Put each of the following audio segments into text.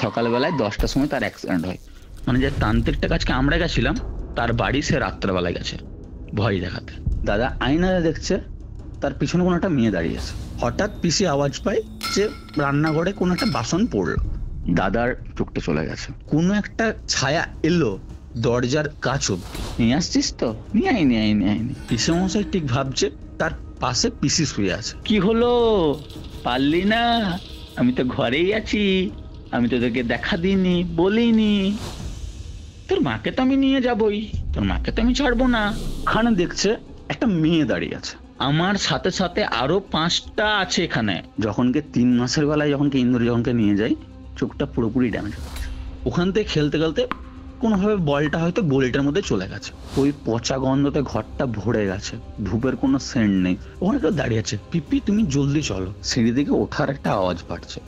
সকালবেলায় 10টার সময় তার অ্যাক্সিডেন্ট হয়। মানে যে তান্ত্রিকটা কাজকে আমরা গেছিলাম, তার বাড়ি সে রাত্রেবেলায় গেছে ভয় দেখাতে। দাদা আয়নায় দেখছে তার পিছনে কোনো একটা মেয়ে দাঁড়িয়ে আছে। হঠাৎ পিসি আওয়াজ পায় যে রান্নাঘরে কোনো একটা বাসন পড়লো। দাদার চোখটা চলে গেছে। কোনো একটা ছায়া এলো দরজার কাছ অব্দি। নিয়ে আসছিস তো? নিয়ে আইনি। পিসি মশাই ঠিক ভাবছে, তার পাশে পিসি শুয়ে আছে। কি হলো, পারলি না? আমি তো ঘরেই আছি, আমি তোদেরকে দেখা দিইনি, বলিনি। তোর মাকে তো আমি নিয়ে যাবই, তোর মাকে তো আমি ছাড়বো না। ওখানে দেখছে একটা মেয়ে দাঁড়িয়ে আছে, আমার সাথে সাথে আরো 5টা আছে এখানে। যখনকে 3 মাসের বেলায় যখনকে ইন্দুর যখনকে নিয়ে যাই, চোখটা পুরোপুরি ড্যামেজ হয়ে গেছে। ওখান থেকে খেলতে খেলতে কোনোভাবে বলটা হয়তো গলিটার মধ্যে চলে গেছে। ওই পচা গন্ধতে ঘরটা ভরে গেছে, ধূপের কোনো সেন্ট নেই। ওখানে কেউ দাঁড়িয়ে আছে, পিপি তুমি জলদি চলো। সিঁড়ি দিকে ওঠার একটা আওয়াজ পাচ্ছে।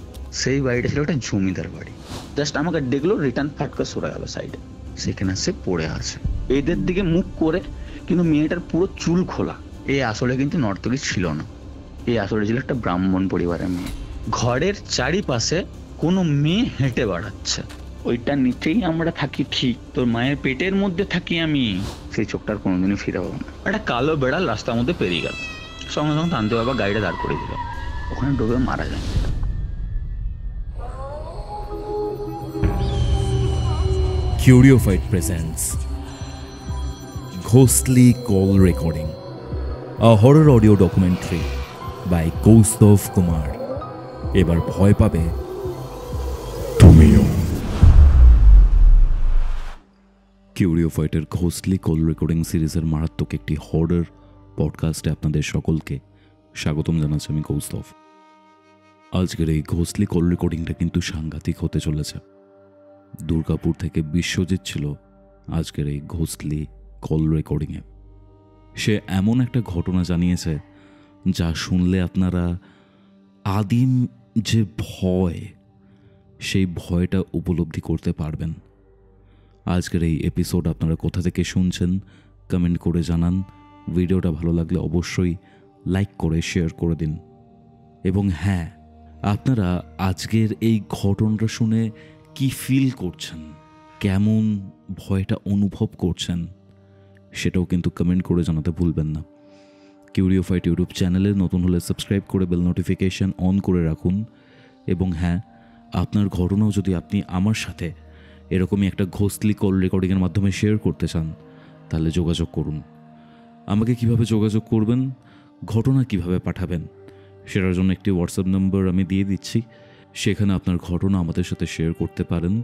সেই বাড়িটা ছিল একটা জমিদার বাড়ি। জাস্ট আমাকে দেখলো, রিটার্ন ফাটকা সরে গেল সাইডে। সেখানে সে পড়ে আছে এদের দিকে মুখ করে, কিন্তু মেয়েটার পুরো চুল খোলা। এ আসলে কিন্তু নর্তকী ছিল না, এ আসলে ছিল একটা ব্রাহ্মণ পরিবারের মেয়ে। ঘরের চারিপাশে কোনো মেয়ে হেঁটে বেড়াচ্ছে। ওইটার নিচেই আমরা থাকি, ঠিক তোর মায়ের পেটের মধ্যে থাকি আমি। সেই চোখটার কোনোদিনই ফিরে পাবো না। একটা কালো বেড়াল রাস্তার মধ্যে পেরিয়ে গেল, সঙ্গে সঙ্গে টানতে বাবা গাড়িটা দাঁড় করে দিল। ওখানে ডুবে মারা যায়। Curiofite presents Ghostly Call Recording, a horror audio documentary by Kaustav Kumar. এবার ভয় পাবে তুমিও। কিউরিওফাইটের ঘোস্টলি কল রেকর্ডিং সিরিজের মারাত্মক একটি হরর পডকাস্টে আপনাদের সকলকে স্বাগতম জানাচ্ছি আমি কৌস্তভ। আজকের এই ঘোস্টলি কল রেকর্ডিংটা কিন্তু সাংঘাতিক হতে চলেছে। দুর্গাপুর থেকে বিশ্বজিৎ ছিল আজকের এই ঘোস্টলি কল রেকর্ডিংয়ে। সে এমন একটা ঘটনা জানিয়েছে যা শুনলে আপনারা আদিম যে ভয়, সেই ভয়টা উপলব্ধি করতে পারবেন। আজকের এই এপিসোড আপনারা কোথা থেকে শুনছেন কমেন্ট করে জানান। ভিডিওটা ভালো লাগলে অবশ্যই লাইক করে শেয়ার করে দিন। এবং হ্যাঁ, আপনারা আজকের এই ঘটনাটা শুনে কি ফিল করছেন, কেমন ভয়টা অনুভব করছেন, সেটাও কিন্তু কমেন্ট করে জানাতে ভুলবেন না। কিউরিওফাইট ইউটিউব চ্যানেলে নতুন হলে সাবস্ক্রাইব করে বেল নোটিফিকেশান অন করে রাখুন। এবং হ্যাঁ, আপনার ঘটনাও যদি আপনি আমার সাথে এরকমই একটা ঘোস্টলি কল রেকর্ডিংয়ের মাধ্যমে শেয়ার করতে চান, তাহলে যোগাযোগ করুন। আমাকে কিভাবে যোগাযোগ করবেন, ঘটনা কিভাবে পাঠাবেন, সেটার জন্য একটি হোয়াটসঅ্যাপ নম্বর আমি দিয়ে দিচ্ছি। সেখানে আপনার ঘটনা আমাদের সাথে শেয়ার করতে পারেন।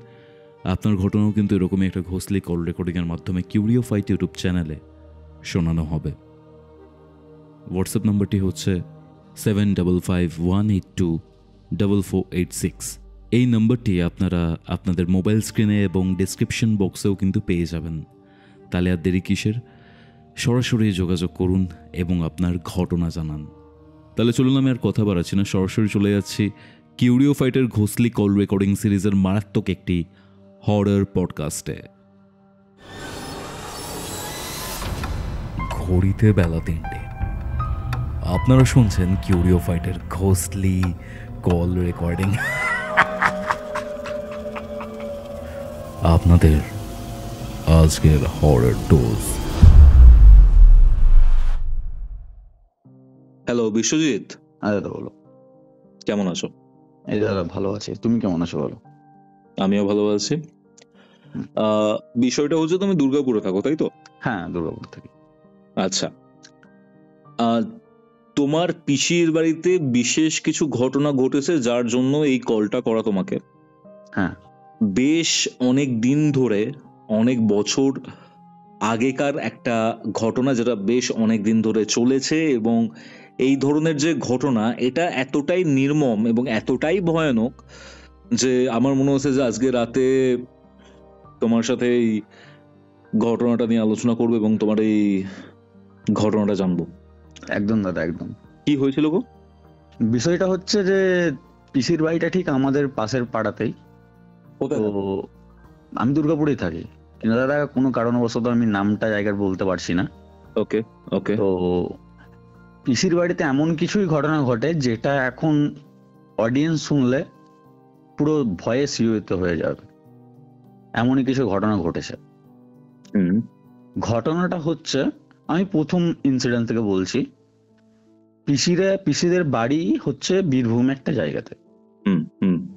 আপনার ঘটনাও কিন্তু এরকমই একটা ঘোস্টলি কল রেকর্ডিংয়ের মাধ্যমে কিউরিওফাইট ইউটিউব চ্যানেলে শোনানো হবে। হোয়াটসঅ্যাপ নম্বরটি হচ্ছে 7551824486। এই নম্বরটি আপনারা আপনাদের মোবাইল স্ক্রিনে এবং ডিসক্রিপশন বক্সেও কিন্তু পেয়ে যাবেন। তাহলে আর দেরি কিসের, সরাসরি যোগাযোগ করুন এবং আপনার ঘটনা জানান। তাহলে চলুন, আমি আর কথা বাড়াচ্ছি না, সরাসরি চলে যাচ্ছি কিউরিওফাইটের ঘোস্টলি কল রেকর্ডিং সিরিজের মারাত্মক একটি হরর পডকাস্টে। ঘড়িতে বেলা 3টে। আপনারা শুনছেন কিউরিওফাইটের ঘোস্টলি কল রেকর্ডিং। আপনাদের আজকের হরর ডোজ। হ্যালো বিশ্বজিৎ। দাদা বলো, কেমন আছো? এই দাদা ভালো আছে, তুমি কেমন আছো বলো? আমিও ভালো আছি। বিষয়টা হচ্ছে তুমি দুর্গাপুরে থাকো, তাই তো? হ্যাঁ, দুর্গাপুর থেকে। আচ্ছা, তোমার পিসির বাড়িতে বিশেষ কিছু ঘটনা ঘটেছে যার জন্য এই কলটা করা তোমাকে। হ্যাঁ, বেশ অনেক দিন ধরে, অনেক বছর আগেকার একটা ঘটনা যেটা বেশ অনেক দিন ধরে চলেছে। এবং এই ধরনের যে ঘটনা, এটা এতটাই নির্মম এবং এতটাই ভয়ানক যে আমার মনে হচ্ছে যে আজকে রাতে তোমার সাথে এই ঘটনাটা নিয়ে আলোচনা করবো এবং তোমার এই ঘটনাটা জানবো। একদম দাদা, একদম। কি হয়েছিল গো? বিষয়টা হচ্ছে যে পিসির বাড়িটা ঠিক আমাদের পাশের পাড়াতেই। তো আমি দুর্গাপুরেই থাকি, কিন্তু দাদা কোনো কারণবশত আমি নামটা জায়গার বলতে পারছি না। ওকে ওকে। তো পিসির বাড়িতে এমন কিছুই ঘটনা ঘটে যেটা এখন অডিয়েন্স শুনলে পুরো ভয়ে শিহরিত হয়ে যাবে, এমনই কিছু ঘটনা ঘটেছে। ঘটনাটা হচ্ছে, আমি প্রথম ইনসিডেন্ট থেকে বলছি। পিসিদের বাড়ি হচ্ছে বীরভূম একটা জায়গাতে।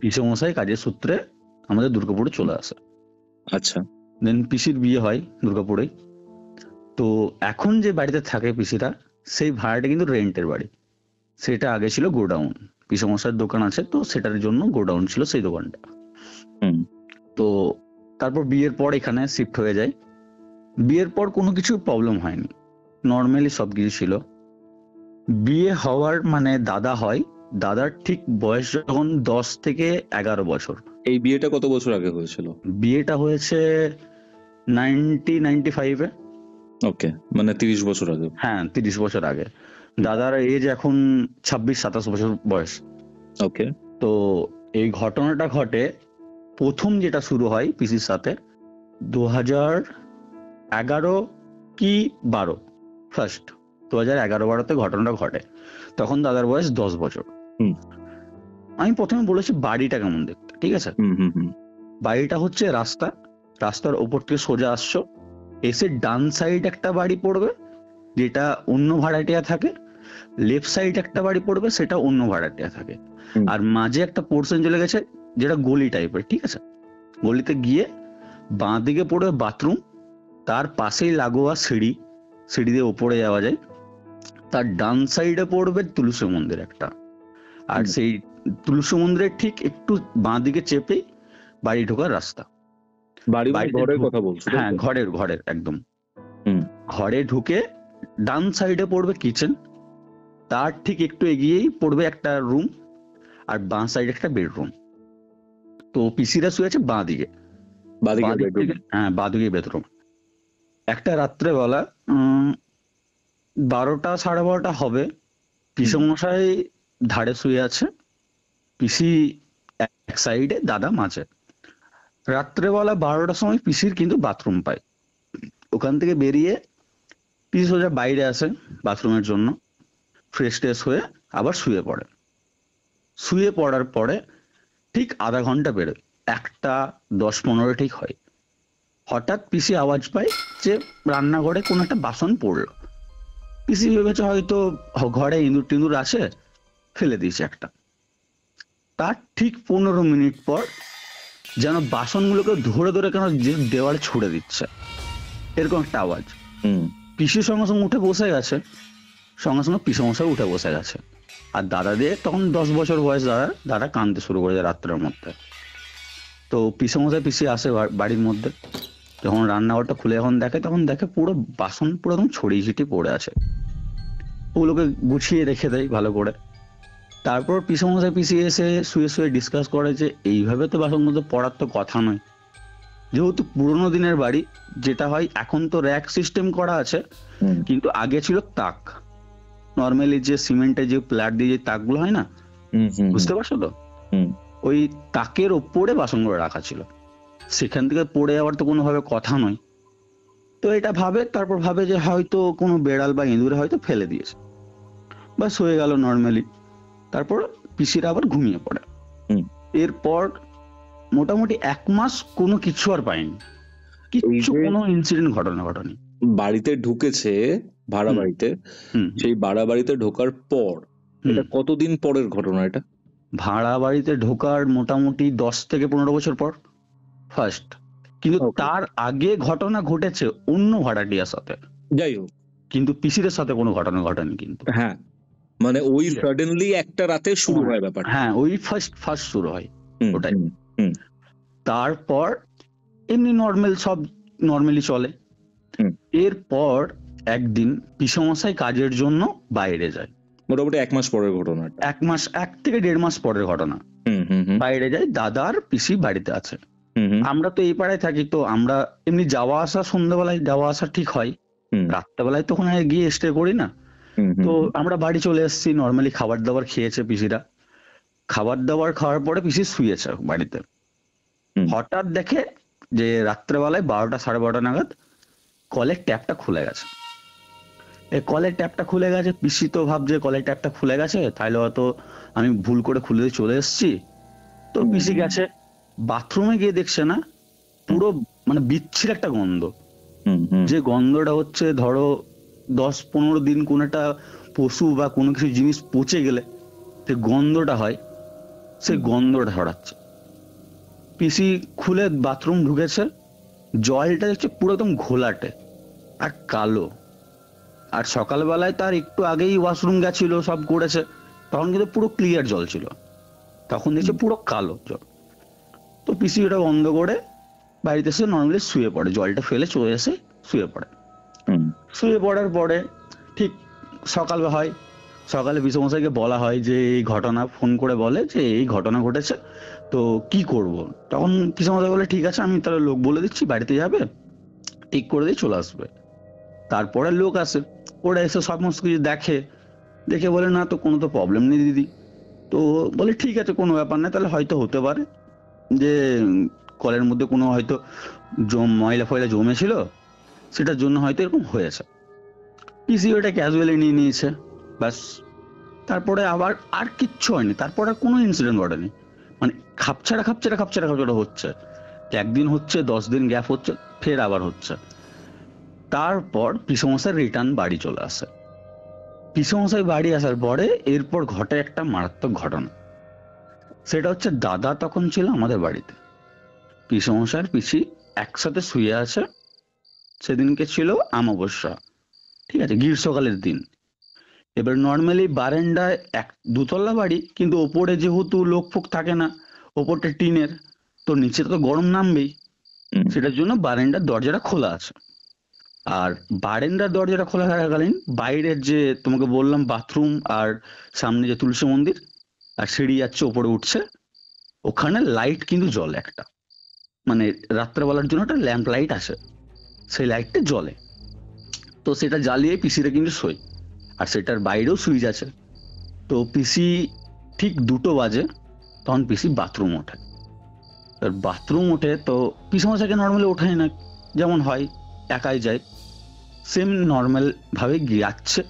পিসে মশাই কাজের সূত্রে আমাদের দুর্গাপুরে চলে আসে। আচ্ছা। দেন পিসির বিয়ে হয় দুর্গাপুরে। তো এখন যে বাড়িতে থাকে পিসিরা, সেই ভাড়াটা কিন্তু রেন্টের বাড়ি। সেটা আগে ছিল গোডাউন, পিসে মশাইয়ের দোকান আছে, তো সেটার জন্য গোডাউন ছিল সেই দোকানটা। তো তারপর বিয়ের পর এখানে শিফট হয়ে যায়। বিয়ের পর কোনো কিছু প্রবলেম হয়নি, নর্মালি সবকিছু ছিল। বিয়ে হওয়ার মানে দাদা হয়, দাদার ঠিক বয়স যখন 10 থেকে 11 বছর। এই বিয়েটা কত বছর আগে হয়েছিল? বিয়েটা হয়েছে 1995-এ। ওকে, মানে 30 বছর আগে। হ্যাঁ, 30 বছর আগে। দাদার এজ এখন 26-27 বছর বয়স। ওকে। তো এই ঘটনাটা ঘটে, প্রথম যেটা শুরু হয় পিসির সাথে 2011 কি 12, ফার্স্ট 2011-12তে ঘটনাটা ঘটে। তখন দাদার বয়স 10 বছর। আমি প্রথমে বলেছি বাড়িটা কেমন দেখতে, ঠিক আছে? বাড়িটা হচ্ছে রাস্তার ওপর থেকে সোজা আসছো, এসে ডান সাইড একটা বাড়ি পড়বে যেটা অন্য ভাড়াটিয়া থাকে, লেফট সাইড একটা বাড়ি পড়বে সেটা অন্য ভাড়াটিয়া থাকে, আর মাঝে একটা পোর্শন চলে গেছে যেটা গলি টাইপের, ঠিক আছে? গলিতে গিয়ে বাঁ দিকে পড়বে বাথরুম, তার পাশেই লাগোয়া সিঁড়ি দিয়ে উপরে যাওয়া যায়। তার ডান সাইডে পড়বে তুলসী মন্দির একটা, আর সেই তুলসী মন্দিরের ঠিক একটু বাঁ দিকে চেপেই বাড়ি ঢোকার রাস্তা। ঘরের কথা বলছো? হ্যাঁ, ঘরের একদম। ঘরে ঢুকে ডান সাইডে পড়বে কিচেন, তার ঠিক একটু এগিয়েই পড়বে একটা রুম, আর বাঁ সাইডে একটা বেডরুম। তো পিসিরা শুয়েছে বাঁ দিকে। হ্যাঁ, বাঁ দিকে বেডরুম। একটা রাত্রেবেলা 12টা 12:30 হবে, পিসে মশাই ধারে শুয়ে আছে, পিসি এক সাইডে, দাদা মাঝে। রাত্রেবেলা 12টার সময় পিসির কিন্তু বাথরুম পায়। ওখান থেকে বেরিয়ে পিসি সোজা বাইরে আসে বাথরুমের জন্য, ফ্রেশ ট্রেশ হয়ে আবার শুয়ে পড়ে। শুয়ে পড়ার পরে ঠিক আধা ঘন্টা বেরোয়, 1:10-15 ঠিক হয়। হঠাৎ পিসি আওয়াজ পায় যে রান্নাঘরে কোনো একটা বাসন পড়লো। পিসি ভেবেছে হয়তো ঘরে ইঁদুর টিঁদুর আছে, ফেলে দিয়েছে একটা। তার ঠিক 15 মিনিট পর যেন বাসনগুলোকে ধরে ধরে কেন দেওয়ালে ছুড়ে দিচ্ছে, এরকম একটা আওয়াজ। পিসির সঙ্গে সঙ্গে উঠে বসে গেছে, সঙ্গে সঙ্গে পিসে মশাই উঠে বসে গেছে। আর দাদা দিয়ে তখন 10 বছর বয়স, দাদা কাঁদতে শুরু করেছে রাত্রের মধ্যে। তো পিসে মশাই পিসি আসে বাড়ির মধ্যে, যখন রান্নাঘরটা খুলে যখন দেখে, তখন দেখে পুরো বাসন পুরো একদম ছড়িয়ে ছিটিয়ে পড়ে আছে। ওগুলোকে গুছিয়ে রেখে দেয় ভালো করে। তারপর পিসে মশাই পিসি এসে শুয়ে ডিসকাস করে যে এইভাবে তো বাসনগুলো পড়ার তো কথা নয়, যেহেতু পুরোনো দিনের বাড়ি, যেটা হয় এখন তো র্যাক সিস্টেম করা আছে, কিন্তু আগে ছিল তাক, নর্মালি যে সিমেন্টের যে প্ল্যাট দিয়ে যে তাকগুলো হয় না, বুঝতে পারছো তো? ওই তাকের ওপরে বাসনগুলো রাখা ছিল, সেখান থেকে পড়ে যাওয়ার তো কোনোভাবে কথা নয়। তো এটা ভাবে, তারপর ভাবে যে হয়তো কোনো বেড়াল বা ইঁদুরে হয়তো ফেলে দিয়েছে, বাস হয়ে গেল নর্মালি। তারপর পিসিরা আবার ঘুমিয়ে পড়ে। এরপর মোটামুটি 1 মাস কোনো কিছু আর পায়নি, কিচ্ছু, কোনো ইনসিডেন্ট ঘটেনি। বাড়িতে ঢুকেছে ভাড়া বাড়িতে, সেই ভাড়া বাড়িতে ঢোকার পর, এটা কতদিন পরের ঘটনা? এটা ভাড়া বাড়িতে ঢোকার মোটামুটি 10 থেকে 15 বছর পর ফার্স্ট। কিন্তু তার আগে ঘটনা ঘটেছে অন্য ভাড়াটিয়ার সাথে, যাই হোক, কিন্তু পিসিদের সাথে কোনো ঘটনা ঘটেনি কিন্তু। হ্যাঁ, মানে ওই সাডেনলি একটা রাতে শুরু হয় ব্যাপার। হ্যাঁ, ওই ফার্স্ট শুরু হয় ওটাই। তারপর এমনি সব নর্মালি চলে। এরপর একদিন পিসে মশাই কাজের জন্য বাইরে যায়, মোটামুটি 1 মাস পরের ঘটনা। 1 থেকে 1.5 মাস পরের ঘটনা। বাইরে যায়, দাদার পিসি বাড়িতে আছে। আমরা তো এই পাড়ায় থাকি, তো আমরা এমনি যাওয়া আসা, সন্ধ্যাবেলায় যাওয়া আসা ঠিক হয়, রাত্রেবেলায় তো ওখানে গিয়ে স্টে করি না। তো আমরা বাড়ি চলে এসেছি, নর্মালি খাবার দাবার খেয়েছে পিসিরা, খাবার দাবার খাওয়ার পরে পিসি শুয়েছে বাড়িতে। হঠাৎ দেখে যে রাত্রেবেলায় 12টা 12:30 নাগাদ কলের ট্যাপটা খুলে গেছে। এই কলের ট্যাপটা খুলে গেছে, পিসি তো ভাবছে কলের ট্যাপটা খুলে গেছে, তাহলে হয়তো আমি ভুল করে খুলে চলে এসেছি, তো পিসি গেছে, বাথরুমে গিয়ে দেখছে না পুরো মানে বিচ্ছির একটা গন্ধ, যে গন্ধটা হচ্ছে ধরো 10-15 দিন কোন একটা পশু বা কোনো কিছু জিনিস পচে গেলে যে গন্ধটা হয়, সেই গন্ধটা ছড়াচ্ছে। পিসি খুলে বাথরুম ঢুকেছে, জলটা হচ্ছে পুরো একদম ঘোলাটে আর কালো। আর সকালবেলায় তার একটু আগেই ওয়াশরুম গেছিল, সব করেছে, তখন কিন্তু পুরো ক্লিয়ার জল ছিল, তখন দেখছে পুরো কালো জল। তো পিসি ওটা বন্ধ করে বাড়িতে এসে নর্মালি শুয়ে পড়ে, জলটা ফেলে চলে এসে শুয়ে পড়ে। শুয়ে পড়ার পরে ঠিক সকাল হয়, সকালে পিসমশাইকে বলা হয় যে এই ঘটনা, ফোন করে বলে যে এই ঘটনা ঘটেছে, তো কি করব। তখন পিসমশাই বলে ঠিক আছে, আমি তাহলে লোক বলে দিচ্ছি, বাড়িতে যাবে, ঠিক করে দিয়ে চলে আসবে। তারপরে লোক আসে, ওরা এসে সমস্ত কিছু দেখে, দেখে বলে না তো কোনো তো প্রবলেম নেই দিদি। তো বলে ঠিক আছে, কোনো ব্যাপার না, তাহলে হয়তো হতে পারে যে কলের মধ্যে কোনো হয়তো ময়লা ফয়লা জমেছিল, সেটার জন্য হয়তো এরকম হয়েছে। পিসি ওটা ক্যাজুয়ালি নিয়ে নিয়েছে, ব্যাস। তারপরে আবার আর কিচ্ছু হয়নি, তারপর আর কোনো ইনসিডেন্ট ঘটেনি। মানে খাপছাড়া খাপছাড়া খাপছাড়া খাপছাড়া হচ্ছে, একদিন হচ্ছে, 10 দিন গ্যাপ হচ্ছে, ফের আবার হচ্ছে। তারপর পিসমশাই রিটার্ন বাড়ি চলে আসে। পিসমশাই বাড়ি আসার পরে এরপর ঘটে একটা মারাত্মক ঘটনা। সেটা হচ্ছে দাদা তখন ছিল আমাদের বাড়িতে, পিসমশাই আর পিসি একসাথে শুয়ে আছে। সেদিনকে ছিল অমাবস্যা, ঠিক আছে, গ্রীষ্মকালের দিন। এবার নর্মালি বারান্দায় দুতলা বাড়ি, কিন্তু ওপরে যেহেতু লোক ফোক থাকে না, ওপরটা টিনের, তো নিচে তো গরম নামবেই, সেটার জন্য বারান্দার দরজাটা খোলা আছে। আর বারান্দার দরজাটা খোলা থাকাকালীন বাইরের যে তোমাকে বললাম বাথরুম আর সামনে যে তুলসী মন্দির আর সিঁড়ি যাচ্ছে ওপরে উঠছে, ওখানে লাইট কিন্তু জ্বলে একটা, মানে রাত্রেবেলার জন্য একটা ল্যাম্প লাইট আসে, সেই লাইটটা জ্বলে। তো সেটা জ্বালিয়ে পিসিরা কিন্তু শোয়, আর সেটার বাইরেও সুইচ আছে। তো পিসি ঠিক 2টো বাজে, তখন পিসি বাথরুম ওঠে। বাথরুম ওঠে তো পিসমশাইকে নর্মালি ওঠায় না, যেমন হয় একাই যায়, সেম নর্মাল ভাবে যাচ্ছে।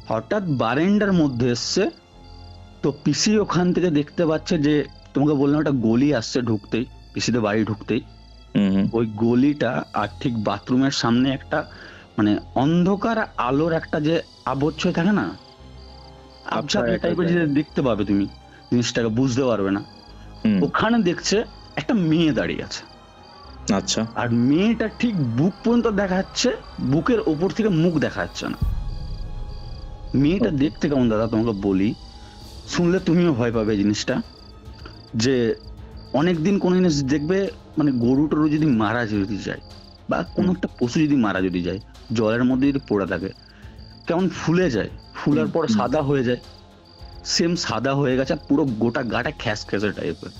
হঠাৎ বারান্দার মধ্যে এসছে, তো পিসি ওখান থেকে দেখতে পাচ্ছে যে তোমাকে বললাম একটা গলি আসছে ঢুকতেই, পিসিদের বাড়ি ঢুকতেই, ওই গলিটা আর ঠিক বাথরুমের সামনে একটা মানে অন্ধকার আলোর একটা যে আবচ্ছয় থাকে না, আবছা টাইপের যে দেখতে পাবে তুমি, জিনিসটাকে বুঝতে পারবে না। ওখানে দেখছে একটা মেয়ে দাঁড়িয়ে আছে। আচ্ছা। আর মেয়েটা ঠিক বুক পর্যন্ত দেখা যাচ্ছে, বুকের ওপর থেকে মুখ দেখা যাচ্ছে না। মেয়েটা দেখতে কেমন দাদা তোমাকে বলি, শুনলে তুমিও ভয় পাবে জিনিসটা, যে অনেকদিন কোন জিনিস দেখবে, মানে গরু টরু যদি মারা যদি যায় বা কোনো একটা পশু যদি মারা যদি যায়, জলের মধ্যে যদি পড়ে থাকে, কেমন ফুলে যায়, ফুলার পর সাদা হয়ে যায়, সেম সাদা হয়ে গেছে, পুরো গোটা গাটা খ্যাস খ্যাসে টাইপের,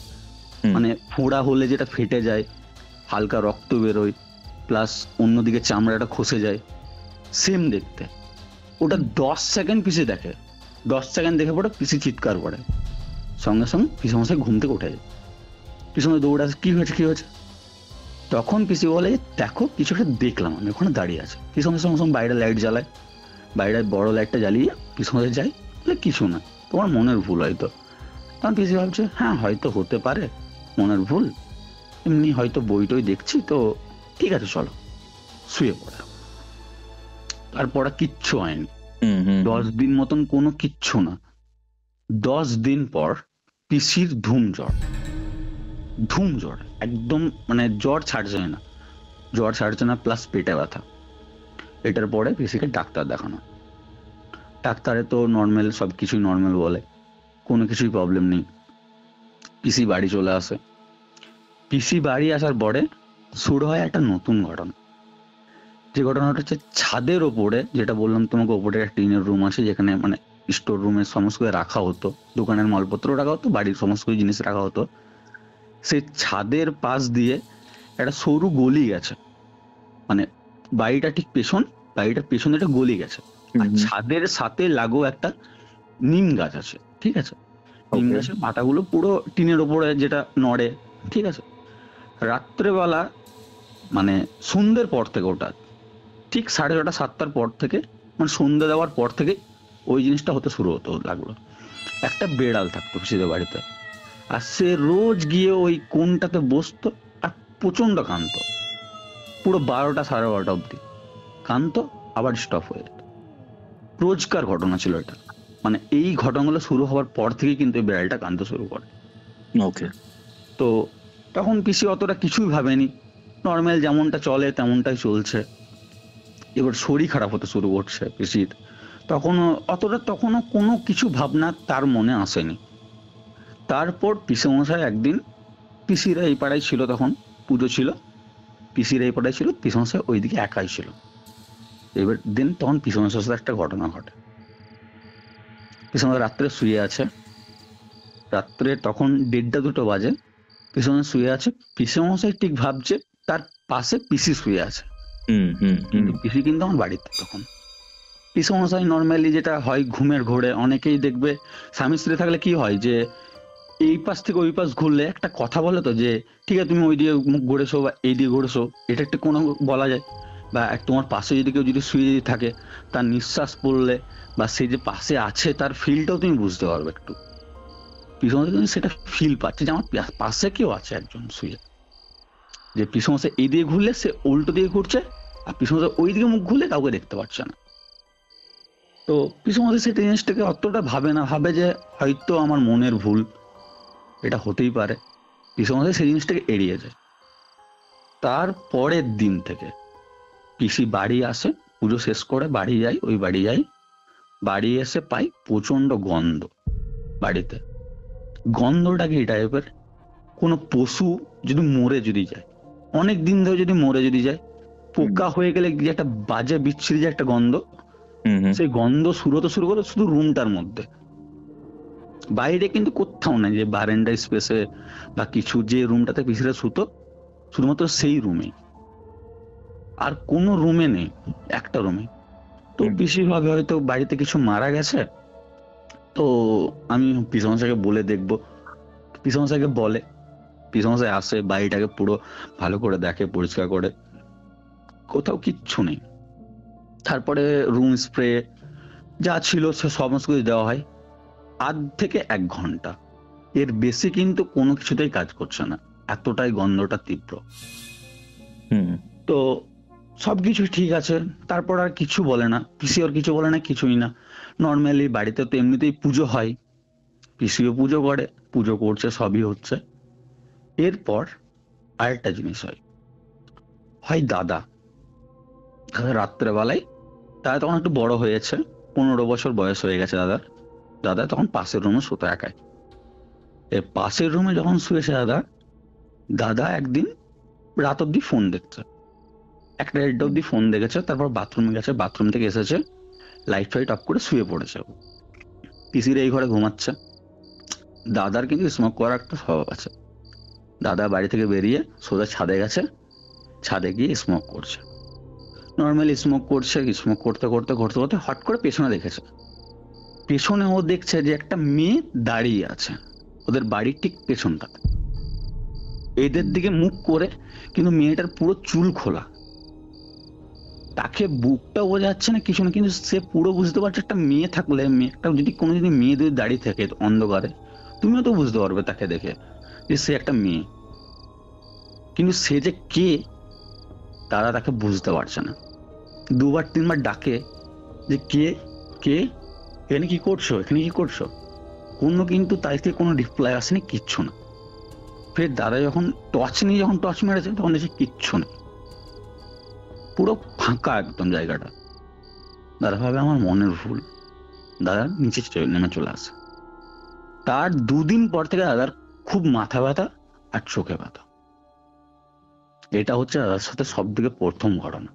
মানে ফোঁড়া হলে যেটা ফেটে যায়, হালকা রক্ত বেরোয়, প্লাস অন্যদিকে চামড়াটা খসে যায়, সেম দেখতে। ওটা 10 সেকেন্ড পিসি দেখে, 10 সেকেন্ড দেখে পরে পিসি চিৎকার করে, সঙ্গে সঙ্গে পিসমশাই ঘুম থেকে উঠে যায়। পিসমশাই দৌড়ে আসে, কি হয়েছে কি হয়েছে। তখন পিসি বলে দেখো কিছু একটা দেখলাম, আমি ওখানে দাঁড়িয়ে আছে। পিসমশাই সঙ্গে সঙ্গে বাইরে লাইট জ্বালায়, বাইরে বড় লাইটটা জ্বালিয়ে পিসমশাই যায়, বলে কিছু না, তোমার মনের ভুল হয়তো। তখন পিসি ভাবছে হ্যাঁ হয়তো হতে পারে মনের ভুল, এমনি হয়তো বই টই দেখছি, তো ঠিক আছে চলো শুয়ে পড়ে। তারপর কিচ্ছু হয়নি, 10 দিন মতন কোনো কিচ্ছু না। 10 দিন পর পিসির ধুম জ্বর, একদম মানে জ্বর ছাড়ছে না, প্লাস পেটে ব্যথা। এটার পরে পিসিকে ডাক্তার দেখানো, ডাক্তারে তো নর্মাল, সবকিছুই নর্মাল বলে, কোনো কিছুই প্রবলেম নেই। পিসি বাড়ি চলে আসে। পিসি বাড়ি আসার পরে শুরু হয় একটা নতুন ঘটনা। যে ঘটনাটা হচ্ছে ছাদের ওপরে, যেটা বললাম তোমাকে, ওপরে একটা টিনের রুম আছে, যেখানে মানে স্টোর রুমে সমস্ত কিছু রাখা হতো, দোকানের মালপত্র রাখা হতো, বাড়ির সমস্ত কিছু জিনিস রাখা হতো। সেই ছাদের পাশ দিয়ে একটা সরু গলি গেছে, মানে বাড়িটা ঠিক পেছন, বাড়িটার পেছনে একটা গলি গেছে, আর ছাদের সাথে লাগো একটা নিম গাছ আছে, ঠিক আছে। নিম গাছের পাতাগুলো পুরো টিনের ওপরে যেটা নড়ে, ঠিক আছে। রাত্রেবেলা মানে সন্ধ্যের পর থেকে, ওটা ঠিক 6:30 7টার পর থেকে, মানে সন্ধ্যে দেওয়ার পর থেকে ওই জিনিসটা হতে শুরু হতো লাগলো। একটা বেড়াল থাকতো পিসিদের বাড়িতে, আর সে রোজ গিয়ে ওই কোনটাতে বসতো আর প্রচন্ড কাঁদতো, পুরো 12টা 12:30 অব্দি কাঁদতো, আবার স্টপ হয়ে যেত। রোজকার ঘটনা ছিল এটা। মানে এই ঘটনাগুলো শুরু হওয়ার পর থেকেই কিন্তু এই বিড়ালটা কাঁদতে শুরু করে। ওকে। তো তখন পিসি অতটা কিছুই ভাবেনি, নর্মাল যেমনটা চলে তেমনটাই চলছে। এবার শরীর খারাপ হতে শুরু করছে পিসির, তখনও কোনো কিছু ভাবনা তার মনে আসেনি। তারপর পিসেমশাই একদিন, পিসিরা এই পাড়ায় ছিল, তখন পুজো ছিল, পিসিরা এই পাড়ায় ছিল, পিসেমশাই ওইদিকে একাই ছিল। এবার দিন তখন পিসেমশাইয়ের সাথে একটা ঘটনা ঘটে। পিসেমশাই রাত্রে শুয়ে আছে, রাত্রে তখন 1:30-2 বাজে, পিসেমশাই শুয়ে আছে, পিসেমশাই ঠিক ভাবছে তার পাশে পিসি শুয়ে আছে, কিন্তু পিসি কিন্তু আমার বাড়িতে। তখন পিসেমশাই নর্মালি যেটা হয় ঘুমের ঘোরে, অনেকেই দেখবে স্বামী স্ত্রী থাকলে কি হয় যে এই পাশ থেকে ওই পাশ ঘুরলে একটা কথা বলে তো, যে ঠিক আছে তুমি ওই দিয়ে মুখ ঘুরেছো বা এই দিয়ে ঘুরেছো, এটা একটা কোনো বলা যায়। বা তোমার পাশে যদি কেউ যদি শুয়ে যদি থাকে, তার নিঃশ্বাস পড়লে বা সে যে পাশে আছে তার ফিলটাও তুমি বুঝতে পারবে একটু। পিসমশাই কিন্তু সেটা ফিল পাচ্ছে যে আমার পাশে কেউ আছে একজন শুয়ে, যে পিসমশাই এই দিয়ে ঘুরলে সে উল্টো দিয়ে ঘুরছে, আর পিসমশাই ওই দিকে মুখ ঘুরলে কাউকে দেখতে পাচ্ছে না। তো পিসমশাই সেটা জিনিসটাকে অতটা ভাবে না, ভাবে যে হয়তো আমার মনের ভুল, এটা হতেই পারে। পিসমশাই সেই জিনিসটাকে এড়িয়ে যায়। তার পরের দিন থেকে পিসি বাড়ি আসে, পুজো শেষ করে বাড়ি যাই, ওই বাড়ি যাই, বাড়ি এসে পাই প্রচন্ড গন্ধ বাড়িতে। গন্ধটা কি টাইপের, কোনো পশু যদি মরে যদি যায়, অনেক দিন ধরে যদি মরে যদি যায়, পোকা হয়ে গেলে যে একটা বাজে বিচ্ছিরি যে একটা গন্ধ, সেই গন্ধ শুরু করে শুধু রুমটার মধ্যে, বাইরে কিন্তু কোথাও নাই, যে বারান্দা স্পেসে বা কিছু, যে রুমটাতে পিসিরা শুতো শুধুমাত্র সেই রুমে, আর কোনো রুমে নেই, একটা রুমে। তো পিসি ভাবে হয়তো বাড়িতে কিছু মারা গেছে, তো আমি পিসমশাইকে বলে দেখবো। পিসমশাইকে বলে, পিসমশাই আসে, বাড়িটাকে পুরো ভালো করে দেখে, পরিষ্কার করে, কোথাও কিচ্ছু নেই। তারপরে রুম স্প্রে যা ছিল সে সমস্ত কিছু দেওয়া হয়। 1.5 থেকে 1 ঘন্টা, এর বেশি কিন্তু কোনো কিছুতেই কাজ করছে না, এতটাই গন্ধটা তীব্র। তো সবকিছু ঠিক আছে, তারপর আর কিছু বলে না পিসি, আর কিছু বলে না, কিছুই না। নর্মালি বাড়িতে তো এমনিতেই পুজো হয়, পিসিও পুজো করে, পুজো করছে, সবই হচ্ছে। এরপর আরেকটা জিনিস হয় দাদা রাত্রেবেলায়, দাদা তখন একটু বড় হয়েছে, 15 বছর বয়স হয়ে গেছে দাদার। দাদা তখন পাশের রুমে শুতো একাই। এই পাশের রুমে যখন শুয়েছে দাদা একদিন রাত অব্দি ফোন দেখছে, 1:30 অব্দি ফোন দেখেছে, তারপর বাথরুমে গেছে, বাথরুম থেকে এসেছে, লাইট ফাইট অফ করে শুয়ে পড়েছে। পিসির এই ঘরে ঘুমাচ্ছে। দাদার কিন্তু স্মোক করার একটা স্বভাব আছে। দাদা বাড়ি থেকে বেরিয়ে সোজা ছাদে গেছে, ছাদে গিয়ে স্মোক করছে, নর্মালি স্মোক করছে। স্মোক করতে করতে হট করে পেছনে দেখেছে, পেছনে ও দেখছে যে একটা মেয়ে দাঁড়িয়ে আছে ওদের বাড়ির ঠিক পেছনটাতে, এদের দিকে মুখ করে, কিন্তু মেয়েটার পুরো চুল খোলা, তাকে বুকটা বোঝা যাচ্ছে না কিছু না, কিন্তু সে পুরো বুঝতে পারছে একটা মেয়ে থাকলে, মেয়েটা যদি কোনো যদি মেয়ে যদি দাঁড়িয়ে থাকে অন্ধকারে, তুমিও তো বুঝতে পারবে তাকে দেখে যে সে একটা মেয়ে, কিন্তু সে যে কে তারা তাকে বুঝতে পারছে না। 2-3 বার ডাকে যে কে কে, এখানে কি করছো, এখানে কি করছো, কোনো কিন্তু তাই থেকে কোনো রিপ্লাই আসেনি, কিচ্ছু না। ফের দাদা যখন টর্চ নিয়ে টর্চ মেরেছে, তখন দেখছে কিচ্ছু নেই, পুরো ফাঁকা একদম জায়গাটা। দাদা ভাবে আমার মনের ভুল, দাদা নিচে নেমে চলে আসে। তার 2 দিন পর থেকে দাদার খুব মাথা ব্যথা আর চোখে ব্যথা। এটা হচ্ছে দাদার সাথে সব থেকে প্রথম ঘটনা।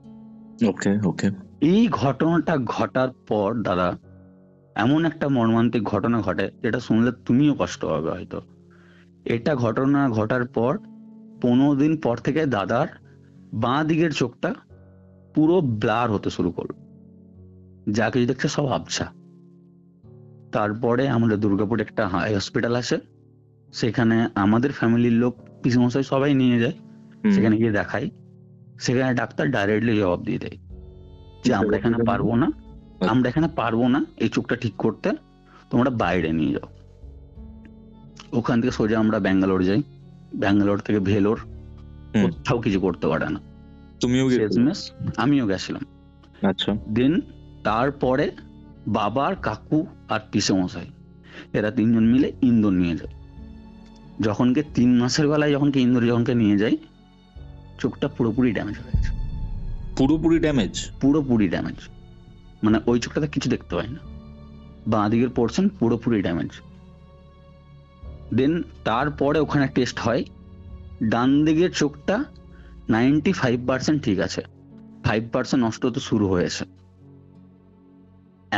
ওকে ওকে। এই ঘটনাটা ঘটার পর দাদা এমন একটা মর্মান্তিক ঘটনা ঘটে, যেটা শুনলে তুমিও কষ্ট পাবে হয়তো। এটা ঘটনা ঘটার পর 15 দিন পর থেকে দাদার বাঁ দিকের চোখটা পুরো ব্লার হতে শুরু করলো, যা কিছু দেখছে সব আবছা। তারপরে আমাদের দুর্গাপুরে একটা হাই হসপিটাল আছে, সেখানে আমাদের ফ্যামিলির লোক পিসমশাই সবাই নিয়ে যায়, সেখানে গিয়ে দেখাই। সেখানে ডাক্তার ডাইরেক্টলি জবাব দিয়ে দেয় যে আমরা এখানে পারবো না এই চোখটা ঠিক করতে, তোমরা বাইরে নিয়ে যাও। ওখান থেকে সোজা আমরা ব্যাঙ্গালোর যাই, ব্যাঙ্গালোর থেকে ভেলোর, হুম। কোথাও কিছু করতে পারে না। তুমিও গেছিলে? শেষমেশ আমিও গেছিলাম। আচ্ছা। দেন তারপরে বাবার কাকু আর পিসে মশাই এরা তিনজন মিলে ইন্দোর নিয়ে যায়। যখনকে 3 মাসের বেলায় যখনকে ইন্দোর যখনকে নিয়ে যায়, চোখটা পুরোপুরি ড্যামেজ হয়ে গেছে, পুরোপুরি ড্যামেজ? পুরোপুরি ড্যামেজ, মানে ওই চোখটাতে কিছু দেখতে পাই না, বাঁ দিকের পোর্শন পুরোপুরি ড্যামেজ। দেন তারপরে ওখানে টেস্ট হয়, ডান দিকের চোখটা 95% ঠিক আছে, 5% নষ্ট হতে শুরু হয়েছে,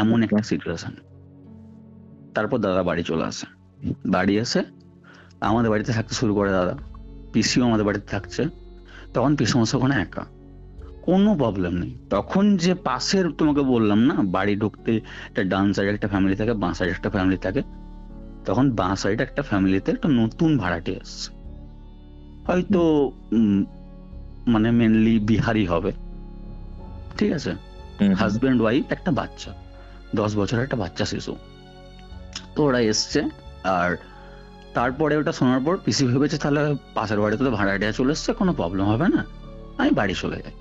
এমন একটা সিচুয়েশন। তারপর দাদা বাড়ি চলে আসে, বাড়ি এসে আমাদের বাড়িতে থাকতে শুরু করে দাদা, পিসিও আমাদের বাড়িতে থাকছে। তখন পিসমশা ওখানে একা, কোনো প্রবলেম নেই। তখন যে পাশের তোমাকে বললাম না, বাড়ি ঢুকতে একটা ডান সাইডে একটা ফ্যামিলি থাকে, বাঁ সাইডে একটা ফ্যামিলি থাকে, তখন বাঁ সাইডে একটা ফ্যামিলিতে একটা নতুন ভাড়াটে আসছে, হয়তো মানে মেনলি বিহারি হবে, ঠিক আছে। হাজবেন্ড ওয়াইফ, একটা বাচ্চা, 10 বছরের একটা বাচ্চা শিশু। তো ওরা এসছে, আর তারপরে ওটা শোনার পর পিসি ভেবেছে তাহলে পাশের বাড়িতে তো ভাড়াটিয়া চলে এসছে, কোনো প্রবলেম হবে না, আমি বাড়ি চলে যাই।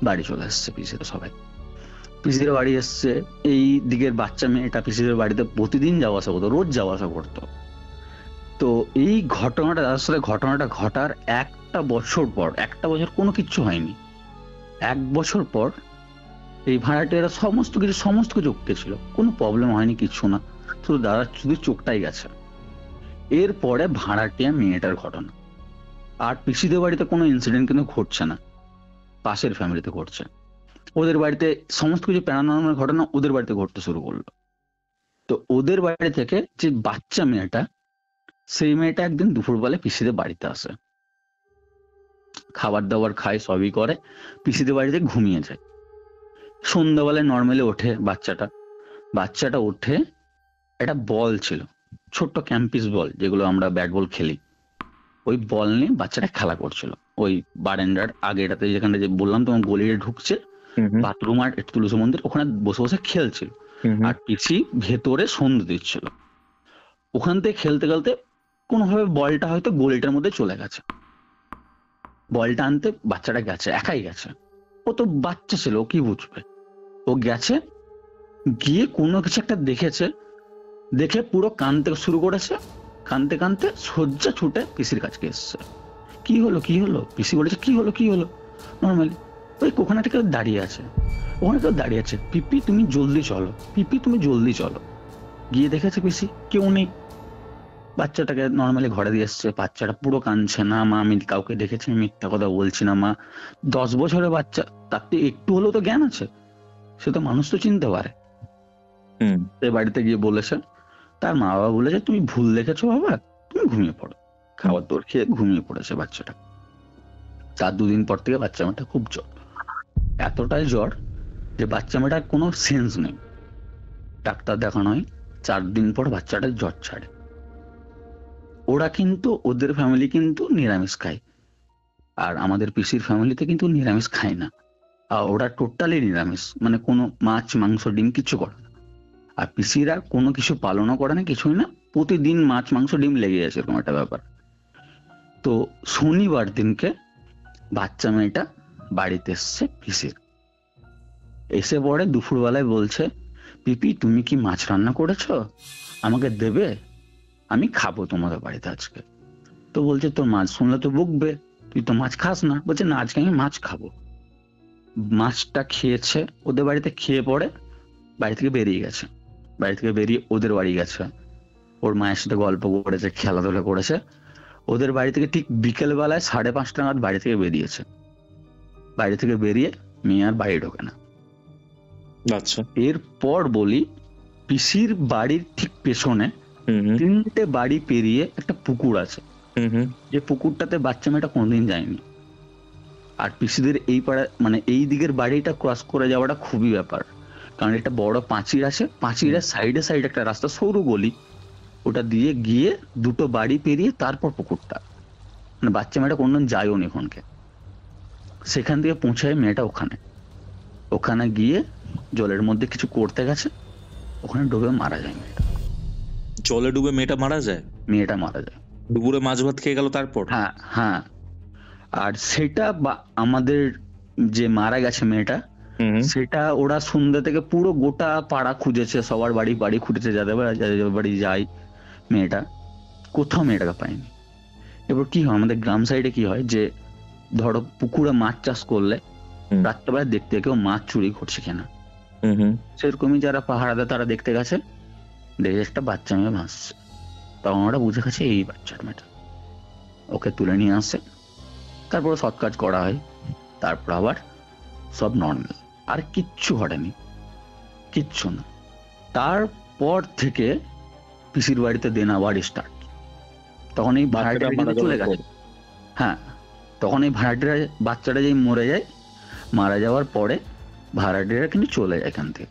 বাড়ি চলে এসছে পিসিরা সবাই, পিসিদের বাড়ি এসছে। এই দিকের বাচ্চা মেয়েটা পিসিদের বাড়িতে প্রতিদিন যাওয়া আসা করতো, রোজ যাওয়া আসা করতো। তো এই ঘটনাটা আসলে ঘটনাটা ঘটার একটা বছর পর, একটা বছর কোনো কিচ্ছু হয়নি, 1 বছর পর এই ভাড়াটিয়ারা সমস্ত কিছু ওকে ছিল, কোনো প্রবলেম হয়নি, কিছু না, শুধু দাদা শুধু চোখটাই গেছে। এরপরে ভাড়াটিয়া মেয়েটার ঘটনা, আর পিসিদের বাড়িতে কোনো ইনসিডেন্ট কিন্তু ঘটছে না, পাশের ফ্যামিলিতে ঘটছে। ওদের বাড়িতে সমস্ত কিছু প্যারানর্মাল ঘটনা ওদের বাড়িতে ঘটতে শুরু করলো। তো ওদের বাড়ি থেকে যে বাচ্চা মেয়েটা, সেই মেয়েটা একদিন দুপুরবেলা পিসিদের বাড়িতে আসে, খাবার দাবার খায়, সবই করে, পিসিদের বাড়িতে ঘুমিয়ে যায়। সন্ধ্যাবেলায় নর্মালি ওঠে বাচ্চাটা ওঠে, একটা বল ছিল, ছোট্ট ক্যাম্পিস বল, যেগুলো আমরা ব্যাট বল খেলি, ওই বল নিয়ে বাচ্চাটা খেলা করছিল ওই বারান্দার আগেটাতে, যেখানে যে বললাম তোমার গলিতে ঢুকছে বাথরুম আর তুলসী মন্দির, ওখানে বসে বসে খেলছিল। আর পিসি ভেতরে সন্ধ্যে দিচ্ছিল। ওখান থেকে খেলতে খেলতে কোনোভাবে বলটা হয়তো গলিটার মধ্যে চলে গেছে, বলটা আনতে বাচ্চাটা গেছে, একাই গেছে, ও তো বাচ্চা ছিল, ও কি বুঝবে, ও গেছে, গিয়ে কোনো কিছু একটা দেখেছে, দেখে পুরো কাঁদতে শুরু করেছে, কাঁদতে কাঁদতে সজ্জা ছুটে পিসির কাছে এসছে। কি হলো পিসি বলেছে কি হলো নর্মালি, ওই ওখানে একটা কেউ দাঁড়িয়ে আছে, পিপি তুমি জলদি চলো। গিয়ে দেখেছে পিসি কেউ নেই, বাচ্চাটাকে নর্মালি ঘরে দিয়ে এসছে, বাচ্চাটা পুরো কাঁদছে, না মা আমি কাউকে দেখেছি, মিথ্যা কথা বলছি না মা, 10 বছরের বাচ্চা, তার তো একটু হলেও তো জ্ঞান আছে, সে তো মানুষ তো চিনতে পারে। সে বাড়িতে গিয়ে বলেছে, তার মা বাবা বলেছে তুমি ভুল দেখেছো বাবা, তুমি ঘুমিয়ে পড়ো, খাবার তোর খেয়ে ঘুমিয়ে পড়েছে বাচ্চাটা। তার 2 দিন পর থেকে বাচ্চা মেয়েটা খুব জ্বর, এতটাই জ্বর যে বাচ্চা মেয়েটার কোনো সেন্স নেই, ডাক্তার দেখানো হয়, 4 দিন পর বাচ্চাটা জ্বর ছাড়ে। ওরা কিন্তু ওদের ফ্যামিলি কিন্তু নিরামিষ খায়, আর আমাদের পিসির ফ্যামিলিতে কিন্তু নিরামিষ খায় না, আর ওরা টোটালি নিরামিষ, মানে কোনো মাছ মাংস ডিম কিছু করে না। আর পিসিরা কোনো কিছু পালনও করে না, কিছুই না, প্রতিদিন মাছ মাংস ডিম লেগে আছে, এরকম একটা ব্যাপার। তো শনিবার দিনকে বাচ্চা মেয়েটা বাড়িতে এসছে পিসির, এসে পরে দুপুরবেলায় বলছে, পিপি তুমি কি মাছ রান্না করেছো, আমাকে দেবে, আমি খাবো তোমাদের বাড়িতে আজকে। তো বলছে তোর মাছ শুনলে তো বকবে, তুই তো মাছ খাস না। বলছে না, আজকে আমি মাছ খাবো। মাছটা খেয়েছে ওদের বাড়িতে, খেয়ে পরে বাড়ি থেকে বেরিয়ে গেছে, বাড়ি থেকে বেরিয়ে ওদের বাড়ি গেছে, ওর মায়ের সাথে গল্প করেছে, খেলাধুলা করেছে। ওদের বাড়ি থেকে ঠিক বিকেল বেলায় 5:30 নাগাদ বাড়ি থেকে বেরিয়েছে, বাড়ি থেকে বেরিয়ে মেয়ে আর বাড়ি ঢোকে না। আচ্ছা। এরপর বলি, পিসির বাড়ির ঠিক পেছনে 3টে বাড়ি পেরিয়ে একটা পুকুর আছে, যে পুকুরটাতে বাচ্চা মেয়েটা কোনোদিন যায়নি। আর পিসিদের এই পাড়া মানে এই দিকের বাড়িটা ক্রস করে যাওয়াটা খুবই ব্যাপার, কারণ একটা বড় পাঁচির আছে, পাঁচিরের সাইডে সাইডে একটা রাস্তা, সরু গলি, ওটা দিয়ে গিয়ে 2টো বাড়ি পেরিয়ে তারপর পুকুরটা, মানে বাচ্চা মেয়েটা কোনদিন যায়ও নি ওখানকে। সেখান থেকে পৌঁছায় মেয়েটা ওখানে গিয়ে জলের মধ্যে কিছু করতে গেছে, ওখানে ডুবে মারা যায় মেয়েটা। জলে ডুবে মেয়েটা মারা যায়? মেয়েটা মারা যায়। দুপুরে মাছ ভাত খেয়ে গেল তারপর? হ্যাঁ হ্যাঁ। আর সেটা আমাদের যে মারা গেছে মেয়েটা, সেটা ওরা সন্ধ্যা থেকে পুরো গোটা পাড়া খুঁজেছে, সবার বাড়ি বাড়ি খুঁজেছে, যাদের বাড়ি যায় মেয়েটা, কোথাও মেয়েটাকে পায়নি। এবার কি হয়, আমাদের গ্রাম সাইডে কি হয় যে ধরো পুকুরে মাছ চাষ করলে রাত্রেবেলা দেখতে কেউ মাছ চুরি করছে কিনা, সেরকমই যারা পাহাড়া দেয় তারা দেখতে গেছে, দেখে একটা বাচ্চা মেয়ে ভাসছে। তখন ওরা বুঝে গেছে এই বাচ্চার মেয়েটা, ওকে তুলে নিয়ে আসে, তারপর সৎ কাজ করা হয়, তারপর আবার সব নর্মাল, আর কিচ্ছু ঘটেনি, কিচ্ছু না। তারপর থেকে পিসির বাড়িতে দেন আবার স্টার্ট। তখন এই ভাড়াটিরা কিন্তু চলে গেছে। হ্যাঁ, তখন এই ভাড়াটিরা বাচ্চাটা যেই মরে যায়, মারা যাওয়ার পরে ভাড়াটিরা কিন্তু চলে যায় এখান থেকে,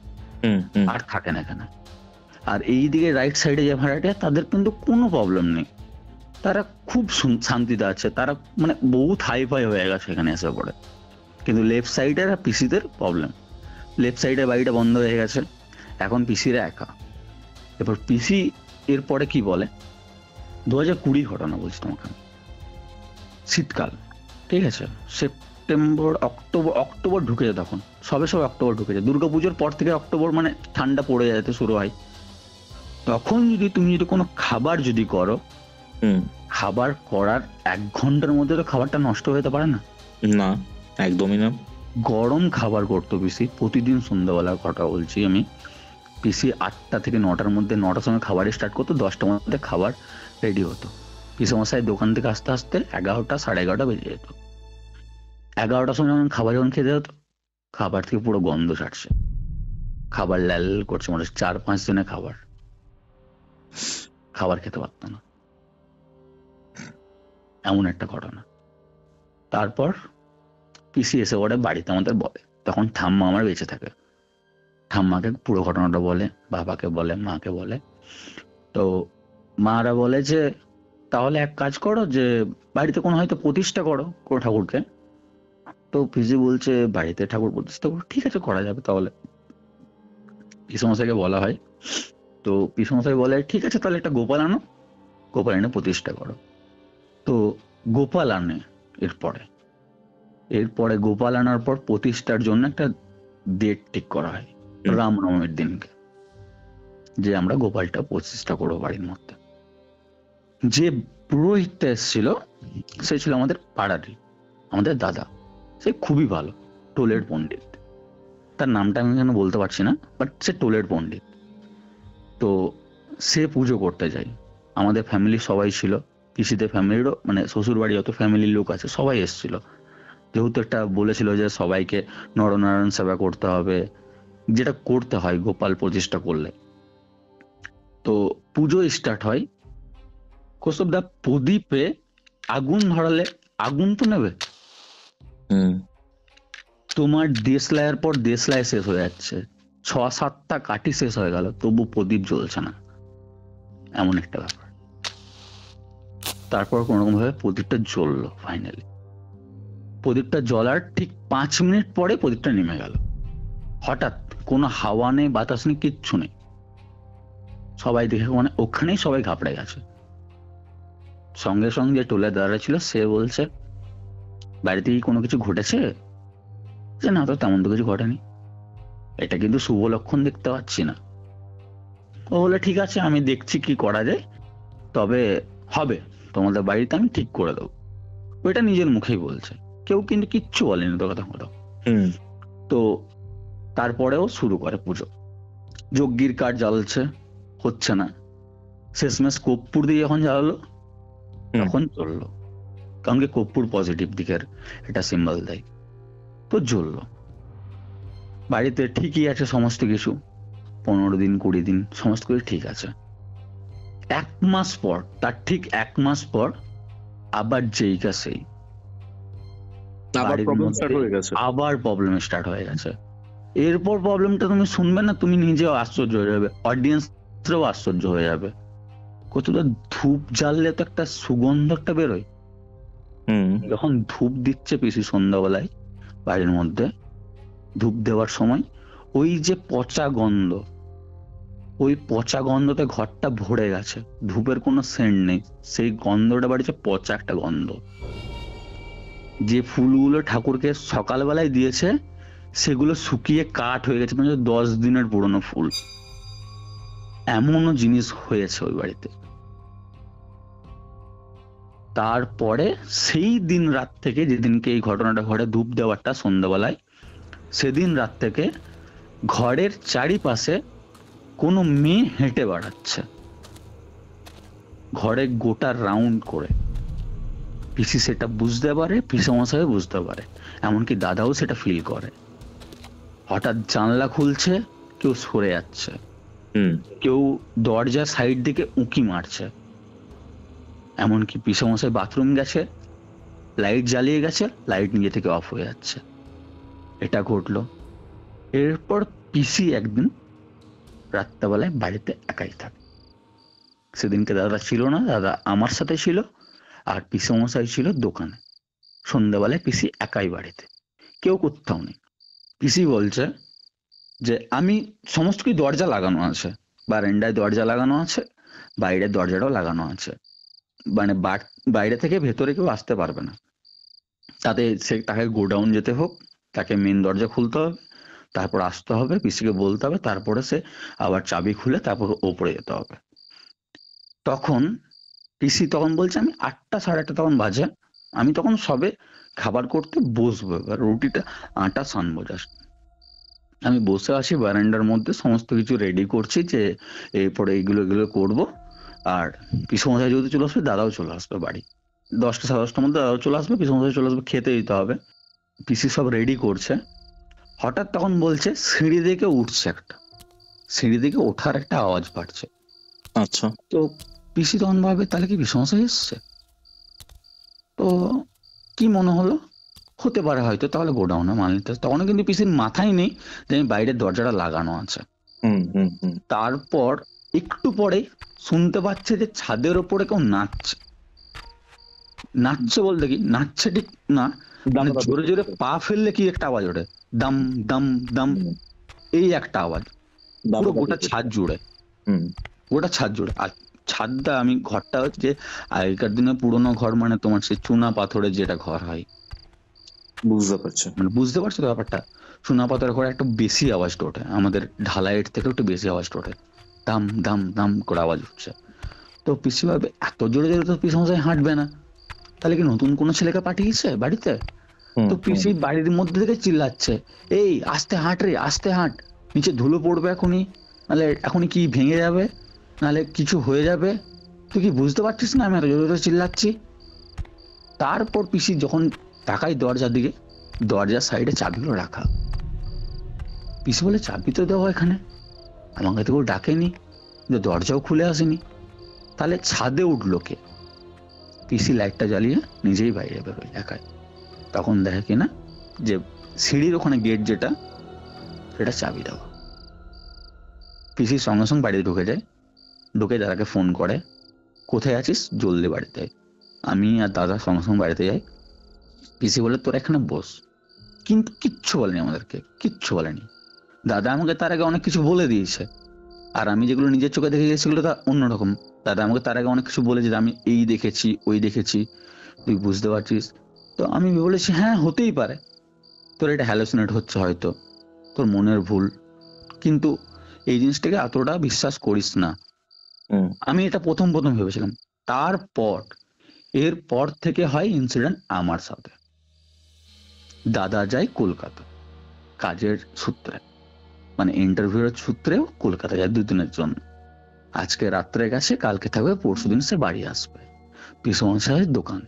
আর থাকে না এখানে। আর এইদিকে রাইট সাইডে যে ভাড়াটিরা, তাদের কিন্তু কোনো প্রবলেম নেই, তারা খুব শান্তিতে আছে, তারা মানে বহুত হাই ফাই হয়ে গেছে এখানে এসে পড়ে। কিন্তু লেফট সাইডের পিসিদের প্রবলেম, লেফট সাইডের বাড়িটা বন্ধ হয়ে গেছে, এখন পিসিরা একা। এবার পিসি এরপরে কি বলে, 2020 ঘটনা বলছি তোমাকে, শীতকাল, ঠিক আছে, সেপ্টেম্বর অক্টোবর ঢুকেছে, তখন সবে অক্টোবর ঢুকেছে, দুর্গাপুজোর পর থেকে অক্টোবর মানে ঠান্ডা পড়ে যেতে শুরু হয়। তখন তুমি যদি কোনো খাবার যদি করো, খাবার করার 1 ঘন্টার মধ্যে তো খাবারটা নষ্ট হতে পারে না। না, একদমই না। গরম খাবার করতো পিসি প্রতিদিন সন্ধ্যাবেলার কথা বলছি আমি। পিসি 8টা থেকে 9টার মধ্যে, 9টার সময় খাবার স্টার্ট করতো, 10টার মধ্যে খাবার রেডি হতো। পিসি মশাই দোকান থেকে আসতে আসতে 11টা, 11:30 বেজে যেত। 11টার সময় যখন খাবার খেতে হতো, খাবার থেকে পুরো গন্ধ ছাড়ছে, খাবার লাল করছে, মানে 4-5 দিনের খাবার খেতে পারতো না, এমন একটা ঘটনা। তারপর পিসি এসে ওরা বাড়িতে আমাদের বলে, তখন ঠাম্মা আমার বেঁচে থাকে, ঠাম্মাকে পুরো ঘটনাটা বলে, বাবাকে বলে, মাকে বলে। তো মারা বলে যে তাহলে এক কাজ করো, যে বাড়িতে কোনো হয়তো প্রতিষ্ঠা করো কোনো ঠাকুরকে। তো পিসি বলছে বাড়িতে ঠাকুর প্রতিষ্ঠা করো, ঠিক আছে করা যাবে। তাহলে পিসমশাইকে বলা হয়, তো পিসমশাই বলে ঠিক আছে তাহলে একটা গোপাল আনো, গোপাল এনে প্রতিষ্ঠা করো। তো গোপাল আনে, এরপরে গোপাল আনার পর প্রতিষ্ঠার জন্য একটা ডেট ঠিক করা হয় রামনবমীর দিনকে, যে আমরা গোপালটা প্রতিষ্ঠা করবো বাড়ির মধ্যে। যে পুরোহিতটা এসেছিল সে ছিল আমাদের পাড়ারই, আমাদের দাদা, সে খুবই ভালো, টোলের পণ্ডিত, তার নামটা আমি কেন বলতে পারছি না, বাট সে টোলের পণ্ডিত। তো সে পুজো করতে যায়, আমাদের ফ্যামিলি সবাই ছিল, পিসিদের ফ্যামিলিরও মানে শ্বশুর বাড়ি যত ফ্যামিলির লোক আছে সবাই এসেছিল, যেহেতু একটা বলেছিল যে সবাইকে নরনারায়ণ সেবা করতে হবে, যেটা করতে হয় গোপাল প্রতিষ্ঠা করলে। তো পুজো স্টার্ট হয়, কৌস্তবদা প্রদীপে আগুন ধরালে আগুন তো নেবে, তোমার দেশলাইয়ের পর দেশলাই শেষ হয়ে যাচ্ছে, 6-7টা কাঠি শেষ হয়ে গেল, তবু প্রদীপ জ্বলছে না, এমন একটা ব্যাপার। তারপর কোন রকম ভাবে প্রদীপটা জ্বললো, ফাইনালি প্রদীপটা জ্বলার ঠিক 5 মিনিট পরে প্রদীপটা নেমে গেল, হঠাৎ, কোনো হাওয়া নেই, বাতাস নেই, কিচ্ছু নেই। সবাই দেখে মানে ওখানেই সবাই ঘাবড়ে গেছে। সঙ্গে সঙ্গে যে টোলে দাঁড়া ছিল সে বলছে বাড়িতে কি কোনো কিছু ঘটেছে, যে না তো তেমন তো কিছু ঘটেনি, এটা কিন্তু শুভ লক্ষণ দেখতে পাচ্ছি না। ও বলে ঠিক আছে আমি দেখছি কি করা যায়, তবে হবে তোমাদের বাড়িতে আমি ঠিক করে দেবো, ওইটা নিজের মুখেই বলছে, কেউ কিন্তু কিচ্ছু বলেনি তো কথা কথা। তো তারপরেও শুরু করে পুজো, যজ্ঞির কাঠ জ্বালছে, হচ্ছে না, শেষমেশ কর্পূর দিয়ে যখন জ্বালালো তখন চললো, কারণ কি কর্পূর পজিটিভ দিকের এটা সিম্বল দেয়। তো জ্বললো, বাড়িতে ঠিকই আছে সমস্ত কিছু, 15 দিন 20 দিন সমস্ত কিছু ঠিক আছে। 1 মাস পর, তার ঠিক 1 মাস পর আবার যেইকা সেই আবার প্রবলেম স্টার্ট হয়ে গেছে। এরপর প্রবলেমটা তুমি শুনবে না, তুমি নিজেও আশ্চর্য হয়ে যাবে, অডিয়েন্সরাও আশ্চর্য হয়ে যাবে। কতটা ধূপ জ্বাললে তো একটা সুগন্ধ একটা বেরোয়, যখন ধূপ দিচ্ছে পিসি সন্ধ্যাবেলায় বাড়ির মধ্যে ধূপ দেওয়ার সময়, ওই যে পচা গন্ধ, ওই পচা গন্ধতে ঘরটা ভরে গেছে, ধূপের কোনো সেন্ট নেই, সেই গন্ধটা বাড়িছে পচা একটা গন্ধ। যে ফুলগুলো ঠাকুরকে সকালবেলায় দিয়েছে সেগুলো শুকিয়ে কাঠ হয়ে গেছে, মানে 10 দিনের পুরনো ফুল। এমনও জিনিস হয়েছে ওই বাড়িতে। তারপরে সেই দিন রাত থেকে, যেদিনকে এই ঘটনাটা ঘটে ধূপ দেওয়ারটা সন্ধ্যাবেলায়, সেদিন রাত থেকে ঘরের চারিপাশে কোনো মেয়ে হেঁটে বেড়াচ্ছে ঘরে গোটা রাউন্ড করে। পিসি সেটা বুঝতে পারে, পিসেমশাই বুঝতে পারে, এমনকি দাদাও সেটা ফিল করে। হঠাৎ জানলা খুলছে, কেউ সরে যাচ্ছে, কেউ দরজার সাইড দিকে উঁকি মারছে, এমনকি পিসেমশাই বাথরুম গেছে, লাইট জ্বালিয়ে গেছে, লাইট নিজে থেকে অফ হয়ে যাচ্ছে। এটা ঘটলো। এরপর পিসি একদিন রাত্রেবেলায় বাড়িতে একাই থাকে। সেদিনকে দাদা ছিল না, দাদা আমার সাথে ছিল, আর পিসেমশাই ছিল দোকানে। সন্ধ্যাবেলায় পিসি একাই বাড়িতে, কেউ কোথাও নেই। পিসি বলছে যে আমি সমস্ত কিছু দরজা লাগানো আছে, বারান্দায় দরজা লাগানো আছে, বাইরের দরজাটাও লাগানো আছে, মানে বাইরে থেকে ভেতরে কেউ আসতে পারবে না। তাতে তাকে গোডাউন যেতে হোক, তাকে মেন দরজা খুলতে হবে, তারপর আসতে হবে, পিসিকে বলতে হবে, তারপরে সে আবার চাবি খুলে তারপর ওপরে যেতে হবে। তখন পিসি তখন বলছে আমি 8টা 8:30 তখন বাজে, আমি তখন সবে খাবার করতে বসবো, এবার রুটিটা আটা সানবো জাস্ট। আমি বসে আছি বারান্দার মধ্যে, সমস্ত কিছু রেডি করছি যে এরপরে এগুলো করবো। আর পিসমশাই যদি চলে আসবে, দাদাও চলে আসবে বাড়ি, 10টা 10:30টার মধ্যে দাদাও চলে আসবে, পিসমশাই চলে আসবে, খেতে দিতে হবে। পিসি সব রেডি করছে, হঠাৎ তখন বলছে সিঁড়ি দিকে উঠছে, একটা সিঁড়ি দিকে ওঠার একটা আওয়াজ পাচ্ছে। আচ্ছা। তো পিসি তখন ভাবে তাহলে কি পিসমশাই এসছে। তো কি মনে হলো, হতে পারে হয়তো তাহলে গোডাউনে মাল নিতে। তখনও কিন্তু পিসির মাথায় নেই যে আমি বাইরের দরজাটা লাগানো আছে। তারপর একটু পরে শুনতে পাচ্ছে যে ছাদের ওপরে কেউ নাচছে। নাচছে বলতে কি, নাচছে ঠিক না, মানে জোরে জোরে পা ফেললে কি একটা আওয়াজ ওঠে, দাম দাম দাম, এই একটা আওয়াজ পুরো গোটা ছাদ জুড়ে, গোটা ছাদ জুড়ে। আর ছাদটা, আমি ঘরটা হচ্ছে আগেকার দিনে পুরোনো ঘর, মানে তোমার সেই চুনা পাথরের যেটা ঘর হয়, বুঝতে পারছো, মানে বুঝতে পারছো তো ব্যাপারটা। চুনা পাথরের ঘরে একটু বেশি আওয়াজটা ওঠে, আমাদের ঢালাইয়ের থেকে একটু বেশি আওয়াজটা ওঠে, দাম দাম দাম করে আওয়াজ উঠছে। তো পিসি ভাবে এত জোরে জোরে তো পিসমশাই হাঁটবে না, তাহলে কি নতুন কোনো ছেলেকে পাঠিয়েছে বাড়িতে। তো পিসি বাড়ির মধ্যে থেকে চিল্লাচ্ছে, এই আস্তে হাঁট রে, আস্তে হাঁট, নিচে ধুলো পড়বে এখনই, নাহলে এখনই কি ভেঙে যাবে, নাহলে কিছু হয়ে যাবে, তুই কি বুঝতে পারছিস না আমি এত জোরে জোরে চিল্লাচ্ছি। তারপর পিসি যখন তাকাই দরজার দিকে, দরজার সাইডে চাবিগুলো রাখা। পিসি বলে চাবি তো দেওয়া এখানে, আমাকে তো কেউ ডাকেনি, দরজাও খুলে আসেনি, তাহলে ছাদে উঠলো কে। পিসি লাইটটা জ্বালিয়ে নিজেই বাইরে বেরোয় একাই। তখন দেখে কিনা যে সিঁড়ির ওখানে গেট যেটা, সেটা চাবি দেওয়া। পিসির সঙ্গে সঙ্গে বাড়িতে ঢুকে যায়, ঢুকে দাদাকে ফোন করে, কোথায় আছিস, জলদি বাড়িতে। আমি আর দাদা সঙ্গে সঙ্গে বাড়িতে যাই। পিসি বলে তোরা এখানে বস, কিন্তু কিচ্ছু বলেনি আমাদেরকে, কিচ্ছু বলেনি। দাদা আমাকে তার আগে অনেক কিছু বলে দিয়েছে, আর আমি যেগুলো নিজের চোখে দেখে গেছি সেগুলো তা অন্যরকম। দাদা আমাকে তার আগে অনেক কিছু বলেছে, আমি এই দেখেছি ওই দেখেছি, তুই বুঝতে পারছিস। তো আমি বলেছি হ্যাঁ হতেই পারে, তোর এটা হ্যালোসিনেট হচ্ছে হয়তো, তোর মনের ভুল, কিন্তু এই জিনিসটাকে এতটা বিশ্বাস করিস না। আমি এটা প্রথম ভেবেছিলাম। তারপর এরপর থেকে হয় ইনসিডেন্ট আমার সাথে। দাদা যায় কলকাতা কাজের সূত্রে, মানে ইন্টারভিউর সূত্রেও কলকাতা যায় 2 দিনের জন্য। আজকে রাত্রে গেছে, কালকে থাকবে, পরশুদিন সে বাড়ি আসবে পিসমশাইয়ের দোকান।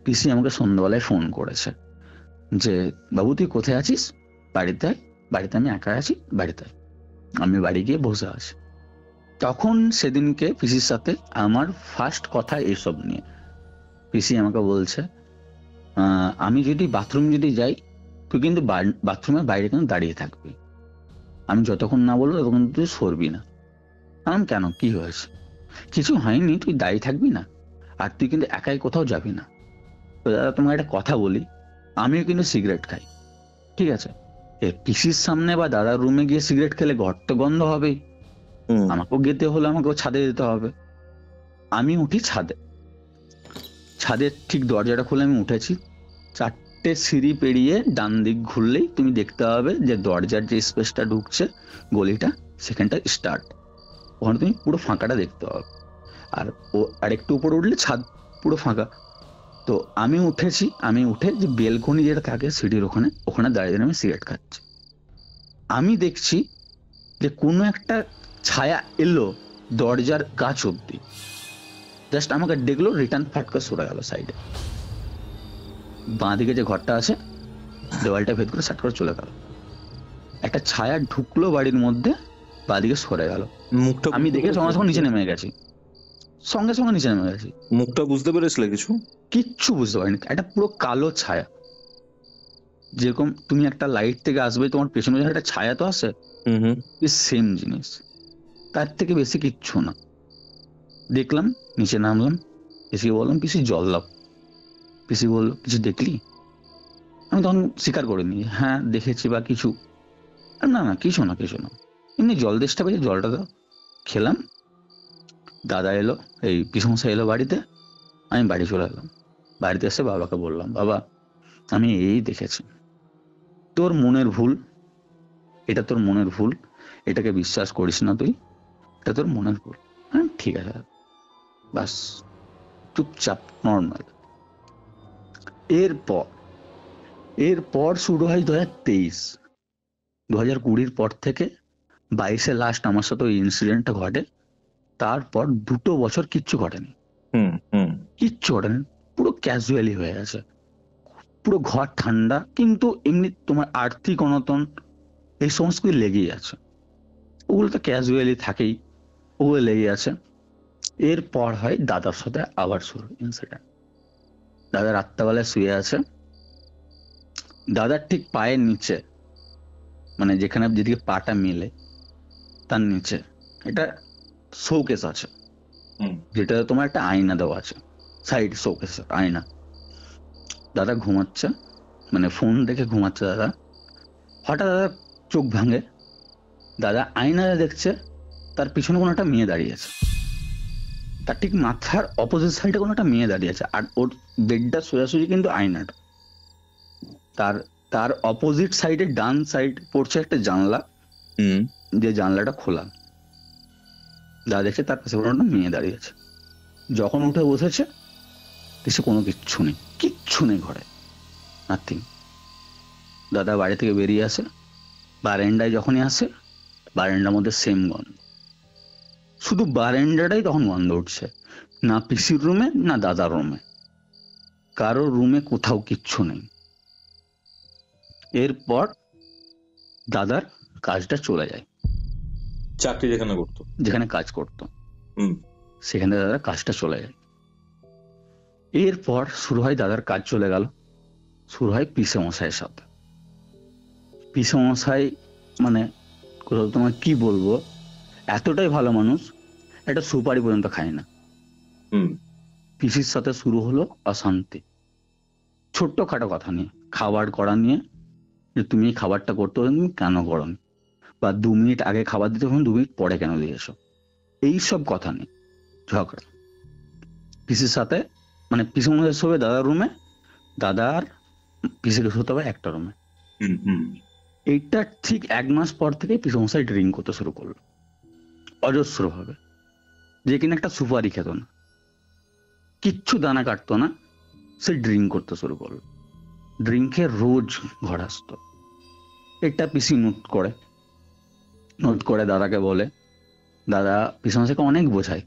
পিসি আমাকে সন্ধ্যাবেলায় ফোন করেছে যে বাবু তুই কোথায় আছিস, বাড়িতে। বাড়িতে আমি একা আছি, বাড়িতে। আমি বাড়ি গিয়ে বসে আছি। তখন সেদিনকে পিসির সাথে আমার ফার্স্ট কথা এইসব নিয়ে। পিসি আমাকে বলছে আমি যদি বাথরুম যদি যাই, তুই কিন্তু বাথরুমের বাইরে কিন্তু দাঁড়িয়ে থাকবি, আমি যতক্ষণ না বলবো ততক্ষণ তুই সরবি না। আমি কেন, কি হয়েছে, কিছু হয়নি, তুই দাঁড়িয়ে থাকবি না, আর তুই কিন্তু একাই কোথাও যাবি না। তো দাদা তোমাকে একটা কথা বলি, আমিও কিন্তু সিগারেট খাই, ঠিক আছে, পিসির সামনে বা দাদার রুমে গিয়ে সিগারেট খেলে ঘর তো গন্ধ হবেই, আমাকেও যেতে হলে আমাকেও ছাদে যেতে হবে। আমি উঠি ছাদে, ছাদের ঠিক দরজাটা খুলে আমি উঠেছি। 4টে সিঁড়ি পেরিয়ে ডান দিক ঘুরলেই তুমি দেখতে পাবে যে দরজার যে স্পেসটা ঢুকছে গলিটা, সেখানটা স্টার্ট। ওখানে তুমি পুরো ফাঁকাটা দেখতে পাবে। আর একটু উপরে উঠলে ছাদ পুরো ফাঁকা। তো আমি উঠেছি, আমি উঠে যে বেলকনি যেটা থাকে সিঁড়ির ওখানে দাঁড়িয়ে দাঁড়িয়ে আমি সিগারেট খাচ্ছি। আমি দেখছি যে কোনো একটা ছায়া এলো দরজার কাছ অব্দি, জাস্ট আমাকে দেখলো, রিটার্ন ফাটকা সরে গেল সাইডে। বাঁ দিকে যে ঘরটা আছে দেওয়ালটা ভেদ করে সাট করে চলে গেল। একটা ছায়া ঢুকলো বাড়ির মধ্যে, বাঁ দিকে সরে গেল। মুখটা আমি দেখে সঙ্গে সঙ্গে নিচে নেমে গেছি, সঙ্গে সঙ্গে নিচে নেমে গেছি। মুখটা বুঝতে পেরেছিলে কিছু? কিচ্ছু বুঝতে পারিনি, একটা পুরো কালো ছায়া। যেরকম তুমি একটা লাইট থেকে আসবে, তোমার পেছনে একটা ছায়া তো আসে, সেম জিনিস, তার থেকে বেশি কিচ্ছু না। দেখলাম, নিচে নামলাম, পিসি বললাম পিসি জল দাও। পিসি বললো কিছু দেখলি? আমি তখন স্বীকার করিনি, হ্যাঁ দেখেছি বা কিছু। না না কিছু না, কিছু না, এমনি জল দেশটা পেয়েছি, জলটা দাও। খেলাম। দাদা এলো, এই পিসমশাই এলো বাড়িতে। আমি বাড়ি চলে এলাম। বাড়িতে এসে বাবাকে বললাম, বাবা আমি এই দেখেছি, তোর মনের ভুল, এটা তোর মনের ভুল, এটাকে বিশ্বাস করিস না তুই, এটা তোর মনের ভুল। হ্যাঁ ঠিক আছে, বাস চুপচাপ নর্মাল। এরপর শুরু হয় 2023। 2020 পর থেকে 22-এ লাস্ট আমার সাথে ওই ইনসিডেন্টটা ঘটে। তারপর 2 বছর কিচ্ছু ঘটেনি, কিচ্ছু ঘটেনি, পুরো ক্যাজুয়ালি হয়ে গেছে, পুরো ঘর ঠান্ডা। কিন্তু এমনি তোমার আর্থিক অনটন এই সমস্ত কিছু লেগেই আছে, ওগুলো তো ক্যাজুয়ালি থাকেই, ওগুলো লেগে আছে। এরপর হয় দাদার সাথে আবার শুরু ইনসিডেন্ট। দাদা রাত্রেবেলায় শুয়ে আছে, দাদার ঠিক পায়ের নিচে, মানে যেখানে যেদিকে পাটা মেলে তার নিচে এটা শোকেস আছে, যেটা তোমার একটা আয়না দেওয়া আছে, সাইড শোকেস আয়না। দাদা ঘুমাচ্ছে, মানে ফোন দেখে ঘুমাচ্ছে দাদা। হঠাৎ দাদা চোখ ভাঙে, দাদা আয়নাতে দেখছে তার পিছনে কোনো একটা মেয়ে দাঁড়িয়ে আছে, তার ঠিক মাথার অপোজিট সাইডে কোনো একটা মেয়ে দাঁড়িয়ে আছে। আর ওর বেডটা সোজাসুজি কিন্তু আয়নাটা, তার অপোজিট সাইডে ডান সাইড পড়ছে একটা জানলা, যে জানলাটা খোলা। দাদা দেখছে তার পাশে কোনো একটা মেয়ে দাঁড়িয়ে আছে। যখন উঠে বসেছে কিছু, কোনো কিচ্ছু নেই, কিচ্ছু নেই ঘরে, নাথিং। দাদা বাড়ি থেকে বেরিয়ে আসে, বারান্দায় যখনই আসে বারান্দার মধ্যে সেম গন্ধ, শুধু বারান্দাটাই তখন গন্ধ উঠছে, না পিসির রুমে না দাদার রুমে, কারোর রুমে কোথাও কিচ্ছু নেই। এরপর দাদার কাজটা চলে যায়, চাকরি যেখানে কাজ করতো সেখানে দাদার কাজটা চলে যায়। এরপর শুরু হয় দাদার কাজ চলে গেল, শুরু হয় পিসে মশাইয়ের সাথে। পিসে মশাই মানে কোথাও তোমার কি বলবো, এতটাই ভালো মানুষ, একটা সুপারি পর্যন্ত খায় না। পিসির সাথে শুরু হলো অশান্তি, ছোট্ট খাটো কথা নিয়ে, খাবার করা নিয়ে, যে তুমি এই খাবারটা করতে হবে, তুমি কেন করো, বা 2 মিনিট আগে খাবার দিতে হবে 2 মিনিট পরে কেন দিয়েছো, এইসব কথা নিয়ে ঝগড়া। পিসির সাথে মানে পিসি মশাই শোবে দাদার রুমে, দাদা আর পিসিকে শুতে হবে একটা রুমে। এইটা ঠিক 1 মাস পর থেকে পিসি মশাই ড্রিঙ্ক করতে শুরু করলো অজস্র ভাবে, যে কিনা একটা সুপারি খেত না, কিচ্ছু দানা কাটতো না, সে ড্রিঙ্ক করতে শুরু করলো। ড্রিঙ্কে রোজ ঘর আসতো। এটা পিসি নোট করে দাদাকে বলে, দাদা পিসি মশাইকে অনেক বোঝায়,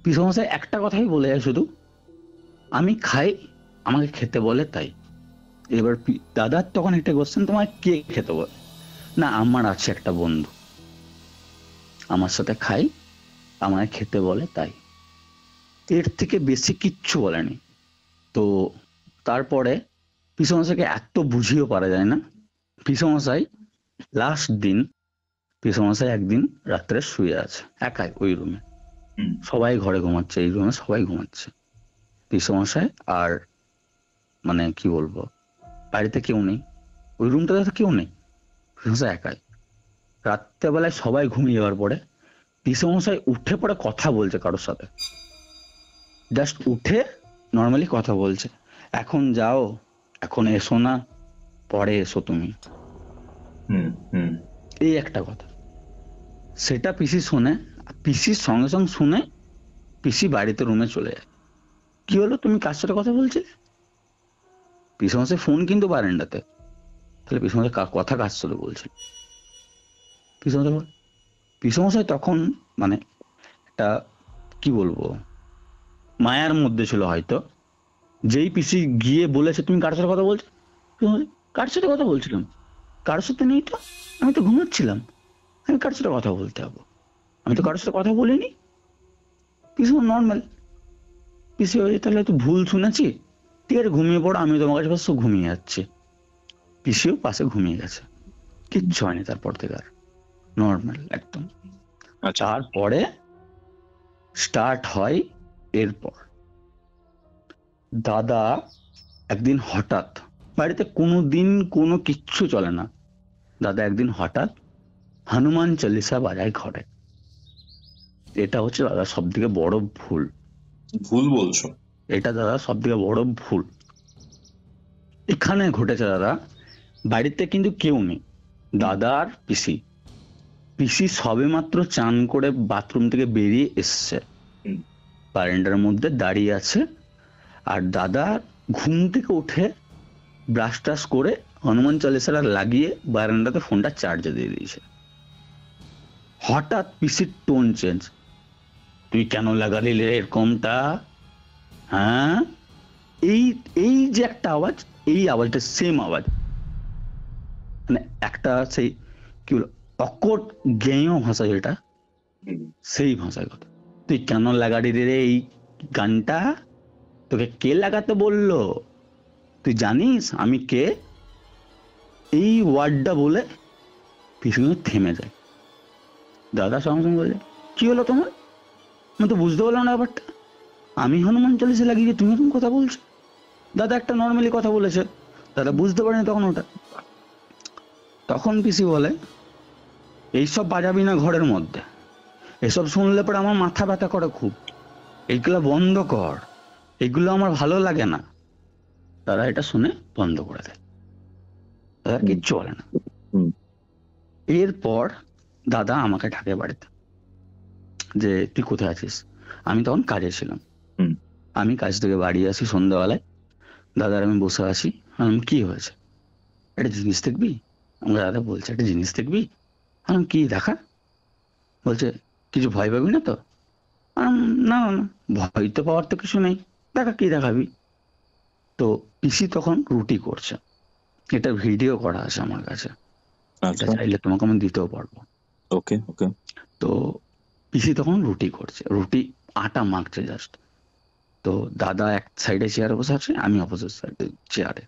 পিসি মশাই একটা কথাই বলে যায় শুধু, আমি খাই, আমাকে খেতে বলে তাই। এবার দাদার তখন একটা কোশ্চেন, তোমার কে খেতে বলে? না আমার আছে একটা বন্ধু, আমার সাথে খাই, আমায় খেতে বলে তাই। এর থেকে বেশি কিচ্ছু বলেনি। তো তারপরে পিসি মশাইকে এত বুঝিয়েও পারা যায় না। পিসি মশাই লাস্ট দিন, পিসি মশাই একদিন রাত্রে শুয়ে আছে একাই ওই রুমে, সবাই ঘরে ঘুমাচ্ছে, এই রুমে সবাই ঘুমাচ্ছে, পিসি মশাই আর মানে কি বলবো, বাড়িতে কেউ নেই, ওই রুমটাতে কেউ নেই, পিসি মশাই একাই। রাত্রেবেলায় সবাই ঘুমিয়ে যাওয়ার পরে পিসেমশাই উঠে পড়ে কথা বলছে কারোর সাথে, জাস্ট উঠে নর্মালি কথা বলছে, এখন যাও, এখন এসো না, পরে এসো তুমি, এই একটা কথা। সেটা পিসি শোনে, পিসির সঙ্গে সঙ্গে শুনে পিসি বাড়িতে রুমে চলে যায়। কি হলো, তুমি কার সাথে কথা বলছিলে? পিসমশাই ফোন কিন্তু বারান্দাতে, তাহলে পিসমশাই কথা কার সাথে বলছিল? পিসমশাই তখন মানে একটা কি বলবো মায়ার মধ্যে ছিল হয়তো, যেই পিসি গিয়ে বলেছে তুমি কার সাথে কথা বলছো, কার সাথে কথা বলছিলাম, কার সাথে নেই তো, আমি তো ঘুমাচ্ছিলাম, আমি কার সাথে কথা বলতে হবো, আমি তো কারোর সাথে কথা বলিনি। পিসি নর্মাল, পিসি তাহলে তো ভুল শুনেছি, ঠিক আছে ঘুমিয়ে পড়ো, আমি তোমার কাছে পাশে ঘুমিয়ে যাচ্ছি। পিসিও পাশে ঘুমিয়ে গেছে, কিচ্ছু হয়নি তারপর থেকে, আর নর্মাল একদম। তারপরে স্টার্ট হয় এরপর দাদা একদিন হঠাৎ, বাড়িতে কোনোদিন কোনো কিচ্ছু চলে না, দাদা একদিন হঠাৎ হনুমান চল্লিশা বাজায় ঘরে। এটা হচ্ছে দাদা সব থেকে বড় ভুল। ভুল বলছো? এটা দাদা সব থেকে বড় ভুল এখানে ঘটেছে দাদা। বাড়িতে কিন্তু কেউ নেই, দাদা আর পিসি। পিসি সবে মাত্র চান করে বাথরুম থেকে বেরিয়ে এসছে, বারান্দার মধ্যে দাঁড়িয়ে আছে, আর দাদা ঘুম থেকে উঠে ব্রাশ টাশ করে হনুমান চালিসাটা লাগিয়ে বারান্দাতে ফোনটা চার্জে দিয়ে দিয়েছে। হঠাৎ পিসির টোন চেঞ্জ, তুই কেন লাগালি রে এরকমটা? হ্যাঁ, এই এই যে একটা আওয়াজ, এই আওয়াজটা সেম আওয়াজ, মানে একটা সেই কি বল অকট জ্ঞেয় ভাষা, যেটা সেই ভাষায় কথা। তুই কেন লাগালি রে এই গানটা? তোকে কে লাগাতে বললো? তুই জানিস আমি কে? এই ওয়ার্ডটা বলে পিছনে থেমে যায়। দাদা সঙ্গে সঙ্গে বলে, কি হলো তোমার? আমি তো বুঝতে পারলাম না ব্যাপারটা, আমি হনুমান চল্লিশা লাগিয়ে তুমি এরকম কথা বলছো। দাদা একটা নর্মালি কথা বলেছে, দাদা বুঝতে পারেনি তখন ওটা। তখন পিসি বলে, এইসব বাজাবি না ঘরের মধ্যে, এসব শুনলে পরে আমার মাথা ব্যথা করে খুব, এইগুলো বন্ধ কর, এগুলো আমার ভালো লাগে না। দাদা এটা শুনে বন্ধ করে দেয়, দাদা কিচ্ছু বলে না। এরপর দাদা আমাকে ডাকে বাড়িতে, যে তুই কোথায় আছিস? আমি তখন কাজে ছিলাম, আমি কাজ থেকে বাড়ি আসি সন্ধ্যাবেলায়, দাদার আমি বসে আছি, আমি কি হয়েছে, একটা জিনিস দেখবি? আমাকে দাদা বলছে একটা জিনিস দেখবি? আমি কি দেখা? বলছে কিছু ভয় পাবি না তো? না না না, ভয় তো পাওয়ার তো কিছু নেই, দেখা কি দেখাবি? তো পিসি তখন রুটি করছে, এটা ভিডিও করা আছে আমার কাছে, চাইলে তোমাকে আমি দিতেও পারবো। ওকে ওকে। তো পিসি তখন রুটি করছে, রুটি আটা মাখছে জাস্ট। তো দাদা এক সাইডে চেয়ারে বসে আছে, আমি অপোজিট সাইডে চেয়ারে।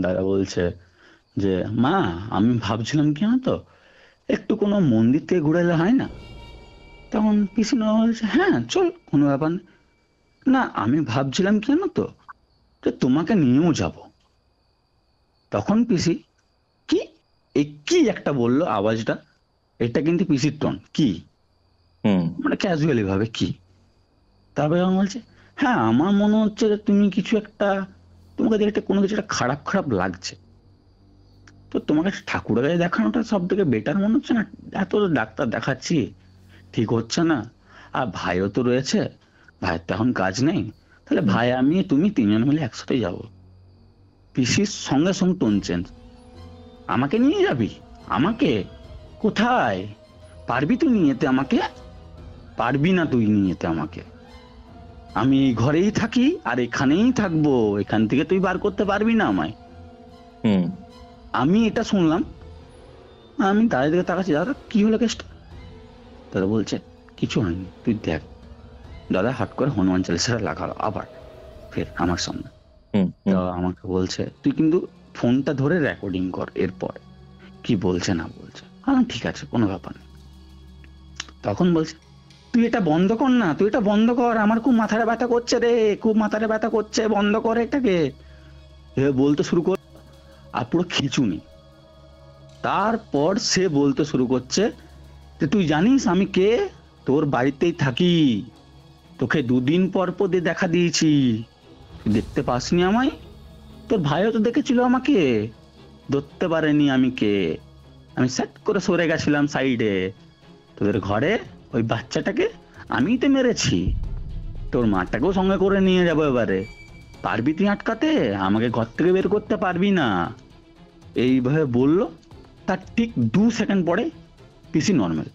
দাদা বলছে যে মা, আমি ভাবছিলাম কি তো একটু কোনো মন্দির থেকে ঘুরে এলে হয় না? তখন পিসি বলছে হ্যাঁ চল, কোনো ব্যাপার না, আমি ভাবছিলাম কি তো যে তোমাকে নিয়েও যাব। তখন পিসি কি এই কি একটা বললো আওয়াজটা, এটা কিন্তু পিসির টোন, কি মানে ক্যাজুয়ালি ভাবে কি। তারপরে আমার বলছে হ্যাঁ আমার মনে হচ্ছে যে তুমি কিছু একটা, তোমাকে দেখতে কোনো কিছু একটা খারাপ খারাপ লাগছে, তো তোমাকে ঠাকুরের কাছে দেখানোটা সব থেকে বেটার মনে হচ্ছে না? এত ডাক্তার দেখাচ্ছি ঠিক হচ্ছে না, আর ভাইও তো রয়েছে, ভাইয়ের তো এখন কাজ নেই, তাহলে ভাই আমি তুমি তিনজন মিলে একসাথে যাবো। পিসির সঙ্গে সঙ্গে টোন চেঞ্জ, আমাকে নিয়ে যাবি? আমাকে কোথায়? পারবি তুই নিয়ে যেতে আমাকে? পারবি না তুই নিয়ে যেতে আমাকে, আমি এই ঘরেই থাকি আর এখানেই থাকবো, এখান থেকে তুই বার করতে পারবি না আমায়। আমি এটা শুনলাম, আমি দাদার দিকে তাকাচ্ছি, দাদা কি হলো কেসটা? দাদা বলছে কিছু হয়নি, তুই দেখ। দাদা হাট করে হনুমান চালিসাটা লাগালো আবার ফের আমার সামনে। আমাকে বলছে তুই কিন্তু ফোনটা ধরে রেকর্ডিং কর, এরপর কি বলছে না বলছে। ঠিক আছে কোনো ব্যাপার নেই। তখন বলছে তুই এটা বন্ধ কর না, তুই এটা বন্ধ কর, আমার খুব মাথাটা ব্যথা করছে রে, খুব মাথাটা ব্যথা করছে, বন্ধ করে এটাকে, বলতে শুরু কর। আর পুরো খিচুনি। তারপর সে বলতে শুরু করছে তো তুই জানিস আমি কে? তোর বাড়িতেই থাকি, তোকে 2 দিন পর পর দিয়ে দেখা দিয়েছি, তুই দেখতে পাসনি আমায়? তোর ভাইও তো দেখেছিল আমাকে, ধরতে পারেনি আমি কে। আমি সেট করে সরে গেছিলাম সাইডে। তোদের ঘরে ওই বাচ্চাটাকে আমিই তো মেরেছি, তোর মাটাকেও সঙ্গে করে নিয়ে যাবো এবারে। পারবি তুই আটকাতে? আমাকে ঘর থেকে বের করতে পারবি না। এইভাবে বললো। তার ঠিক 2 সেকেন্ড পরে পিসি নর্মাল,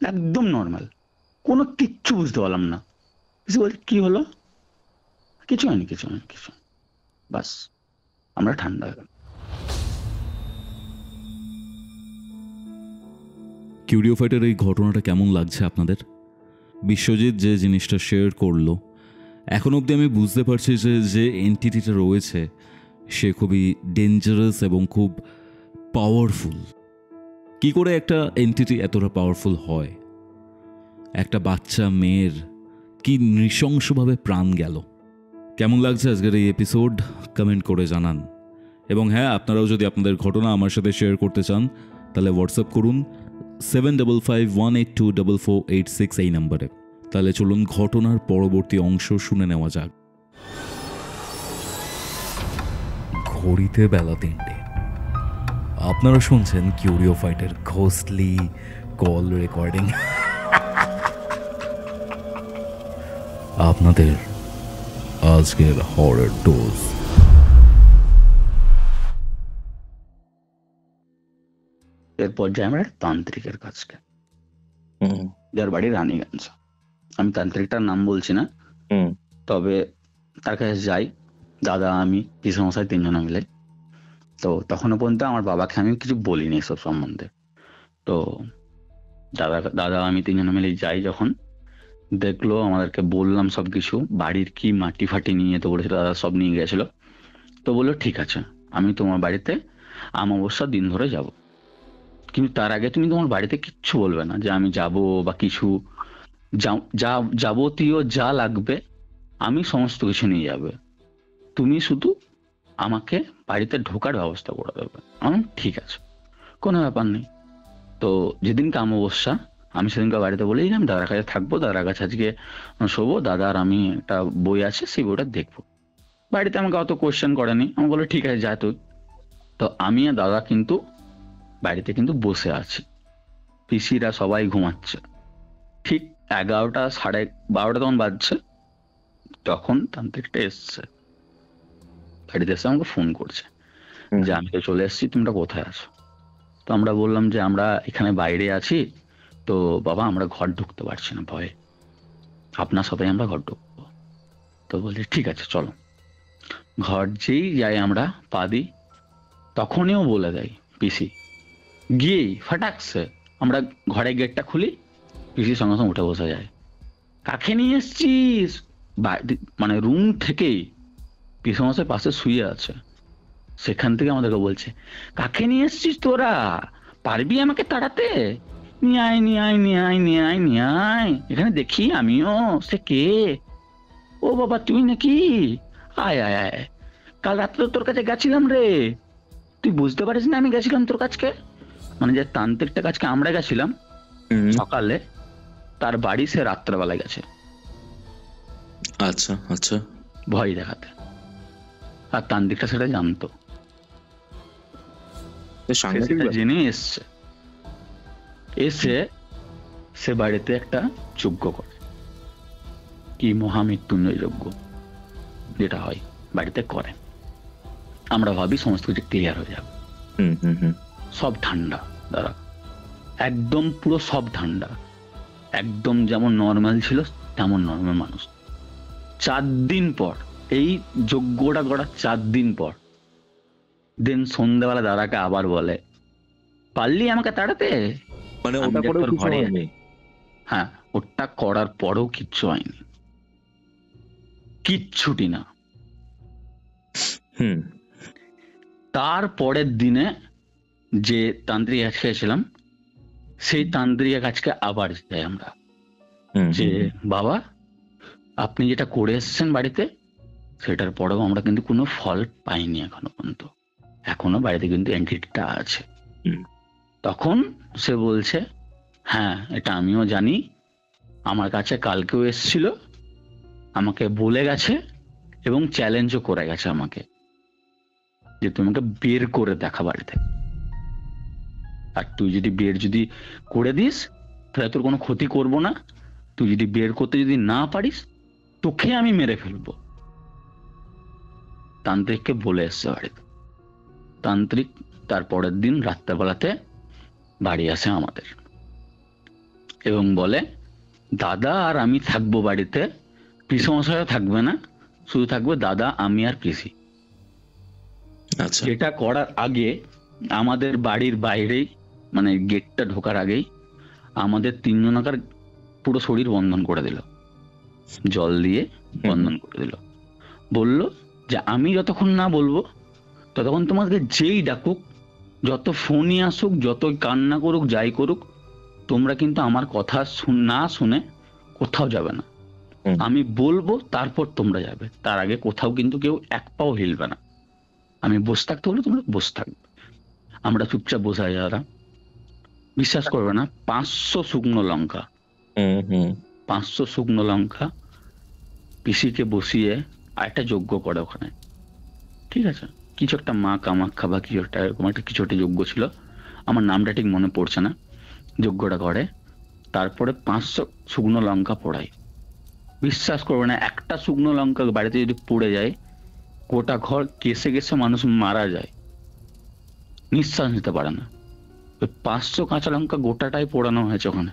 একদম নর্মাল, কোনো কিচ্ছু বুঝতে পারলাম না। পিসি বলছে কি হলো? কিছু হয়নি, কিছু হয়নি, কিছু হয়নি। বাস আমরা ঠান্ডা হয়ে গেলাম। কিউরিও ফাইটের এই ঘটনাটা কেমন লাগছে আপনাদের? বিশ্বজিৎ যে জিনিসটা শেয়ার করলো, এখন অবধি আমি বুঝতে পারছি যে যে এন্টিটিটা রয়েছে সে খুবই ডেঞ্জারাস এবং খুব পাওয়ারফুল। কি করে একটা এন্টিটি এতটা পাওয়ারফুল হয়? একটা বাচ্চা মেয়ের কি নৃশংসভাবে প্রাণ গেল। কেমন লাগছে আজকের এই এপিসোড কমেন্ট করে জানান। এবং হ্যাঁ, আপনারাও যদি আপনাদের ঘটনা আমার সাথে শেয়ার করতে চান তাহলে হোয়াটসঅ্যাপ করুন 7551824486 এই নাম্বারে। তাহলে চলুন ঘটনার পরবর্তী অংশ শুনে নেওয়া যাক। ঘড়িতে বেলা 3টে। আপনারা শুনছেন কিউরিও ফাইটের ঘোস্টলি কল রেকর্ডিং। আপনাদের আজকের হরর ডোজ। এরপর যাই আমরা তান্ত্রিকের কাছকে, যার বাড়ি রানীগঞ্জ। আমি তান্ত্রিকটার নাম বলছি না, তবে তার কাছে যাই। দাদা, আমি, পিসমশাই 3 জনে মিলে। তো তখনও পর্যন্ত আমার বাবাকে আমি কিছু বলিনি এসব সম্বন্ধে। তো দাদা আমি 3 জনে মিলে যাই। যখন দেখলো আমাদেরকে, বললাম সবকিছু, বাড়ির কি মাটি ফাটি নিয়ে যেতে বলেছিল দাদা, সব নিয়ে গেছিল। তো বললো ঠিক আছে, আমি তোমার বাড়িতে অমাবস্যার দিন ধরে যাব, কিন্তু তার আগে তুমি তোমার বাড়িতে কিচ্ছু বলবে না যে আমি যাব বা কিছু। যা যাবতীয় যা লাগবে আমি সমস্ত কিছু নিয়ে যাবে, তুমি শুধু আমাকে বাড়িতে ঢোকার ব্যবস্থা করে দেবে। আমি ঠিক আছে, কোনো ব্যাপার নেই। তো যেদিনকে অমাবস্যা, আমি সেদিনকে বাড়িতে বলেই আমি দাদার কাছে থাকবো, দাদার কাছে আজকে শোবো। দাদার আমি একটা বই আছে, সেই বইটা দেখবো। বাড়িতে আমাকে অত কোয়েশ্চেন করেনি, আমি বললো ঠিক আছে যা তুই। তো আমি আর দাদা কিন্তু বাড়িতে কিন্তু বসে আছি, পিসিরা সবাই ঘুমাচ্ছে। ঠিক 11টা 12:30 তখন বাজছে, তখন তান্ত্রিকটা এসছে বাড়িতে, এসে আমাকে ফোন করছে যে আমি তো চলে এসেছি, তোমরা কোথায় আছো? তো আমরা বললাম যে আমরা এখানে বাইরে আছি, তো বাবা আমরা ঘর ঢুকতে পারছি না ভয়ে, আপনার সাথে আমরা ঘর ঢুকবো। তো বলছে ঠিক আছে চলো। ঘর যেই যাই আমরা পা দিই, তখনইও বলে দেয় পিসি, গিয়েই ফাটাকছে আমরা ঘরের গেটটা খুলি, পিসির সঙ্গে সঙ্গে উঠে বসে যায়। কাকে নিয়ে এসছিস? মানে রুম থেকেই পিসমশাই পাশে শুয়ে আছে, সেখান থেকে আমাদেরকে বলছে কাকে নিয়ে এসছিস তোরা, পারবি আমাকে তাড়াতে? নিয়ে আয় নিয়ে আয় নিয়ে আয় নিয়ে আয় নিয়ে আয়, এখানে দেখি আমিও। সে কে? ও বাবা তুই নাকি? আয় আয় আয়, কাল রাত্রে তোর কাছে গেছিলাম রে, তুই বুঝতে পারিস না আমি গেছিলাম তোর কাছকে? মানে যে তান্ত্রিকটা কাছকে আমরা গেছিলাম সকালে, তার বাড়ি সে রাত্রেবেলায় গেছে। আচ্ছা আচ্ছা। ভয় দেখাতে। আর তান্ত্রিকটা সেটা জানতো, জেনে এসছে। এসে সে বাড়িতে একটা যজ্ঞ করে, কি মহামৃত্যুঞ্জয় যজ্ঞ যেটা হয় বাড়িতে করে। আমরা ভাবি সমস্ত কিছু ক্লিয়ার হয়ে যাবে। সব ঠান্ডা দাদা, একদম পুরো সব ঠান্ডা, একদম যেমন নর্মাল ছিল তেমন নর্মাল মানুষ। 4 দিন পর, এই যজ্ঞটা করার 4 দিন পর, দেন সন্ধ্যাবেলা দাদাকে আবার বলে পারলি আমাকে তাড়াতে? মানে ওটা করে কিছু হয়নি? হ্যাঁ, ওটা করার পরেও কিচ্ছু হয়নি, কিচ্ছুটি না। তার পরের দিনে যে তান্ত্রিক কাছে গেছিলাম, সেই তান্ত্রিকের কাছকে আবার যাই আমরা, যে বাবা আপনি যেটা করে এসছেন বাড়িতে, সেটার পরেও আমরা কিন্তু কোনো ফল পাইনি এখনো পর্যন্ত, এখনো বাড়িতে কিন্তু এন্টিটিটা আছে। তখন সে বলছে, হ্যাঁ এটা আমিও জানি, আমার কাছে কালকেও এসেছিল, আমাকে বলে গেছে এবং চ্যালেঞ্জও করে গেছে আমাকে যে তোমাকে বের করে দেখা বাড়িতে, আর তুই যদি বের যদি করে দিস তাহলে তোর কোনো ক্ষতি করব না, তুই যদি বের করতে যদি না পারিস তোকে আমি মেরে ফেলবো। তান্ত্রিককে বলে এসছে বাড়িতে। তান্ত্রিক তার পরের দিন রাত্রেবেলাতে বাড়ি আসে আমাদের এবং বলে, দাদা আর আমি থাকবো বাড়িতে, পিসমশাইও থাকবে না, শুধু থাকবে দাদা, আমি আর পিসি। আচ্ছা। যেটা করার আগে আমাদের বাড়ির বাইরেই, মানে গেটটা ঢোকার আগেই আমাদের তিনজনকার পুরো শরীর বন্ধন করে দিল, জল দিয়ে বন্ধন করে দিল। বলল যে আমি যতক্ষণ না বলবো ততক্ষণ তোমাকে যেই ডাকুক, যত ফোনই আসুক, যতই কান্না করুক, যাই করুক, তোমরা কিন্তু আমার কথা না শুনে কোথাও যাবে না। আমি বলবো তারপর তোমরা যাবে, তার আগে কোথাও কিন্তু কেউ এক পাও হিলবে না। আমি বসে থাকতে বলে তোমরা বসে থাকবে। আমরা চুপচাপ বসে আছি দাদা, বিশ্বাস করবে না, 500 শুকনো লঙ্কা, 500 শুকনো লঙ্কা পিসিকে বসিয়ে আরেকটা যজ্ঞ করে ওখানে, ঠিক আছে, কিছু একটা মা কামাখ্যা বা কিছু একটা এরকম একটা কিছু একটা যজ্ঞ ছিল, আমার নামটা ঠিক মনে পড়ছে না, যজ্ঞটা করে, তারপরে 500 শুকনো লঙ্কা পোড়াই। বিশ্বাস করবে না, একটা শুকনো লঙ্কা বাড়িতে যদি পড়ে যায় গোটা ঘর কেসে কেসে মানুষ মারা যায়, নিঃশ্বাস নিতে পারে না। 500 কাঁচা লঙ্কা গোটাটাই পোড়ানো হয়েছে ওখানে,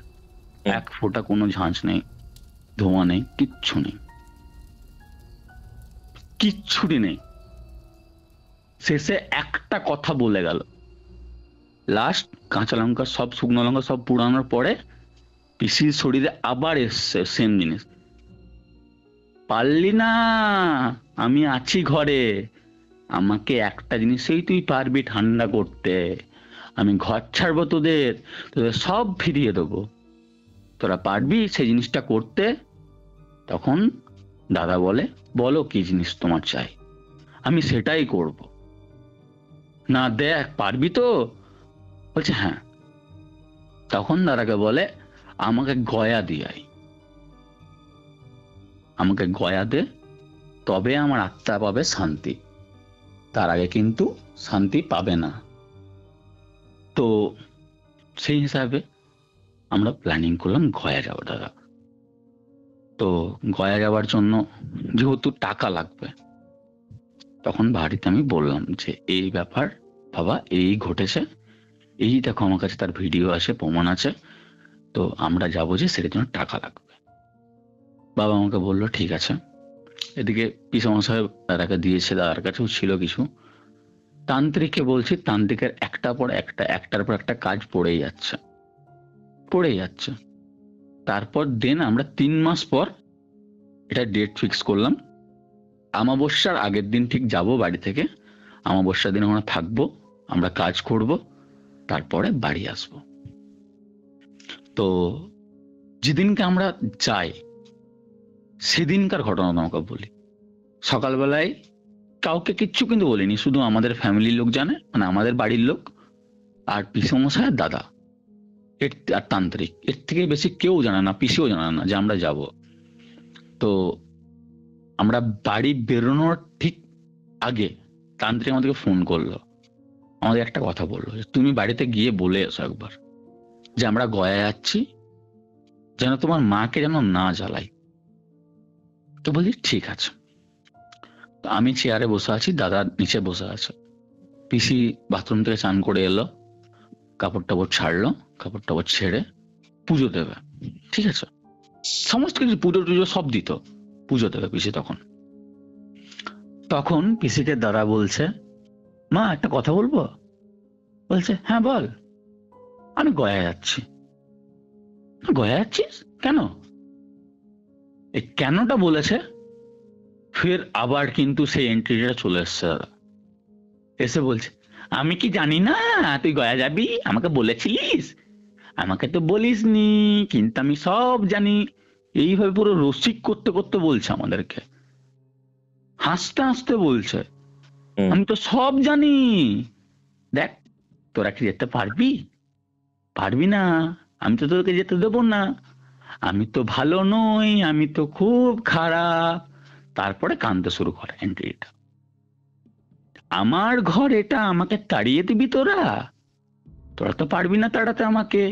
এক ফোঁটা কোনো ঝাঁঝ নেই, ধোঁয়া নেই, কিচ্ছু নেই, কিচ্ছুটি নেই। শেষে একটা কথা বলে গেল, লাস্ট কাঁচা লঙ্কা সব শুকনো লঙ্কা সব পুড়ানোর পরে পিসির শরীরে আবার এসছে সেম জিনিস, পারলি না, আমি আছি ঘরে, আমাকে একটা জিনিসেই তুই পারবি ঠান্ডা করতে, আমি ঘর ছাড়বো তোদের, তোদের সব ফিরিয়ে দেবো, তোরা পারবি সেই জিনিসটা করতে। তখন দাদা বলে, বলো কি জিনিস তোমার চাই, আমি সেটাই করব। না দেখ পারবি তো, বলছে হ্যাঁ। তখন দাদাকে বলে, আমাকে গয়া দিয়াই, আমাকে গয়া দে, তবে আমার আত্মা পাবে শান্তি, তার আগে কিন্তু শান্তি পাবে না। তো সেই হিসাবে আমরা প্ল্যানিং করলাম গয়া যাবো দাদা। তো গয়া যাওয়ার জন্য যেহেতু টাকা লাগবে, তখন বাড়িতে আমি বললাম যে এই ব্যাপার বাবা, এই ঘটেছে, এই দেখো আমার কাছে তার ভিডিও আছে, প্রমাণ আছে, তো আমরা যাবো যে সেটার জন্য টাকা লাগবে। বাবা আমাকে বললো ঠিক আছে। এদিকে পিসমশাই দাদাকে দিয়েছে, দাদার কাছেও ছিল কিছু। তান্ত্রিককে বলছি, তান্ত্রিকের একটার পর একটা কাজ পড়েই যাচ্ছে। তারপর দেন আমরা 3 মাস পর এটা ডেট ফিক্স করলাম, অমাবস্যার আগের দিন ঠিক যাব বাড়ি থেকে, অমাবস্যার দিন আমরা থাকবো, আমরা কাজ করব, তারপরে বাড়ি আসব। তো যেদিনকে আমরা যাই সেদিনকার ঘটনা তোমাকে বলি। সকালবেলায় কাউকে কিচ্ছু কিন্তু বলিনি, শুধু আমাদের ফ্যামিলির লোক জানে, মানে আমাদের বাড়ির লোক আর পিসমশাই আর দাদা আর তান্ত্রিক, এর থেকে বেশি কেউ জানে না, পিসিও জানে না যে আমরা যাব। তো আমরা বাড়ি বেরোনোর ঠিক আগে তান্ত্রিক আমাদেরকে ফোন করলো, আমাদের একটা কথা বললো, তুমি বাড়িতে গিয়ে বলে এসো একবার যে আমরা গয়া যাচ্ছি, যেন তোমার মাকে যেন না জ্বালাই। তো বলি ঠিক আছে। তো আমি চেয়ারে বসে আছি, দাদা নিচে বসে আছে, পিসি বাথরুম থেকে চান করে এলো, কাপড় টাপড় ছাড়লো, কাপড় টাপড় ছেড়ে পুজো দেবে, ঠিক আছে, সমস্ত কিছু পুজো টুজো সব দিত, পুজো দেবে পিসি। তখন পিসিকে দাদা বলছে, মা একটা কথা বলবো? বলছে হ্যাঁ বল। আমি গয়া যাচ্ছি। গয়া যাচ্ছিস কেন? এই কেনটা বলেছে, ফের আবার কিন্তু সেই এন্ট্রিটা চলে এসছে দাদা, এসে বলছে আমি কি জানি না তুই গয়া যাবি, আমাকে বলেছিলিস, আমাকে তো বলিসনি, কিন্তু আমি সব জানি। এইভাবে পুরো রসিক করতে করতে বলছে আমাদেরকে, হাসতে হাসতে বলছে আমি তো সব জানি, দেখ তোরা কি যেতে পারবি? পারবি না, আমি তো তোকে যেতে দেবো না, আমি তো ভালো নই, আমি তো খুব খারাপ। তারপরে কাঁদতে শুরু করে এন্ট্রিটা, আমার ঘর এটা, আমাকে তাড়িয়ে দিবি তোরা, তোরা তো পারবি না তাড়াতে আমাকে,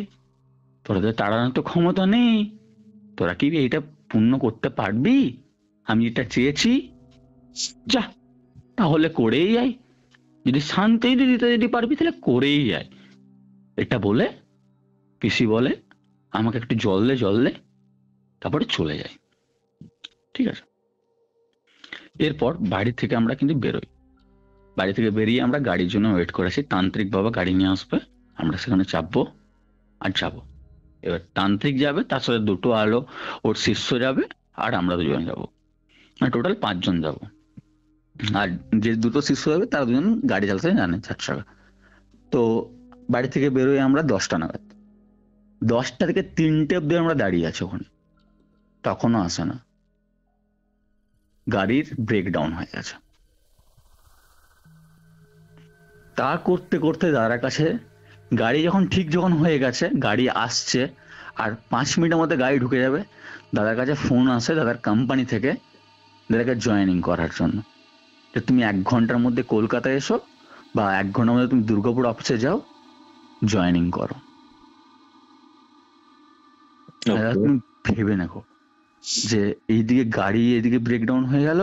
তোদের তাড়ানোর তো ক্ষমতা নেই, তোরা কি এটা পূর্ণ করতে পারবি, আমি এটা চেয়েছি, যা তাহলে করেই যাই, যদি শান্তি দিতে যদি পারবি তাহলে করেই যাই। এটা বলে পিসি বলে আমাকে একটু জল দে, তারপরে চলে যাই। ঠিক আছে, এরপর বাড়ি থেকে আমরা কিন্তু বেরোই, বাড়ি থেকে বেরিয়ে আমরা গাড়ির জন্য ওয়েট করেছি, তান্ত্রিক বাবা গাড়ি নিয়ে আসবে, আমরা সেখানে চাপবো আর যাবো। এবার তান্ত্রিক যাবে, তার সাথে দুটো আলো ওর শিষ্য যাবে, আর আমরা দুজন যাবো, মানে টোটাল 5 জন যাবো। আর যে দুটো শিষ্য যাবে তারা দুজন গাড়ি চালাতে জানে 4 চাকা। তো বাড়ি থেকে বেরোই আমরা 10টা নাগাদ, 10টা থেকে 3টে অব্দি আমরা দাঁড়িয়ে আছি ওখানে, তখনও আসে না, গাড়ির ব্রেকডাউন হয়ে গেছে। তা করতে করতে দাদার কাছে গাড়ি যখন হয়ে গেছে, গাড়ি আসছে আর 5 মিনিটের মধ্যে গাড়ি ঢুকে যাবে, দাদার কাছে ফোন আসে দাদার কোম্পানি থেকে, দাদাকে জয়েনিং করার জন্য, যে তুমি 1 ঘন্টার মধ্যে কলকাতায় এসো, বা 1 ঘন্টার মধ্যে তুমি দুর্গাপুর অফিসে যাও, জয়েনিং করো। তুমি ভেবে দেখো যে এইদিকে গাড়ি এদিকে ব্রেকডাউন হয়ে গেল,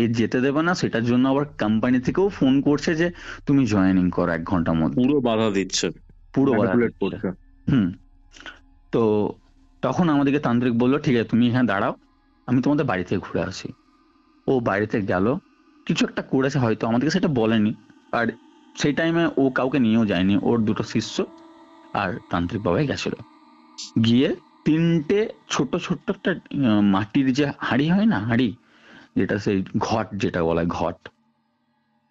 এ যেতে দেবে না, সেটার জন্য আবার কোম্পানি থেকেও ফোন করছে যে তুমি জয়েনিং করো 1 ঘন্টার মধ্যে, পুরো বাধা দিচ্ছে, পুরো বাধা দিচ্ছে। তো তখন আমাদেরকে তান্ত্রিক বললো ঠিক আছে তুমি এখানে দাঁড়াও, আমি তোমাদের বাড়ি থেকে ঘুরে আসি। ও বাড়িতে গেল, কিছু একটা করেছে হয়তো, আমাদেরকে সেটা বলেনি, আর সেই টাইমে ও কাউকে নিয়েও যায়নি, ওর দুটো শিষ্য আর তান্ত্রিক বাবাই গেছিল। গিয়ে 3টে ছোট ছোট্ট একটা মাটির যে হাঁড়ি হয় না, হাঁড়ি যেটা সেই ঘট যেটা বলা ঘট,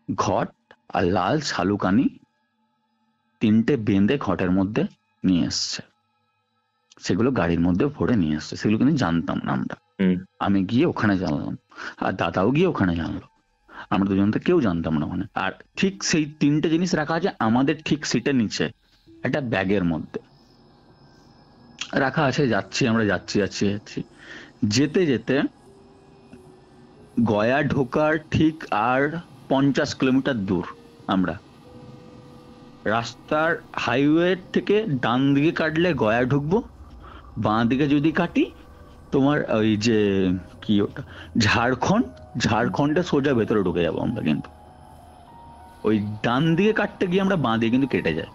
ঘট আর লাল শালুকানি 3টে বেঁধে ঘটের মধ্যে নিয়ে এসছে, সেগুলো গাড়ির মধ্যে ভরে নিয়ে এসছে, সেগুলো কিন্তু জানতাম না আমরা। আমি গিয়ে ওখানে জানলাম, আর দাদাও গিয়ে ওখানে জানলো, আমরা দুজন তো কেউ জানতাম না ওখানে। আর ঠিক সেই 3টে জিনিস রাখা আছে আমাদের ঠিক সিটের নিচে একটা ব্যাগের মধ্যে রাখা আছে। আমরা যাচ্ছি যেতে যেতে গয়া ঢোকার ঠিক আর 50 কিলোমিটার দূর, আমরা রাস্তার হাইওয়ে থেকে ডান দিকে কাটলে গয়া ঢুকবো, বাঁ দিকে যদি কাটি তোমার ওই যে কি ওটা ঝাড়খণ্ডে সোজা ভেতরে ঢুকে যাবো আমরা। কিন্তু ওই ডান দিকে কাটতে গিয়ে আমরা বাঁ দিকে কিন্তু কেটে যাই,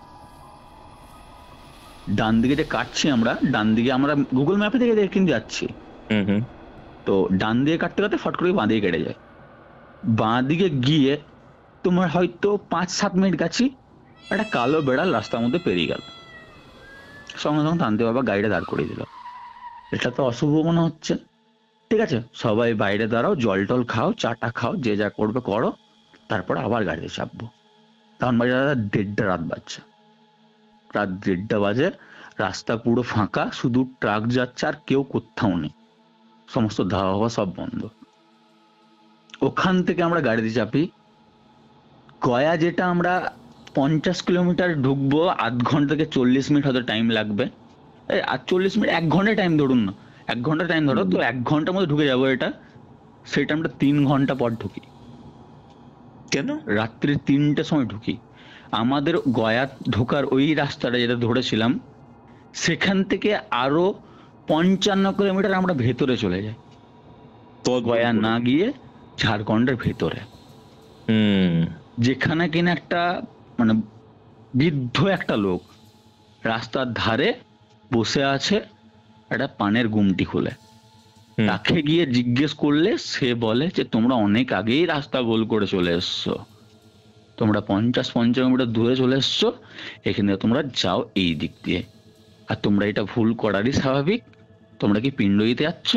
ডান দিকে যে কাটছি আমরা, ডান দিকে আমরা গুগল ম্যাপে থেকে কিন্তু যাচ্ছি, তো ডান দিকে কাটতে কাটতে ফট করে বাঁ দিকে কেটে যায়। বাঁ দিকে গিয়ে তোমার হয়তো 5-7 মিনিট গেছি, একটা কালো বেড়াল রাস্তার মধ্যে পেরিয়ে গেল, সঙ্গে সঙ্গে তান্ত্রিক বাবা গাড়িটা দাঁড় করিয়ে দিল। এটা তো অশুভ মনে হচ্ছে, ঠিক আছে সবাই বাইরে দাঁড়াও, জল টল খাও, চাটা খাও, যে যা করবে করো, তারপর আবার গাড়িতে চাপবো। তখন বাজে 1:30 রাত বাজছে, রাত 1:30 বাজে, রাস্তা পুরো ফাঁকা, শুধু ট্রাক যাচ্ছে আর কেউ কোথাও নেই, সমস্ত ধাওয়া সব বন্ধ। ওখান থেকে আমরা গাড়িতে চাপি, গয়া যেটা আমরা 50 কিলোমিটার ঢুকবো, 1/2 ঘন্টা থেকে 40 মিনিট হয়তো টাইম লাগবে, 40 মিনিট 1 ঘন্টা টাইম ধরুন না, 1 ঘন্টা টাইম ধরো, তো 1 ঘন্টার মধ্যে ঢুকে যাবো এটা, সেটা আমরা 3 ঘন্টা পর ঢুকি। কেন? রাত্রি 3টের সময় ঢুকি। আমাদের গয়া ঢোকার ওই রাস্তাটা যেটা ধরেছিলাম, সেখান থেকে আরো 55 কিলোমিটার আমরা ভেতরে চলে যাই, তো গয়া না গিয়ে ঝাড়খণ্ডের ভেতরে, যেখানে কিনা একটা মানে বৃদ্ধ একটা লোক রাস্তার ধারে বসে আছে, একটা পানের গুমটি খুলে, তাকে গিয়ে জিজ্ঞেস করলে সে বলে যে তোমরা অনেক আগেই রাস্তা গোল করে চলে এসছো, তোমরা 50-55 কিলোমিটার দূরে চলে এসছো, এখানে তোমরা যাও এই দিক দিয়ে, আর তোমরা এটা ভুল করারই স্বাভাবিক, তোমরা কি পিণ্ড দিতে যাচ্ছ?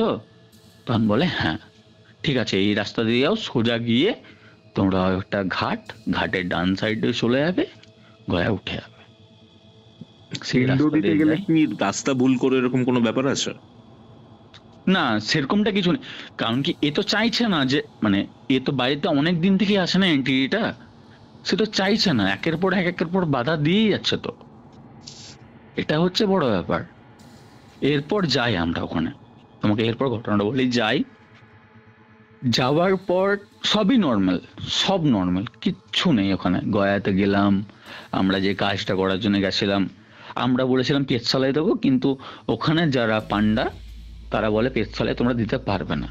তখন বলে হ্যাঁ, ঠিক আছে এই রাস্তা দিয়ে যাও, সোজা গিয়ে তোমরা একটা ঘাটের ডান সাইডে চলে যাবে, গয়া উঠে যাবে। রাস্তা ভুল করে এরকম কোনো ব্যাপার আছে না, সেরকমটা কিছু নেই, কারণ কি এ তো চাইছে না যে, মানে এ তো বাড়িতে অনেক দিন থেকে আসে না এন্ট্রিটা, সে তো চাইছে না, একের পর বাধা দিয়েই যাচ্ছে। তো এটা হচ্ছে বড় ব্যাপার। এরপর যাই আমরা ওখানে, তোমাকে এরপর ঘটনাটা বলি। যাওয়ার পর সবই নর্মাল, সব নর্মাল, কিচ্ছু নেই ওখানে। গয়াতে গেলাম, আমরা যে কাজটা করার জন্য গেছিলাম, আমরা বলেছিলাম পেটশালায় দেবো, কিন্তু ওখানে যারা পান্ডা তারা বলে পেটশালায় তোমরা দিতে পারবে না,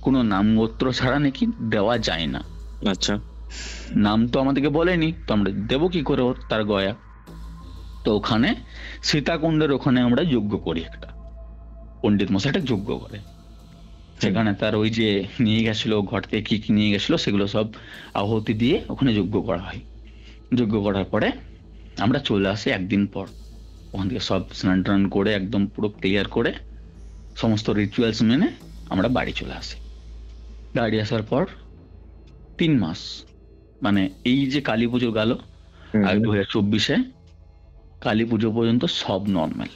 কোনো নাম গোত্র ছাড়া নাকি দেওয়া যায় না। আচ্ছা। নাম তো আমাদেরকে বলেনি, তো আমরা দেবো কি করে তার গয়া। তো ওখানে সীতাকুণ্ডের ওখানে আমরা যজ্ঞ করি, একটা পণ্ডিত মশাই একটা যজ্ঞ করে। সেখানে তার ওই যে নিয়ে গেছিল ঘর থেকে কি কি নিয়ে গেছিল সেগুলো সব আহুতি দিয়ে ওখানে যজ্ঞ করা হয়। যজ্ঞ করার পরে আমরা চলে আসি একদিন পর। ওখান থেকে সব স্নান টান করে একদম পুরো ক্লিয়ার করে সমস্ত রিচুয়ালস মেনে আমরা বাড়ি চলে আসি। বাড়ি আসার পর 3 মাস, মানে এই যে কালী পুজো গেল আর 2024-এ কালী পুজো পর্যন্ত সব নর্মাল,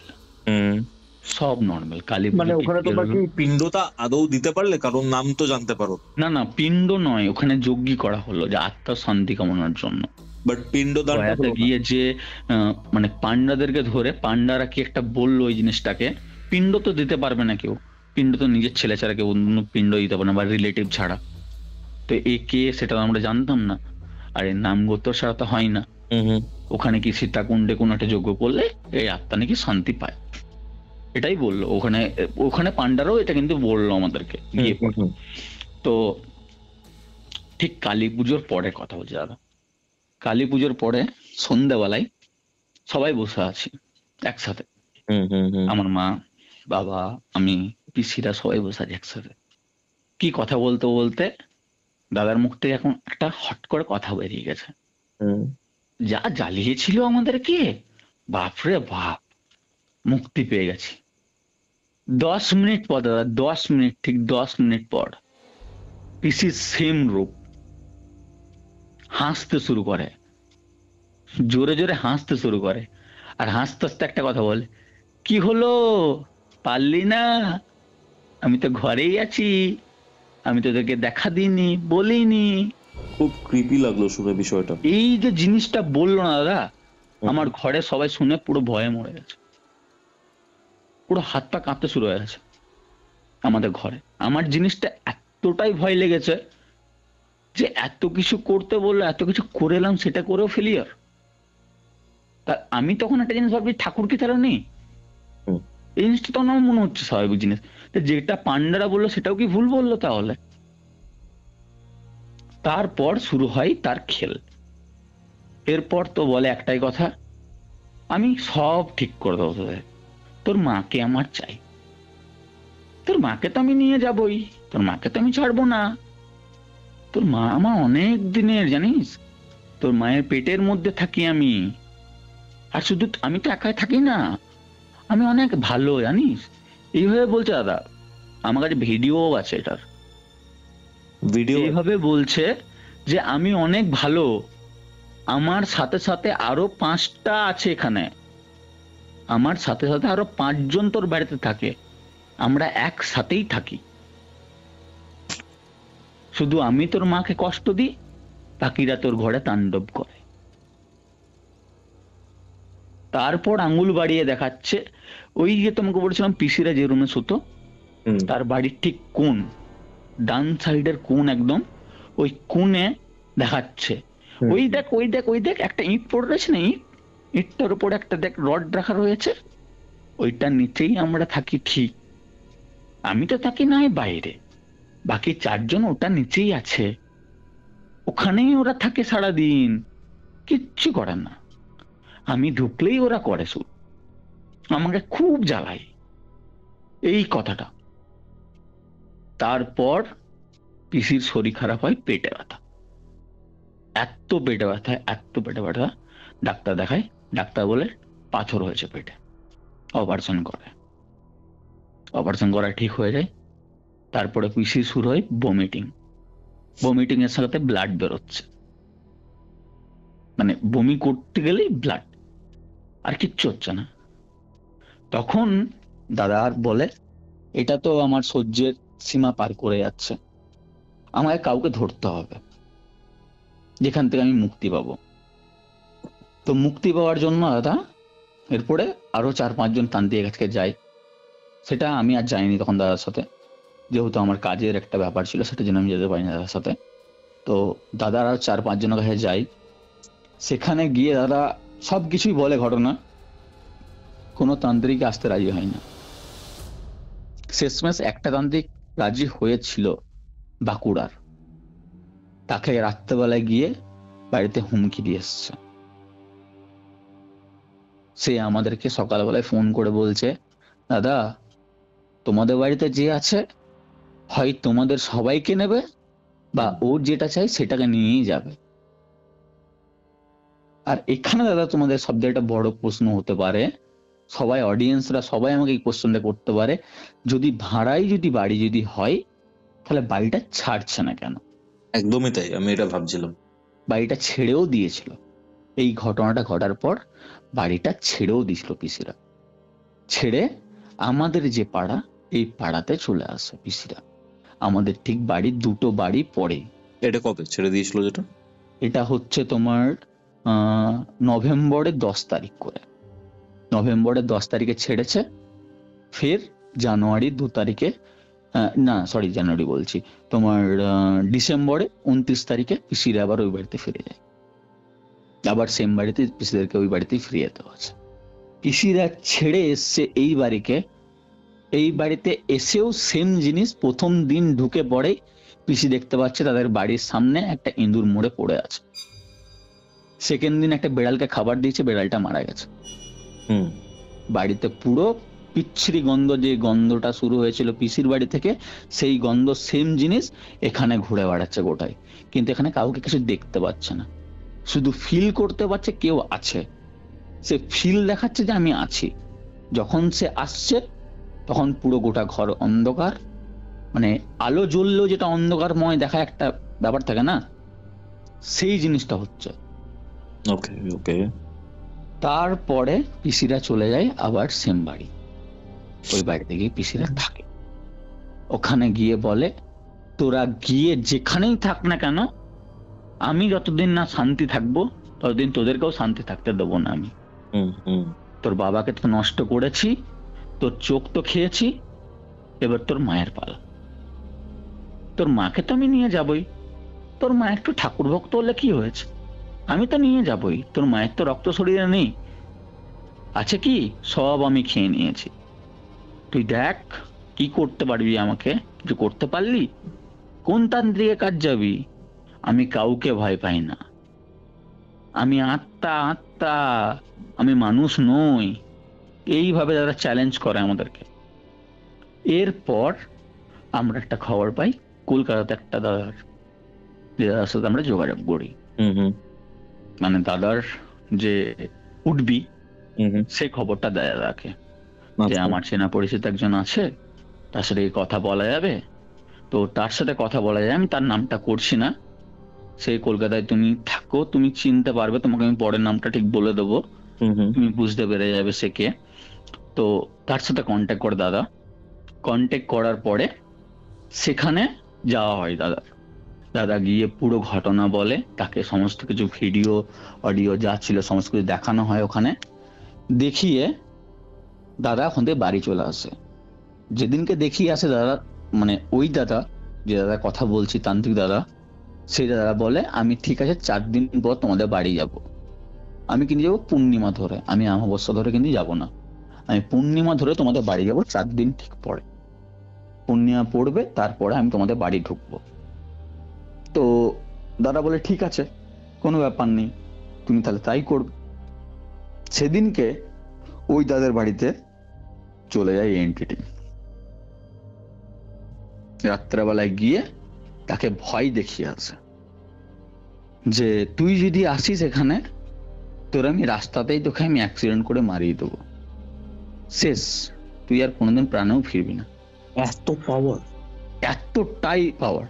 সব নর্মাল। কালী মানে পুজো ওখানে তোমরা কি পিণ্ডটা আদৌ দিতে পারলে? কারণ নাম তো জানতে পারো। না না, পিণ্ড নয়, ওখানে যজ্ঞই করা হলো যে আত্মার শান্তি কামনার জন্য। বাট পিণ্ড দানটা হলো না। গিয়ে যে মানে পান্ডাদেরকে ধরে, পান্ডারা কি একটা বললো ওই জিনিসটাকে, পিণ্ড তো দিতে পারবে না কেউ, পিণ্ড তো নিজের ছেলে ছাড়া কেউ অন্য পিণ্ড দিতে পারবে না, বা রিলেটিভ ছাড়া। তো এ কে সেটা আমরা জানতাম না, আর এর নাম গোত্র ছাড়া তো হয় না। ওখানে কি সীতাকুণ্ডে কোনো একটা যজ্ঞ করলে এই আত্মা নাকি শান্তি পায়, এটাই বললো ওখানে। ওখানে পান্ডারাও এটা কিন্তু বললো আমাদেরকে গিয়ে পরে। তো ঠিক কালী পুজোর পরে কথা বলছি দাদা, কালী পুজোর পরে সন্ধ্যাবেলায় সবাই বসে আছি একসাথে, আমার মা, বাবা, আমি, পিসিরা সবাই বসে আছি একসাথে। কি কথা বলতে বলতে দাদার মুখ থেকে এখন একটা হট করে কথা বেরিয়ে গেছে, যা জ্বালিয়েছিল আমাদেরকে, বাপরে বাপ, মুক্তি পেয়ে গেছি। 10 মিনিট পর দাদা, 10 মিনিট, ঠিক 10 মিনিট পর পিসির সেম রূপ হাসতে শুরু করে, জোরে জোরে হাসতে শুরু করে, আর হাসতে হাসতে একটা কথা বলে, কি হলো পারলি না, আমি তো ঘরেই আছি, আমি তোদেরকে দেখা দিইনি, বলিনি। খুব ক্রিপি লাগলো শুনে বিষয়টা। এই যে জিনিসটা বললো না দাদা, আমার ঘরে সবাই শুনে পুরো ভয়ে মরে গেছে, পুরো হাত পা কাঁপতে শুরু হয়ে গেছে আমাদের ঘরে। আমার জিনিসটা এতটাই ভয় লেগেছে যে এত কিছু করতে বললো, এত কিছু করে এলাম, সেটা করেও ফেলিয়ার। তা আমি তখন একটা জিনিস ভাবছি, ঠাকুর কি তারা নেই? এই জিনিসটা তখন আমার মনে হচ্ছে স্বাভাবিক জিনিস, যেটা পান্ডারা বললো সেটাও কি ভুল বললো তাহলে? তারপর শুরু হয় তার খেল। এরপর তো বলে একটাই কথা, আমি সব ঠিক করে দেবো তোদের, তোর মাকে আমার চাই, তোর মাকে তো আমি নিয়ে যাবই, তোর মাকে তো আমি ছাড়বো না, তোর মা আমার অনেক দিনের, জানিস, তোর মায়ের পেটের মধ্যে থাকি আমি। আর শুধু আমি তো একাই থাকি না, আমি অনেক ভালো, জানিস, এইভাবে বলছে দাদা। আমার কাছে ভিডিও আছে এটার, ভিডিও এইভাবে বলছে যে আমি অনেক ভালো, আমার সাথে সাথে আরো 5টা আছে এখানে, আমার সাথে সাথে আরো 5জন তোর বাড়িতে থাকে, আমরা একসাথেই থাকি, শুধু আমি তোর মাকে কষ্ট দিই, বাকিরা তোর ঘরে তাণ্ডব করে। তারপর আঙ্গুল বাড়িয়ে দেখাচ্ছে, ওই যে তোমাকে বলেছিলাম পিসিরা যে রুমে শুতো, তার বাড়ির ঠিক কোণ, ডান সাইডের কোণ, একদম ওই কোণে দেখাচ্ছে, ওই দেখ ওই দেখ ওই দেখ, একটা ইট পড়ে রয়েছে না, ইটটার উপর একটা দেখ রড রাখা রয়েছে, ওইটার নিচেই আমরা থাকি। ঠিক আমি তো থাকি না বাইরে, বাকি 4জন ওটা নিচেই আছে, ওখানেই ওরা থাকে সারাদিন, কিচ্ছু করে না, আমি ঢুকলেই ওরা করে শুরু, আমাকে খুব জ্বালায় এই কথাটা। তারপর পিসির শরীর খারাপ হয়, পেটে ব্যথা, এত পেটে ব্যথা, এত পেটে ব্যথা, ডাক্তার দেখায়, ডাক্তার বলে পাথর হয়েছে পেটে, অপারেশন করে, অপারেশন করা ঠিক হয়ে যায়। তারপরে পিসি শুরু হয় বমিটিং, বমিটিং এর সাথে ব্লাড বেরোচ্ছে, মানে বমি করতে গেলেই ব্লাড, আর কিচ্ছু হচ্ছে না। তখন দাদা আর বলে, এটা তো আমার সহ্যের সীমা পার করে যাচ্ছে, আমাকে কাউকে ধরতে হবে যেখান থেকে আমি মুক্তি পাবো। তো মুক্তি পাওয়ার জন্য দাদা এরপরে আরো 4-5 জন তান্ত্রিকের কাছে যায়। সেটা আমি আর যাইনি তখন দাদার সাথে, যেহেতু আমার কাজের একটা ব্যাপার ছিল, সেটার জন্য আমি যেতে পারিনি দাদার সাথে। তো দাদার আর 4-5 জনের কাছে যাই। সেখানে গিয়ে দাদা সবকিছুই বলে ঘটনা, কোনো তান্ত্রিক আসতে রাজি হয় না। শেষমেশ একটা তান্ত্রিক রাজি হয়েছিল বাঁকুড়ার, তাকে রাত্রেবেলায় গিয়ে বাড়িতে হুমকি দিয়ে এসছে। সে আমাদেরকে সকালবেলায় ফোন করে বলছে, দাদা তোমাদের বাড়িতে যে আছে হয় তোমাদের সবাইকে নেবে, বা ওর যেটা চাই সেটাকে নিয়েই যাবে। আর এখানে দাদা তোমাদের সব থেকে একটা বড় প্রশ্ন হতে পারে, সবাই অডিয়েন্সরা সবাই আমাকে এই কোশ্চেনটা করতে পারে, যদি ভাড়াই যদি বাড়ি যদি হয় তাহলে বাড়িটা ছাড়ছে না কেন? একদমই তাই, আমি এটা ভাবছিলাম। বাড়িটা ছেড়েও দিয়েছিল, এই ঘটনাটা ঘটার পর বাড়িটা ছেড়েও দিয়েছিল পিসিরা। ছেড়ে আমাদের যে পাড়া, এই পাড়াতে চলে আসে পিসিরা, আমাদের ঠিক বাড়ি 2টো বাড়ি পরে। এটা কবে ছেড়ে দিয়েছিল যেটা? এটা হচ্ছে তোমার নভেম্বরের 10 তারিখ করে, নভেম্বরের 10 তারিখে ছেড়েছে। ফের জানুয়ারি 2 তারিখে, না সরি জানুয়ারি বলছি, তোমার ডিসেম্বরে 29 তারিখে পিসিরা আবার ওই বাড়িতে ফিরে যায়। আবার সেম বাড়িতে পিসিদেরকে ওই বাড়িতেই ফিরিয়ে দেওয়া আছে। পিসিরা ছেড়ে এসছে এই বাড়িকে, এই বাড়িতে এসেও সেম জিনিস, প্রথম দিন ঢুকে পড়েই পিসি দেখতে পাচ্ছে তাদের বাড়ির সামনে একটা ইঁদুর মরে পড়ে আছে। সেকেন্ড দিন একটা বেড়ালকে খাবার দিয়েছে, বেড়ালটা মারা গেছে। বাড়িতে পুরো পিচ্ছিরি গন্ধ, যে গন্ধটা শুরু হয়েছিল পিসির বাড়ি থেকে, সেই গন্ধ সেম জিনিস এখানে ঘুরে বেড়াচ্ছে গোটায়। কিন্তু এখানে কাউকে কিছু দেখতে পাচ্ছে না, শুধু ফিল করতে পারছে কেউ আছে। সে ফিল দেখাচ্ছে যে আমি আছি। যখন সে আসছে তখন পুরো গোটা ঘর অন্ধকার, মানে আলো জ্বললেও যেটা অন্ধকারময় দেখা একটা ব্যাপার থাকে না, সেই জিনিসটা হচ্ছে। ওকে ওকে। তারপরে পিসিরা চলে যায় আবার সেম বাড়ি, ওই বাড়িতে গিয়ে পিসিরা থাকে। ওখানে গিয়ে বলে, তোরা গিয়ে যেখানেই থাক না কেন, আমি যতদিন না শান্তি থাকবো ততদিন তোদেরকেও শান্তি থাকতে দেবো না আমি। তোর বাবাকে তো নষ্ট করেছি, তোর চোখ তো খেয়েছি, এবার তোর মায়ের পালা। তোর মাকে তো আমি নিয়ে যাবই, তোর মা একটু ঠাকুর ভক্ত হলে কি হয়েছে, আমি তো নিয়ে যাবই। তোর মায়ের তো রক্ত শরীরে নেই, আছে কি, সব আমি খেয়ে নিয়েছি। তুই দেখ কি করতে পারবি, আমাকে কিছু করতে পারলি? কোন তান্ত্রিকের কাজ যাবি? আমি কাউকে ভয় পাই না, আমি আত্মা আত্মা, আমি মানুষ নই। এইভাবে যারা চ্যালেঞ্জ করে আমাদেরকে। এরপর আমরা একটা খবর পাই কলকাতাতে একটা দাদার, যে দাদার সাথে আমরা যোগাযোগ করি। মানে দাদার যে উঠবি, সেই খবরটা দেয় দাদাকে, যে আমার চেনা পরিচিত একজন আছে, তার সাথে কথা বলা যাবে। তো তার সাথে কথা বলা যায়, আমি তার নামটা করছি না। সেই কলকাতায় তুমি থাকো, তুমি চিনতে পারবে, তোমাকে আমি পরের নামটা ঠিক বলে দেবো, তুমি বুঝতে পেরে যাবে সে কে। তো তার সাথে কন্ট্যাক্ট করে দাদা, কন্ট্যাক্ট করার পরে সেখানে যাওয়া হয় দাদা। দাদা গিয়ে পুরো ঘটনা বলে, তাকে সমস্ত কিছু ভিডিও অডিও যা ছিল সমস্ত কিছু দেখানো হয়। ওখানে দেখিয়ে দাদা ওখান থেকে বাড়ি চলে আসে। যেদিনকে দেখিয়ে আসে দাদা, মানে ওই দাদা যে দাদা কথা বলছি, তান্ত্রিক দাদা, সেই দাদা বলে, আমি ঠিক আছে 4 দিন পর তোমাদের বাড়ি যাব। আমি কিন্তু যাবো পূর্ণিমা ধরে, আমি অমাবস্যা ধরে কিন্তু যাব না, আমি পূর্ণিমা ধরে তোমাদের বাড়ি যাব। 4 দিন ঠিক পরে পূর্ণিমা পড়বে, তারপরে আমি তোমাদের বাড়ি ঢুকবো। তো দাদা বলে ঠিক আছে, কোনো ব্যাপার নেই, তুমি তাহলে তাই করবে। সেদিনকে ওই দাদার বাড়িতে চলে যায় এন্টিটি। রাত্রেবেলায় গিয়ে তাকে ভয় দেখিয়ে আসে, যে তুই যদি আসিস এখানে, তোর আমি রাস্তাতেই তোকে আমি অ্যাক্সিডেন্ট করে মারিয়ে দেবো, শেষ, তুই আর কোনোদিন প্রাণেও ফিরবি না। এত পাওয়ার, এতটাই পাওয়ার।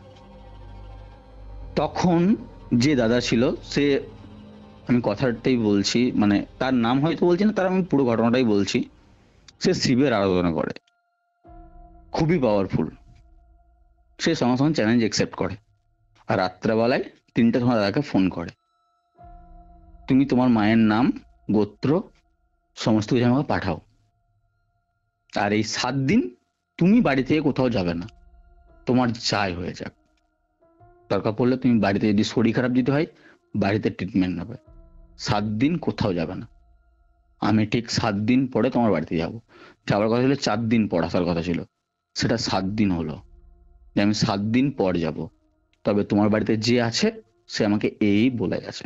তখন যে দাদা ছিল, সে, আমি কথাটাই বলছি, মানে তার নাম হয়তো বলছি না, তার আমি পুরো ঘটনাটাই বলছি। সে শিবের আরাধনা করে, খুবই পাওয়ারফুল। সে সঙ্গে সঙ্গে চ্যালেঞ্জ অ্যাকসেপ্ট করে, আর রাত্রেবেলায় 3টার সময় দাদাকে ফোন করে, তুমি তোমার মায়ের নাম, গোত্র সমস্ত কিছু আমাকে পাঠাও, আর এই 7 দিন তুমি বাড়ি থেকে কোথাও যাবে না, তোমার যাই হয়ে যাক, দরকার পড়লে তুমি বাড়িতে যদি শরীর খারাপ দিতে হয় বাড়িতে ট্রিটমেন্ট নেবে, 7 দিন কোথাও যাবে না। আমি ঠিক 7 দিন পরে তোমার বাড়িতে যাবো। যাওয়ার কথা ছিল 4 দিন পর আসার কথা ছিল, সেটা 7 দিন হলো যে আমি 7 দিন পর যাব। তবে তোমার বাড়িতে যে আছে সে আমাকে এই বলে গেছে।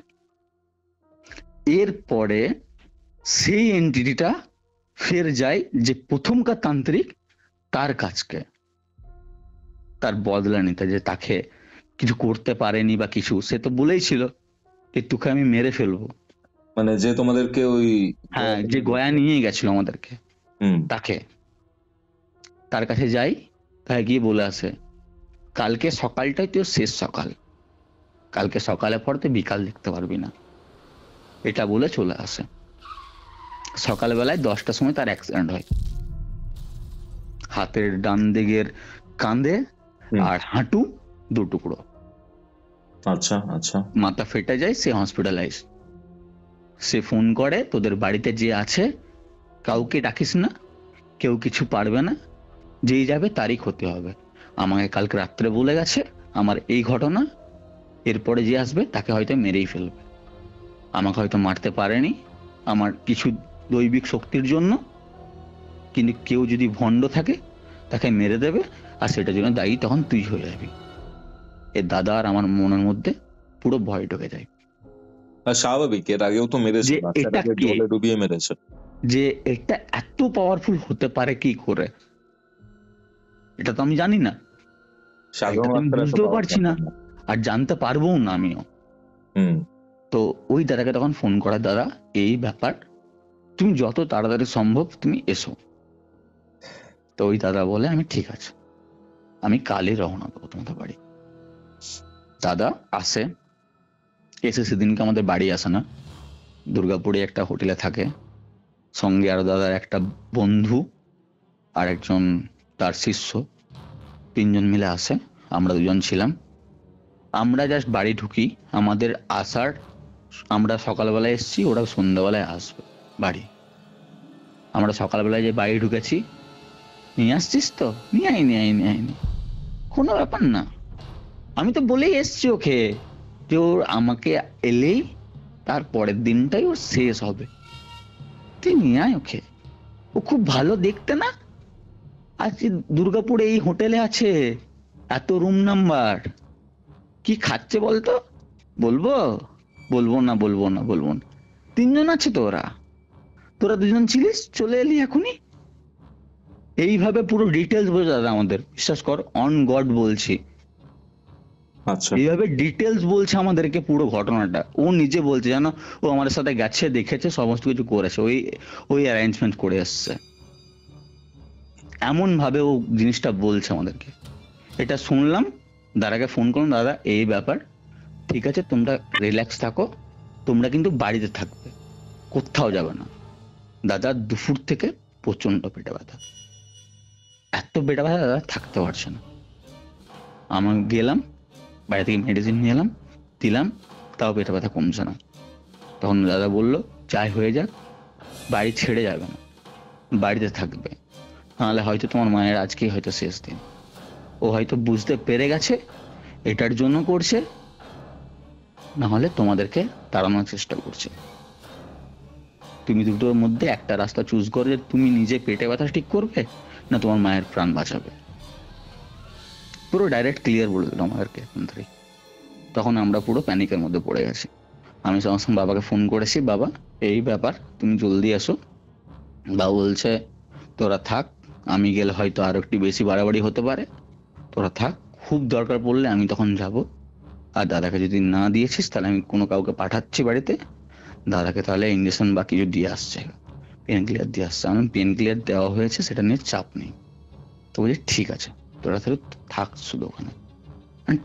এরপরে সেই এন্টিটিটা ফের যায় যে প্রথমকার তান্ত্রিক তার কাছকে, তার বদলা নিতে, যে তাকে কিছু করতে পারেনি বা কিছু, সে তো বলেই ছিল যে তোকে আমি মেরে ফেলবো। মানে যে তোমাদেরকে ওই হ্যাঁ, যে গয়া নিয়ে গেছিল আমাদেরকে, তাকে, তার কাছে যাই, তাকে গিয়ে বলে আসে কালকে সকালটাই তোর শেষ সকাল, কালকে সকালে পর তুই বিকাল দেখতে পারবি না, এটা বলে চলে আসে। সকালবেলায় 10টার সময় তার অ্যাক্সিডেন্ট হয়, হাতের ডান দিকের কাঁধে আর হাঁটু 2 টুকরো, আচ্ছা আচ্ছা, মাথা ফেটে যায়, সে হসপিটালাইজ। সে ফোন করে তোদের বাড়িতে যে আছে কাউকে ডাকিস না, কেউ কিছু পারবে না, যেই যাবে তারই ক্ষতি হবে। আমাকে কালকে রাত্রে বলে গেছে আমার এই ঘটনা, এরপরে যে আসবে তাকে হয়তো মেরেই ফেলবে। আমাকে হয়তো মারতে পারেনি আমার কিছু দৈবিক শক্তির জন্য, কিন্তু কেউ যদি ভণ্ড থাকে তাকে মেরে দেবে, আর সেটার জন্য দায়ী তখন তুই হয়ে যাবি। এর দাদা আর আমার মনের মধ্যে পুরো ভয় ঢুকে যায় স্বাভাবিক, এর আগেও তো মেরেছে, যে এটা বাচ্চাটাকে কে, জলে ডুবিয়ে মেরেছে। যে এটা এত পাওয়ারফুল হতে পারে কি করে, এটা তো আমি জানি না, এটা তো আমি বুঝতেও পারছি না, আর জানতে পারবোও না আমিও। তো ওই দাদাকে তখন ফোন করা, দাদা এই ব্যাপার, তুমি যত তাড়াতাড়ি সম্ভব তুমি এসো। তো ওই দাদা বলে আমি ঠিক আছে, আমি কালই রওনা দেবো তোমাদের বাড়ি। দাদা আসে, এসে সেদিনকে আমাদের বাড়ি আসে না, দুর্গাপুরে একটা হোটেলে থাকে, সঙ্গে আরো দাদার একটা বন্ধু আর একজন তার শিষ্য, 3 জন মিলে আসে, আমরা 2 জন ছিলাম। আমরা জাস্ট বাড়ি ঢুকি, আমাদের আসার, আমরা সকালবেলায় এসেছি, ওরা সন্ধ্যাবেলায় আসবে বাড়ি। আমরা সকালবেলায় যে বাড়ি ঢুকেছি, নিয়ে আসছিস তো, নিয়ে আইনি, কোনো ব্যাপার না, আমি তো বলেই এসছি ওকে যে ওর আমাকে এলেই তার পরের দিনটাই ওর শেষ হবে, তুই নিয়ে আয় ওকে, ও খুব ভালো দেখতে না, আজকে দুর্গাপুরে এই হোটেলে আছে, এত রুম নাম্বার, কি খাচ্ছে বলতো, বলবো না 3 জন আছে, তোরা 2 জন ছিলিস, চলে এলি এখনই, এইভাবে পুরো ডিটেলস বোঝা দাদা আমাদের, বিশ্বাস কর অন গড বলছি, আচ্ছা, এইভাবে ডিটেলস বলছে আমাদেরকে পুরো ঘটনাটা। ও নিজে বলছে, জানো, ও আমাদের সাথে গেছে, দেখেছে, সমস্ত কিছু করেছে, ওই অ্যারেঞ্জমেন্ট করে এসছে, এমন ভাবে ও জিনিসটা বলছে আমাদেরকে। এটা শুনলাম, দাদাকে ফোন করুন, দাদা এই ব্যাপার, ঠিক আছে তোমরা রিল্যাক্স থাকো, তোমরা কিন্তু বাড়িতে থাকবে, কোথাও যাবে না। দাদা দুপুর থেকে প্রচন্ড পেটে ব্যথা, এত পেটে ব্যথা দাদা থাকতে পারছে না। আমি গেলাম বাড়ি থেকে মেডিসিন নিয়ে এলাম, দিলাম, তাও পেটে ব্যথা কমছে না। তখন দাদা বলল যাই হয়ে যাক বাড়ি ছেড়ে যাবে না, বাড়িতে থাকবে, নাহলে হয়তো তোমার মায়ের আজকেই হয়তো শেষ দিন। ও হয়তো বুঝতে পেরে গেছে এটার জন্য করছে, নাহলে তোমাদেরকে তাড়ানোর চেষ্টা করছে। তুমি দুটোর মধ্যে একটা রাস্তা চুজ করো, যে তুমি নিজে পেটে ব্যথা ঠিক করবে না তোমার মায়ের প্রাণ বাঁচাবে। পুরো ডাইরেক্ট ক্লিয়ার বলে দিল আমাদেরকে। তখন আমরা পুরো প্যানিকের মধ্যে পড়ে গেছি। আমি সঙ্গে সঙ্গে বাবাকে ফোন করেছি, বাবা এই ব্যাপার, তুমি জলদি এসো। বাবা বলছে তোরা থাক, আমি গেলে হয়তো আরো একটু বেশি বাড়াবাড়ি হতে পারে, তোরা থাক, খুব দরকার পড়লে আমি তখন যাব। আর দাদাকে যদি না দিয়েছিস তাহলে আমি কোনো কাউকে পাঠাচ্ছি বাড়িতে, দাদাকে তাহলে ইঞ্জেকশন বা কিছু দিয়ে আসছে, পেন ক্লিয়ার দিয়ে আসছে। আমি পেন ক্লিয়ার দেওয়া হয়েছে, সেটা নিয়ে চাপ নেই। তো বলছি ঠিক আছে, তোরা তাহলে থাক শুধু ওখানে।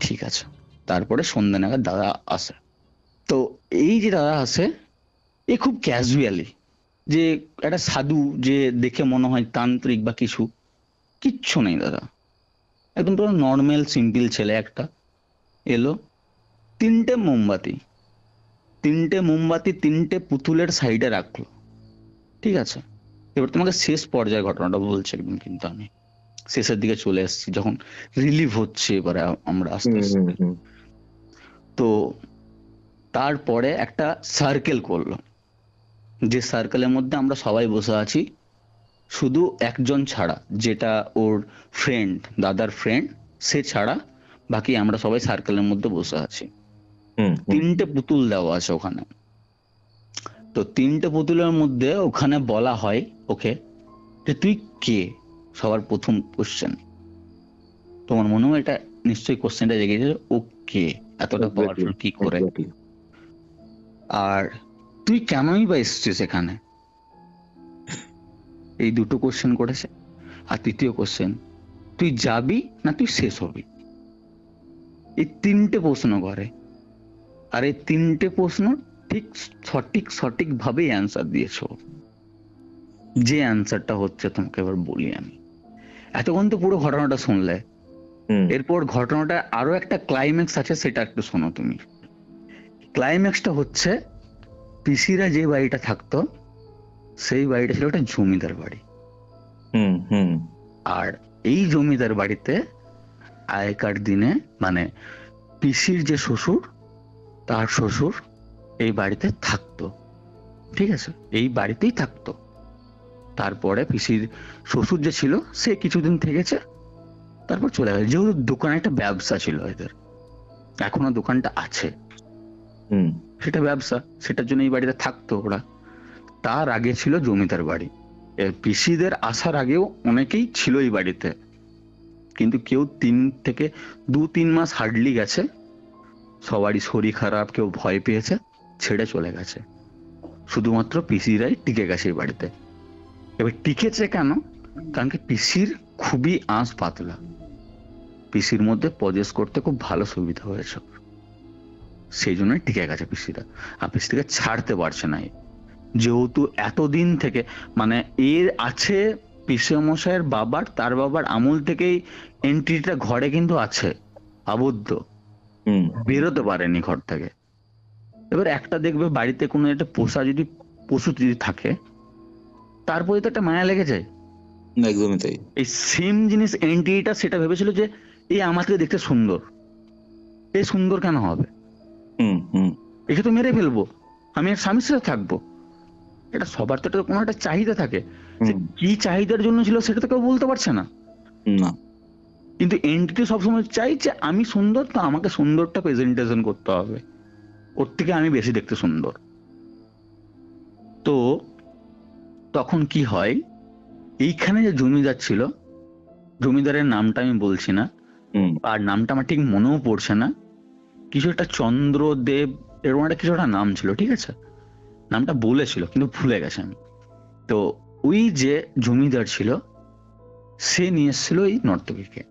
ঠিক আছে। তারপরে সন্ধ্যা নাগাদ দাদা আসে। তো এই যে দাদা আসে, এ খুব ক্যাজুয়ালি, যে একটা সাধু যে দেখে মনে হয় তান্ত্রিক বা কিছু, কিচ্ছু নেই দাদা, একদম পুরো নর্মাল সিম্পল ছেলে একটা। এলো, 3টে মোমবাতি 3টে পুতুলের সাইডে রাখলো, ঠিক আছে, এবার তোমাকে শেষ পর্যায়ে ঘটনাটা বলছি একদম, কিন্তু আমি শেষের দিকে চলে এসেছি, যখন রিলিভ হচ্ছে এবারে আমরা আস্তে আস্তে। তো তারপরে একটা সার্কেল করলো, যে সার্কেলের মধ্যে আমরা সবাই বসে আছি, শুধু একজন ছাড়া, যেটা ওর ফ্রেন্ড, দাদার ফ্রেন্ড, সে ছাড়া বাকি আমরা সবাই সার্কেলের মধ্যে বসে আছি। 3টে পুতুল দেওয়া আছে ওখানে। তো 3টে পুতুলের মধ্যে ওখানে বলা হয় ওকে যে তুই কে, সবার প্রথম কোশ্চেন। তোমার মনে হয় এটা নিশ্চয়ই কোশ্চেনটা জেগেছে, ও কে, এতটা পাওয়ারফুল কি করে, আর তুই কেনই বা এসছিস এখানে। এই দুটো কোশ্চেন করেছে। আর তৃতীয় কোশ্চেন, তুই যাবি না তুই শেষ হবি। এই 3টে প্রশ্ন করে, আর এই 3টে প্রশ্ন ঠিক সঠিক ভাবেই অ্যান্সার দিয়েছ। যে অ্যান্সারটা হচ্ছে তোমাকে এবার বলি আমি। এতক্ষণ তো পুরো ঘটনাটা শুনলে, এরপর ঘটনাটা আরো একটা ক্লাইম্যাক্স আছে, সেটা একটু শোনো তুমি। ক্লাইম্যাক্সটা হচ্ছে, পিসিরা যে বাড়িটা থাকতো সেই বাড়িটা ছিল একটা জমিদার বাড়ি। আর এই জমিদার বাড়িতে আগেকার দিনে মানে পিসির যে শ্বশুর, তার শ্বশুর এই বাড়িতে থাকতো, ঠিক আছে, এই বাড়িতেই থাকতো। তারপরে পিসির শ্বশুর যে ছিল সে কিছুদিন থেকেছে, তারপর চলে গেছে। যেহেতু দোকানে একটা ব্যবসা ছিল এদের, এখনো দোকানটা আছে, সেটা ব্যবসা, সেটার জন্য এই বাড়িতে থাকতো ওরা। তার আগে ছিল জমিদার বাড়ি। পিসিদের আসার আগেও অনেকেই ছিল এই বাড়িতে, কিন্তু কেউ 2-3 মাস হার্ডলি গেছে, সবারই শরীর খারাপ, কেউ ভয় পেয়েছে, ছেড়ে চলে গেছে। শুধুমাত্র পিসিরাই টিকে গেছে এই বাড়িতে। এবার টিকেছে কেন? কারণ কি পিসির খুবই আঁশ পাতলা, পিসির মধ্যে পজেস করতে খুব ভালো সুবিধা হয়েছে, সেই জন্য টিকে গেছে পিসিরা। আর পিসিকে ছাড়তে পারছে না, যেহেতু এতদিন থেকে মানে এর আছে পিসেমশাইয়ের বাবার, তার বাবার আমল থেকেই এন্ট্রিটা ঘরে কিন্তু আছে, আবদ্ধ, বেরোতে পারেনি ঘর থেকে। এবার একটা দেখবে বাড়িতে কোনো একটা পোষা যদি পশু যদি থাকে, তারপরে তো একটা মায়া লেগে যায়। একদমই তাই। এই সেম জিনিস এন্ট্রিটা সেটা ভেবেছিল যে এই আমাকে দেখতে সুন্দর, এই সুন্দর কেন হবে, একে তো মেরে ফেলবো, আমি আর স্বামীর সাথে থাকবো। এটা সবার তো কোনো একটা চাহিদা থাকে, কি চাহিদার জন্য ছিল সেটা তো কেউ বলতে পারছে না। কিন্তু এন্টিটি সবসময় চাই যে আমি সুন্দর, তো আমাকে সুন্দরটা প্রেজেন্টেশন করতে হবে, ওর থেকে আমি বেশি দেখতে সুন্দর। তো তখন কি হয়, এইখানে যে জমিদার ছিল, জমিদারের নামটা আমি বলছি না, আর নামটা আমার ঠিক মনেও পড়ছে না, কিছু একটা চন্দ্রদেব এরকম একটা কিছু একটা নাম ছিল, ঠিক আছে, নামটা বলেছিল কিন্তু ভুলে গেছে আমি। তো ওই যে জমিদার ছিল সে নিয়ে এসেছিল এই নর্তকীকে।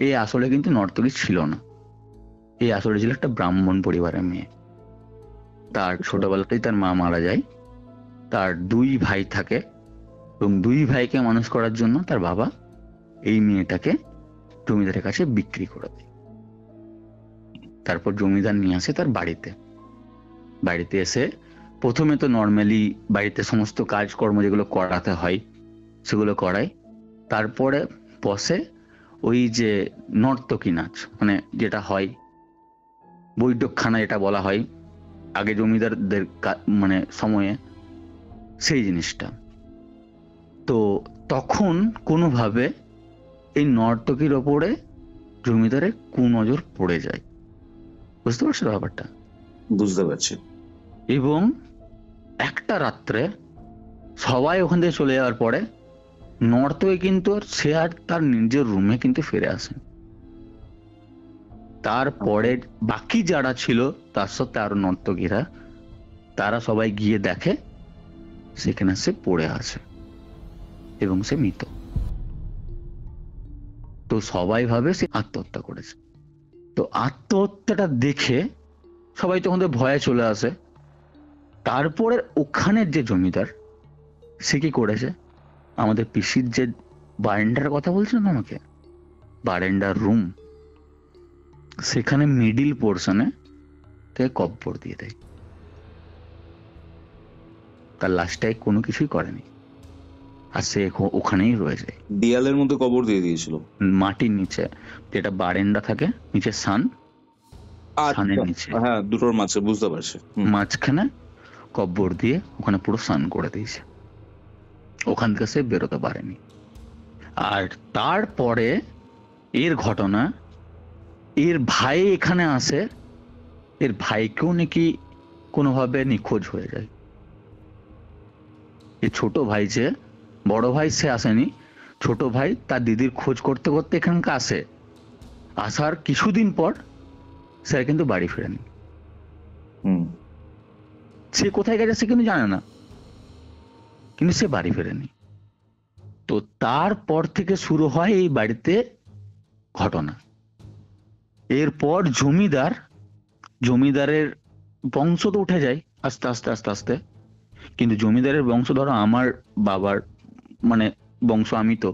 এই আসলে কিন্তু নর্তকী ছিল না, এই আসলে ছিল একটা ব্রাহ্মণ পরিবারের মেয়ে। তার ছোটবেলাতেই তার মা মারা যায়, তার 2 ভাই থাকে, এবং 2 ভাইকে মানুষ করার জন্য তার বাবা এই মেয়েটাকে জমিদারের কাছে বিক্রি করে দেয়। তারপর জমিদার নিয়ে আসে তার বাড়িতে এসে প্রথমে তো নর্মালি বাড়িতে সমস্ত কাজকর্ম যেগুলো করাতে হয় সেগুলো করায়, তারপরে বসে ওই যে নর্তকী নাচ, মানে যেটা হয় বৈঠকখানা যেটা বলা হয় আগে জমিদারদের মানে সময়ে, সেই জিনিসটা। তো তখন কোনোভাবে এই নর্তকীর ওপরে জমিদারের কুনজর পড়ে যায়, বুঝতে পারছো ব্যাপারটা? বুঝতে পারছি। এবং একটা রাত্রে সবাই ওখান থেকে চলে যাওয়ার পরে নর্তকী কিন্তু সে আর তার নিজের রুমে কিন্তু ফিরে আসে। তারপরে বাকি যারা ছিল তার সাথে আরো নর্তকীরা, তারা সবাই গিয়ে দেখে সেখানে সে পড়ে আছে এবং সে মৃত। তো সবাই ভাবে সে আত্মহত্যা করেছে। তো আত্মহত্যাটা দেখে সবাই তখন ভয়ে চলে আসে। তারপরে ওখানের যে জমিদার সে কি করেছে, আমাদের পিসির যে বারান্দার কথা বলছিলাম আমাকে, বারান্দার রুম, সেখানে মিডিল পোর্শনে তাকে কব্বর দিয়ে দেয়। তার লাশটায় কোনো কিছুই করেনি, আর সে ওখানেই রয়ে যায়। দেয়ালের মধ্যে কবর দিয়ে দিয়েছিল মাটির নিচে, যেটা বারেন্ডা থাকে নিচে, সানের নিচে, হ্যাঁ, দুটোর মাঝে, বুঝতে পারছি। মাঝখানে কব্বর দিয়ে ওখানে পুরো স্নান করে দিয়েছে। ওখান থেকে সে বেরোতে পারেনি। আর তারপরে এর ঘটনা, এর ভাই এখানে আসে, এর ভাইকেও নাকি কোনোভাবে নিখোঁজ হয়ে যায়। এই ছোট ভাই যে, বড় ভাই সে আসেনি, ছোট ভাই তার দিদির খোঁজ করতে করতে এখানকার আসে। আসার কিছুদিন পর সে কিন্তু বাড়ি ফেরেনি। সে কোথায় গেছে সে কিন্তু জানে না, কিন্তু সে বাড়ি ফেরেনি। তো তারপর থেকে শুরু হয় এই বাড়িতে ঘটনা। এরপর জমিদারের বংশ তো উঠে যায় আস্তে আস্তে আস্তে আস্তে, কিন্তু জমিদারের বংশ ধরো আমার বাবার মানে বংশ, আমি তো,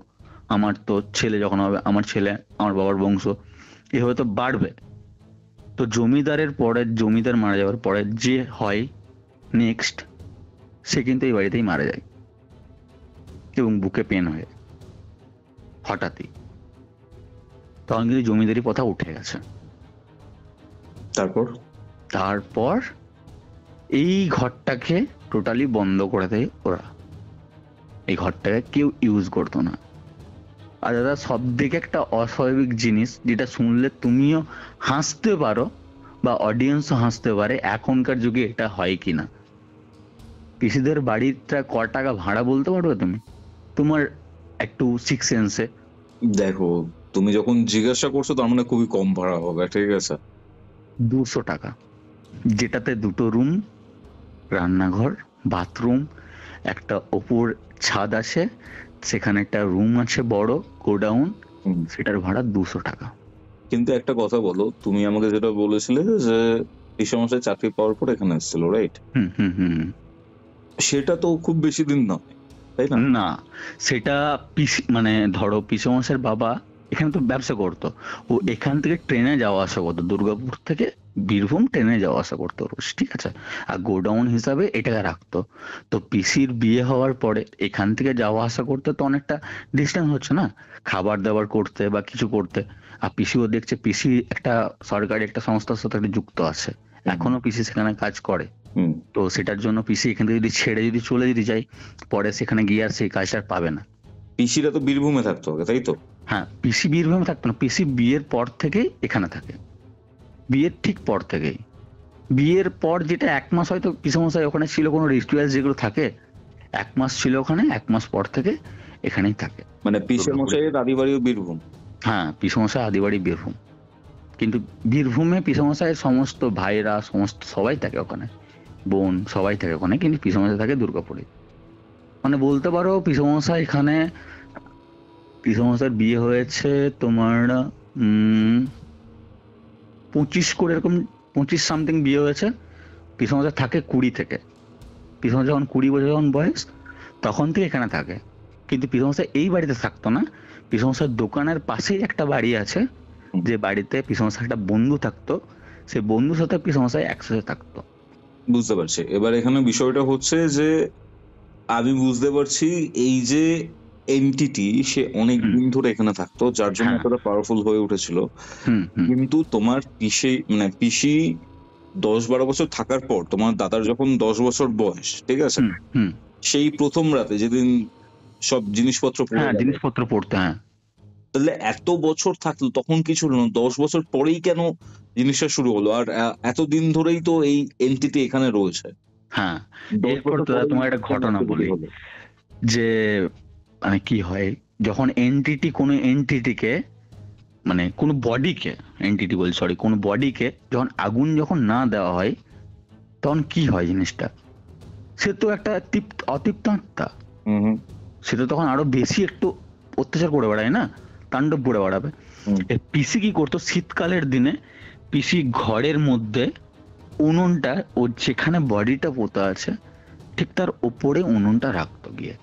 আমার তো ছেলে যখন হবে, আমার ছেলে, আমার বাবার বংশ, এভাবে তো বাড়বে। তো জমিদারের পরে, জমিদার মারা যাওয়ার পরে যে হয় নেক্সট, সে কিন্তু এই বাড়িতেই মারা যায় এবং বুকে পেন হয়ে হঠাৎই। তখন কিন্তু জমিদারি প্রথা উঠে গেছে। তারপর এই ঘরটাকে টোটালি বন্ধ করে দেয় ওরা। এই ঘরটাকে কেউ ইউজ করতো না। আর দাদা সব দিকে একটা অস্বাভাবিক জিনিস, যেটা শুনলে তুমিও হাসতে পারো বা অডিয়েন্সও হাসতে পারে, এখনকার যুগে এটা হয় কিনা। পিসিদের বাড়িটা ক টাকা ভাড়া বলতে পারবে তুমি তোমার একটু সিক্স সেন্সে? দেখো, তুমি যখন জিজ্ঞাসা করছো তার মানে খুবই কম ভাড়া হবে, ঠিক আছে? 200 টাকা, যেটাতে 2টো রুম, রান্নাঘর, বাথরুম, একটা ওপর ছাদ আছে, সেখানে একটা রুম আছে বড় গোডাউন, সেটার ভাড়া 200 টাকা। কিন্তু একটা কথা বলো, তুমি আমাকে যেটা বলেছিলে যে পিসমশাই চাকরি পাওয়ার পর এখানে এসেছিল, রাইট? সেটা তো খুব বেশি দিন নয়, তাই না? না, সেটা মানে ধরো পিসমশাইয়ের বাবা এখানে তো ব্যবসা করতো, ও এখান থেকে ট্রেনে যাওয়া আসা করতো, দুর্গাপুর থেকে বীরভূম ট্রেনে যাওয়া আসা করতো রোজ, ঠিক আছে? আর গোডাউন হিসাবে এটাকে রাখতো। তো পিসির বিয়ে হওয়ার পরে এখান থেকে যাওয়া আসা করতে তো অনেকটা ডিস্টেন্স হচ্ছে না, খাবার দাবার করতে বা কিছু করতে। আর পিসিও দেখছে, পিসি একটা সরকারি একটা সংস্থার সাথে যুক্ত আছে, এখনো পিসি সেখানে কাজ করে। তো সেটার জন্য পিসি এখান থেকে যদি ছেড়ে যদি চলে যদি যায়, পরে সেখানে গিয়ে আর সেই কাজটা পাবে না। পিসিরা তো বীরভূমে থাকতো আগে, তাই তো? হ্যাঁ, পিসি বীরভূমে থাকতো না, পিসি বিয়ের পর থেকেই এখানে থাকে। বিয়ের ঠিক পর থেকেই, বিয়ের পর যেটা 1 মাস হয়তো পিসমশাই ওখানে ছিল, কোনো রিচুয়ালস যেগুলো থাকে 1 মাস ছিল ওখানে, 1 মাস পর থেকে এখানেই থাকে। মানে পিসমশাইয়ের আদি বাড়িও বীরভূম? হ্যাঁ, পিসমশাই আদি বাড়ি বীরভূম, কিন্তু বীরভূমে পিসমশাইয়ের সমস্ত ভাইরা সমস্ত সবাই থাকে ওখানে, বোন সবাই থাকে ওখানে, কিন্তু পিসমশাই থাকে দুর্গাপুরে। মানে বলতে পারো পিসমশাই এখানে, পিসমশাইয়ের বিয়ে হয়েছে তোমার 25 করে এরকম, 25 সামথিং বিয়ে হয়েছে। পিসমশাই থাকে 20 থেকে, পিসমশাই যখন 20 বছর যখন বয়স তখন থেকে এখানে থাকে। কিন্তু পিসমশাই এই বাড়িতে থাকতো না, পিসমশাইয়ের দোকানের পাশেই একটা বাড়ি আছে, যে বাড়িতে পিসমশাই একটা বন্ধু থাকতো, সেই বন্ধুর সাথে পিসমশাই একসাথে থাকতো। বুঝতে পারছি। এবার এখানে বিষয়টা হচ্ছে যে আমি বুঝতে পারছি এই যে এন্টিটি, সে অনেক দিন ধরে এখানে থাকতো, যার জন্য এতটা পাওয়ারফুল হয়ে উঠেছিল। কিন্তু তোমার পিসি 10-12 বছর থাকার পর, তোমার দাদার যখন 10 বছর বয়স, ঠিক আছে, সেই প্রথম রাতে যেদিন সব জিনিসপত্র পড়তে, হ্যাঁ, তাহলে এত বছর থাকলো তখন কিছু হলো না, 10 বছর পরেই কেন জিনিসটা শুরু হলো? আর এতদিন ধরেই তো এই এন্টিটি এখানে রয়েছে। হ্যাঁ, এরপর তোমার একটা ঘটনা বলি, যে মানে কি হয় যখন কোনো এন্টিটিকে, মানে কোনো বডিকে, এন্টিটি বলি সরি, কোনো বডিকে যখন আগুন যখন না দেওয়া হয়, তখন কি হয় জিনিসটা, সে তো একটা অতৃপ্ত আত্মা, সে তো তখন আরো বেশি একটু অত্যাচার করে বেড়ায় না, তাণ্ডব করে বেড়াবে। পিসি কি করতো, শীতকালের দিনে পিসি ঘরের মধ্যে উনুনটা, ও যেখানে বডিটা পোতা আছে ঠিক তার ওপরে উনুনটা রাখতো গিয়ে,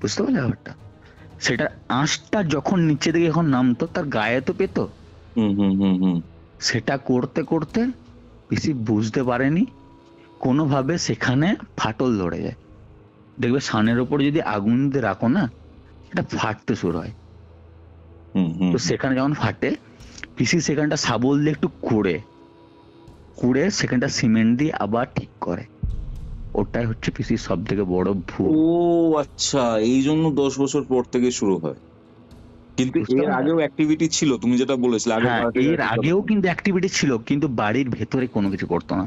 বুঝতে পারলে ব্যাপারটা? সেটা আঁশটা যখন নিচে দিকে যখন নামতো তার গায়ে তো পেতো। সেটা করতে করতে পিসি বুঝতে পারেনি, কোনোভাবে সেখানে ফাটল ধরে যায়, দেখবে সানের ওপরে যদি আগুন দিয়ে রাখো না, এটা ফাটতে শুরু হয়। তো সেখানে যখন ফাটে, পিসি সেখানটা শাবল দিয়ে একটু কুড়ে সেখানটা সিমেন্ট দিয়ে আবার ঠিক করে। ওটাই হচ্ছে পিসির সব থেকে বড় ভুল। ও আচ্ছা, এই জন্য 10 বছর পর থেকে শুরু হয়। কিন্তু বুঝতে এর পারলে? আগেও অ্যাক্টিভিটি ছিল, তুমি যেটা বলেছিলে আগে। হ্যাঁ, এর আগেও কিন্তু অ্যাক্টিভিটি ছিল, কিন্তু বাড়ির ভেতরে কোনো কিছু করতো না,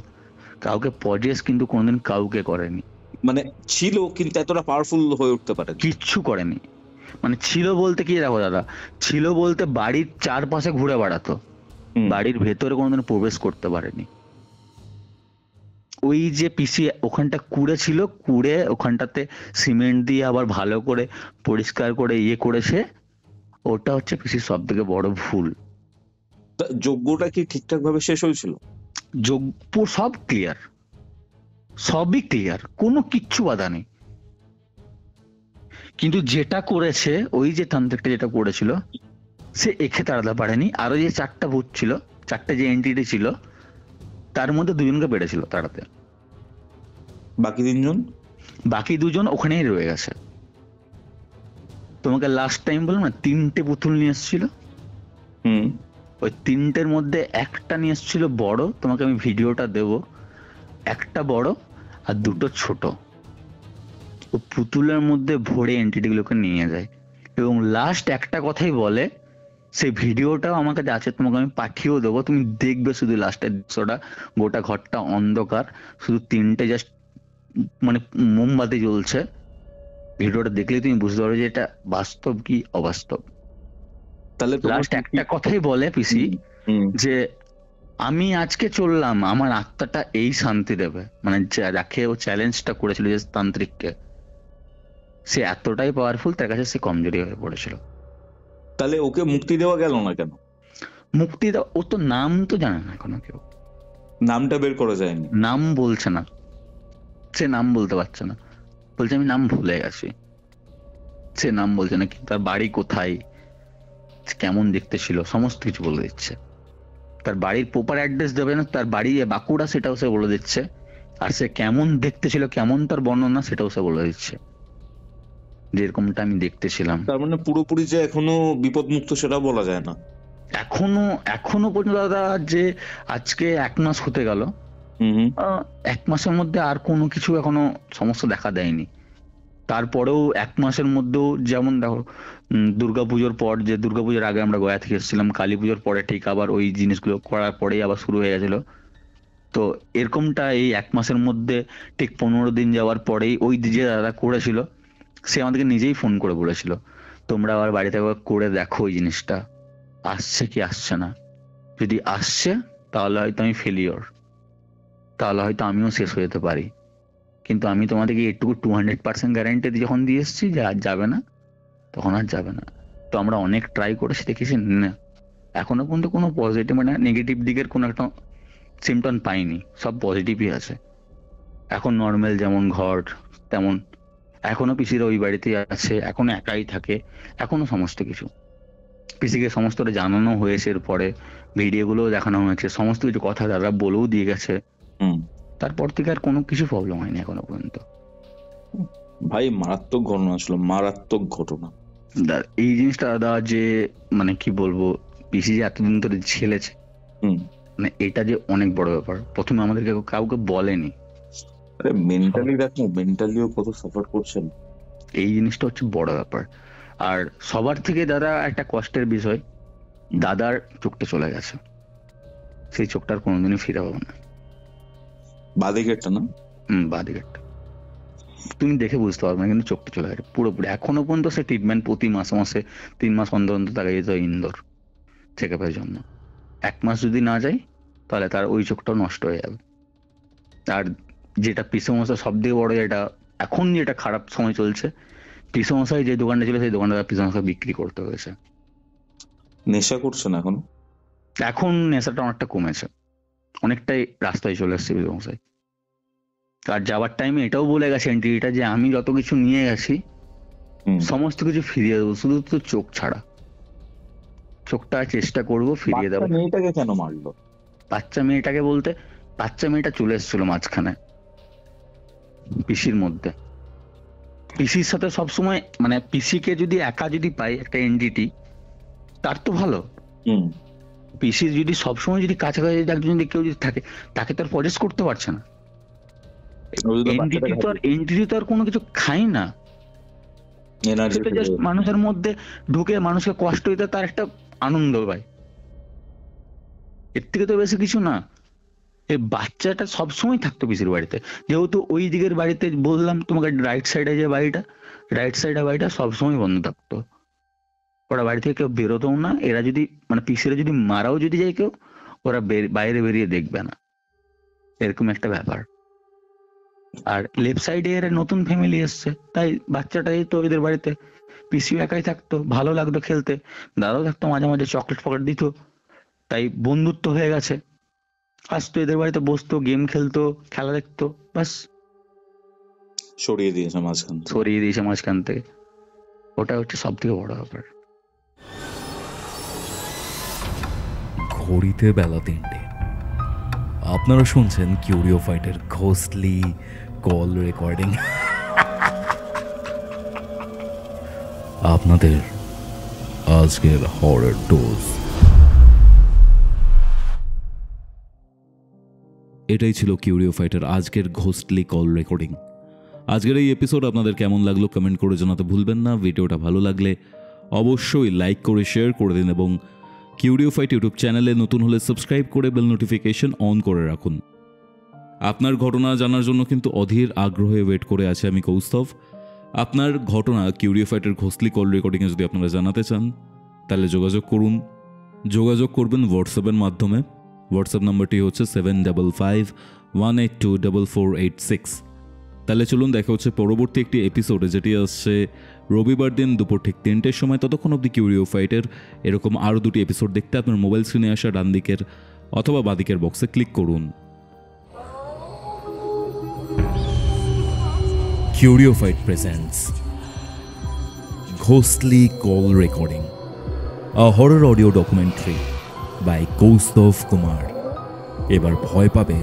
কাউকে পজেস কিন্তু কোনোদিন কাউকে করেনি। মানে ছিল, কিন্তু এতটা পাওয়ারফুল হয়ে উঠতে পারে কিচ্ছু করেনি। মানে ছিল বলতে কি দেখো দাদা, ছিল বলতে বাড়ির চারপাশে ঘুরে বেড়াতো, বাড়ির ভেতরে কোনোদিন প্রবেশ করতে পারেনি। ওই যে পিসি ওখানটা কুড়ে ছিল, কুড়ে ওখানটাতে সিমেন্ট দিয়ে আবার ভালো করে পরিষ্কার করে ইয়ে করেছে, ওটা হচ্ছে পিসির সব থেকে বড় ভুল। যজ্ঞটা কি ঠিকঠাক ভাবে শেষ হয়েছিল? যোগ্য সব ক্লিয়ার, সবই ক্লিয়ার, কোনো কিচ্ছু বাধা নেই। কিন্তু যেটা করেছে ওই যে তান্ত্রিকটা যেটা করেছিল, সে একে তাড়াতে পারেনি। আরো যে 4টা ভূত ছিল, 4টে যে এন্টিটি ছিল, তার মধ্যে 2জনকে পেরেছিল তাড়াতে। বাকি 3জন? বাকি 2জন ওখানেই রয়ে গেছে। তোমাকে লাস্ট টাইম বললাম না 3টে পুতুল নিয়ে এসেছিল, ওই 3টের মধ্যে একটা নিয়ে এসেছিল বড়, তোমাকে আমি ভিডিওটা দেব, একটা বড় আর 2টো ছোট। ও পুতুলের মধ্যে ভরে এন্টিটি গুলোকে নিয়ে যায়, এবং লাস্ট একটা কথাই বলে, সেই ভিডিওটাও আমার কাছে আছে, তোমাকে আমি পাঠিয়েও দেবো, তুমি দেখবে শুধু লাস্টের দৃশ্যটা। গোটা ঘরটা অন্ধকার, শুধু 3টে জাস্ট মানে মোমবাতি জ্বলছে। ভিডিওটা দেখলেই তুমি বুঝতে পারবে যে এটা বাস্তব কি অবাস্তব। তাহলে লাস্ট একটা কথাই বলে পিসি, যে আমি আজকে চললাম, আমার আত্মাটা এই শান্তি দেবে। মানে যাকে ও চ্যালেঞ্জটা করেছিল যে তান্ত্রিককে, সে এতটাই পাওয়ারফুল, তার কাছে সে কমজোরি হয়ে পড়েছিল। তাহলে ওকে মুক্তি দেওয়া গেল না কেন? মুক্তি দাও, ও তো নাম তো জানে না এখনো কেউ, নামটা বের করা যায়নি। নাম বলছে না, সে নাম বলতে পারছে না, বলছে আমি নাম ভুলে গেছি। সে নাম বলছে না, কি তার বাড়ি কোথায়, কেমন দেখতে ছিল, সমস্ত কিছু বলে দিচ্ছে। তার বাড়ির প্রপার অ্যাড্রেস দেবে না, তার বাড়ি বাঁকুড়া সেটাও সে বলে দিচ্ছে, আর সে কেমন দেখতে ছিল, কেমন তার বর্ণনা সেটাও সে বলে দিচ্ছে, যেরকমটা আমি দেখতেছিলাম। তার মানে পুরোপুরি যে এখনো বিপদমুক্ত সেটা বলা যায় না এখনো পর্যন্ত দাদা, যে আজকে 1 মাস হতে গেল, 1 মাসের মধ্যে আর কোনো কিছু এখনো সমস্যা দেখা দেয়নি। তারপরেও 1 মাসের মধ্যেও যেমন দেখো, দুর্গাপুজোর পর, যে দুর্গাপুজোর আগে আমরা গয়া থেকে এসেছিলাম, কালী পুজোর পরে ঠিক আবার ওই জিনিসগুলো করার পরেই আবার শুরু হয়ে গেছিল। তো এরকমটা এই 1 মাসের মধ্যে ঠিক 15 দিন যাওয়ার পরেই ওই যে দাদা করেছিল, সে আমাদেরকে নিজেই ফোন করে বলেছিল, তোমরা আবার বাড়িতে একবার করে দেখো ওই জিনিসটা আসছে কি আসছে না। যদি আসছে তাহলে হয়তো আমি ফেলিওর, তাহলে হয়তো আমিও শেষ হয়ে যেতে পারি, কিন্তু আমি তোমাদেরকে এটুকু 200% গ্যারান্টি যখন দিয়ে এসেছি যে আর যাবে না, তখন আর যাবে না। তো আমরা অনেক ট্রাই করেছি, দেখেছি না, এখনো পর্যন্ত কোনো পজিটিভ মানে নেগেটিভ দিকের কোনো একটা সিমটম পাইনি, সব পজিটিভই আছে। এখন নর্মাল যেমন ঘর তেমন, এখনো পিসিরা ওই বাড়িতে আছে, এখনো একাই থাকে, এখনো সমস্ত কিছু পিসিকে সমস্তটা জানানো হয়েছে, এরপরে ভিডিও গুলো দেখানো হয়েছে, সমস্ত কিছু কথা তারা বলেও দিয়ে গেছে। তারপর থেকে আর কোনো কিছু প্রবলেম হয়নি এখনো পর্যন্ত। ভাই মারাত্মক ঘটনা ছিল, মারাত্মক ঘটনা। এই জিনিসটা দাদা, যে মানে কি বলবো, পিসি যে এতদিন ধরে ঝেলেছে, মানে এটা যে অনেক বড় ব্যাপার। প্রথমে আমাদেরকে কাউকে বলেনি। আরে মেন্টালি দেখো, মেন্টালিও কত সাফার করছেন, এই জিনিসটা হচ্ছে বড় ব্যাপার। আর সবার থেকে দাদা একটা কষ্টের বিষয়, দাদার চোখটা চলে গেছে, সেই চোখটার কোনোদিনই ফিরে পাবো না। বাদিকেরটা না? বাদিকেরটা তুমি দেখে বুঝতে পারবে না, কিন্তু চোখটা চলে গেছে পুরোপুরি। এখনো পর্যন্ত সে ট্রিটমেন্ট প্রতি মাসে মাসে 3 মাস অন্তর অন্তর তাকে যেতে হয় ইন্দোর চেক আপের জন্য। 1 মাস যদি না যায় তাহলে তার ওই চোখটাও নষ্ট হয়ে যাবে। আর যেটা পিসমশাই সব থেকে বড়, যেটা এখন যেটা খারাপ সময় চলছে, পিসমশাই যে দোকানটা ছিল সেই দোকানটা পিসমশাই বিক্রি করতে হয়েছে। নেশা করছে না এখন? এখন নেশাটা অনেকটা কমেছে, অনেকটাই রাস্তায় চলে এসছে পিসমশাই। আর যাওয়ার টাইমে এটাও বলে গেছে এন্ট্রিটা, যে আমি যত কিছু নিয়ে গেছি সমস্ত কিছু ফিরিয়ে দেবো, শুধু তো চোখ ছাড়া। চোখটা চেষ্টা করবো ফিরিয়ে দেবো। মেয়েটাকে কেন মারলো? বাচ্চা মেয়েটাকে বলতে, বাচ্চা মেয়েটা চলে এসেছিল মাঝখানে পিসির মধ্যে, পিসির সাথে সবসময় মানে পিসিকে যদি একা যদি পাই একটা এনটিটি, তার তো ভালো। পিসি যদি সবসময় যদি কাছাকাছি একজন যদি কেউ যদি থাকে, তাকে তো আর পজেস করতে পারছে না। এনটিটি তো আর কোনো কিছু খাই না, সেটা জাস্ট মানুষের মধ্যে ঢুকে মানুষকে কষ্ট দিতে তার একটা আনন্দ পায়, এর থেকে তো বেশি কিছু না। এই বাচ্চাটা সবসময় থাকতো পিসির বাড়িতে, যেহেতু ওই দিকের বাড়িতে বললাম তোমাকে রাইট সাইডে যে বাড়িটা, রাইট সাইডে বাড়িটা সবসময় বন্ধ থাকতো, ওরা বাড়ি থেকে কেউ বেরোতেও না। এরা যদি মানে পিসিরা যদি মারাও যদি যায় কেউ, ওরা বাইরে বেরিয়ে দেখবে না, এরকম একটা ব্যাপার। আর লেফট সাইডে এর নতুন ফ্যামিলি এসছে, তাই বাচ্চাটাই তো এদের বাড়িতে, পিসিও একাই থাকতো, ভালো লাগতো খেলতে, দাদাও থাকতো, মাঝে মাঝে চকলেট ফকলেট দিত, তাই বন্ধুত্ব হয়ে গেছে। আসতো এদের বাড়িতে, বসতো, গেম খেলতো, খেলা দেখতো, বাস। সরিয়ে দিয়েছে মাঝখান থেকে, ওটা হচ্ছে সব থেকে বড় ব্যাপার। ঘড়িতে বেলা 3টে, আপনারা শুনছেন কিউরিও ফাইটের ঘোস্টলি কল রেকর্ডিং। আপনাদের আজকের হরর ডোজ। এটাই ছিল কিউরিও ফাইটার আজকের ঘোস্টলি কল রেকর্ডিং। আজকের এই এপিসোড আপনাদের কেমন লাগলো কমেন্ট করে জানাতে ভুলবেন না। ভিডিওটা ভালো লাগলে অবশ্যই লাইক করে শেয়ার করে দিন এবং কিউরিও ফাইট ইউটিউব চ্যানেলে নতুন হলে সাবস্ক্রাইব করে বেল নোটিফিকেশন অন করে রাখুন। আপনার ঘটনা জানার জন্য কিন্তু অধীর আগ্রহে ওয়েট করে আছে আমি কৌস্তভ। আপনার ঘটনা কিউরিও ফাইটের ঘোস্টলি কল রেকর্ডিংয়ে যদি আপনারা জানাতে চান, তাহলে যোগাযোগ করবেন হোয়াটসঅ্যাপের মাধ্যমে। হোয়াটসঅ্যাপ নাম্বারটি হচ্ছে 7551824486। তাহলে চলুন দেখা হচ্ছে পরবর্তী একটি এপিসোডে, যেটি আসছে রবিবার দিন দুপুর ঠিক 3টের সময়। ততক্ষণ অবধি কিউরিও ফাইটের এরকম আরও 2টি এপিসোড দেখতে আপনার মোবাইল স্ক্রিনে আসা ডান দিকের অথবা বাদিকের বক্সে ক্লিক করুন। Curio Fight presents ghostly call recording, a horror audio documentary by Kaustav Kumar. এবার ভয় পাবে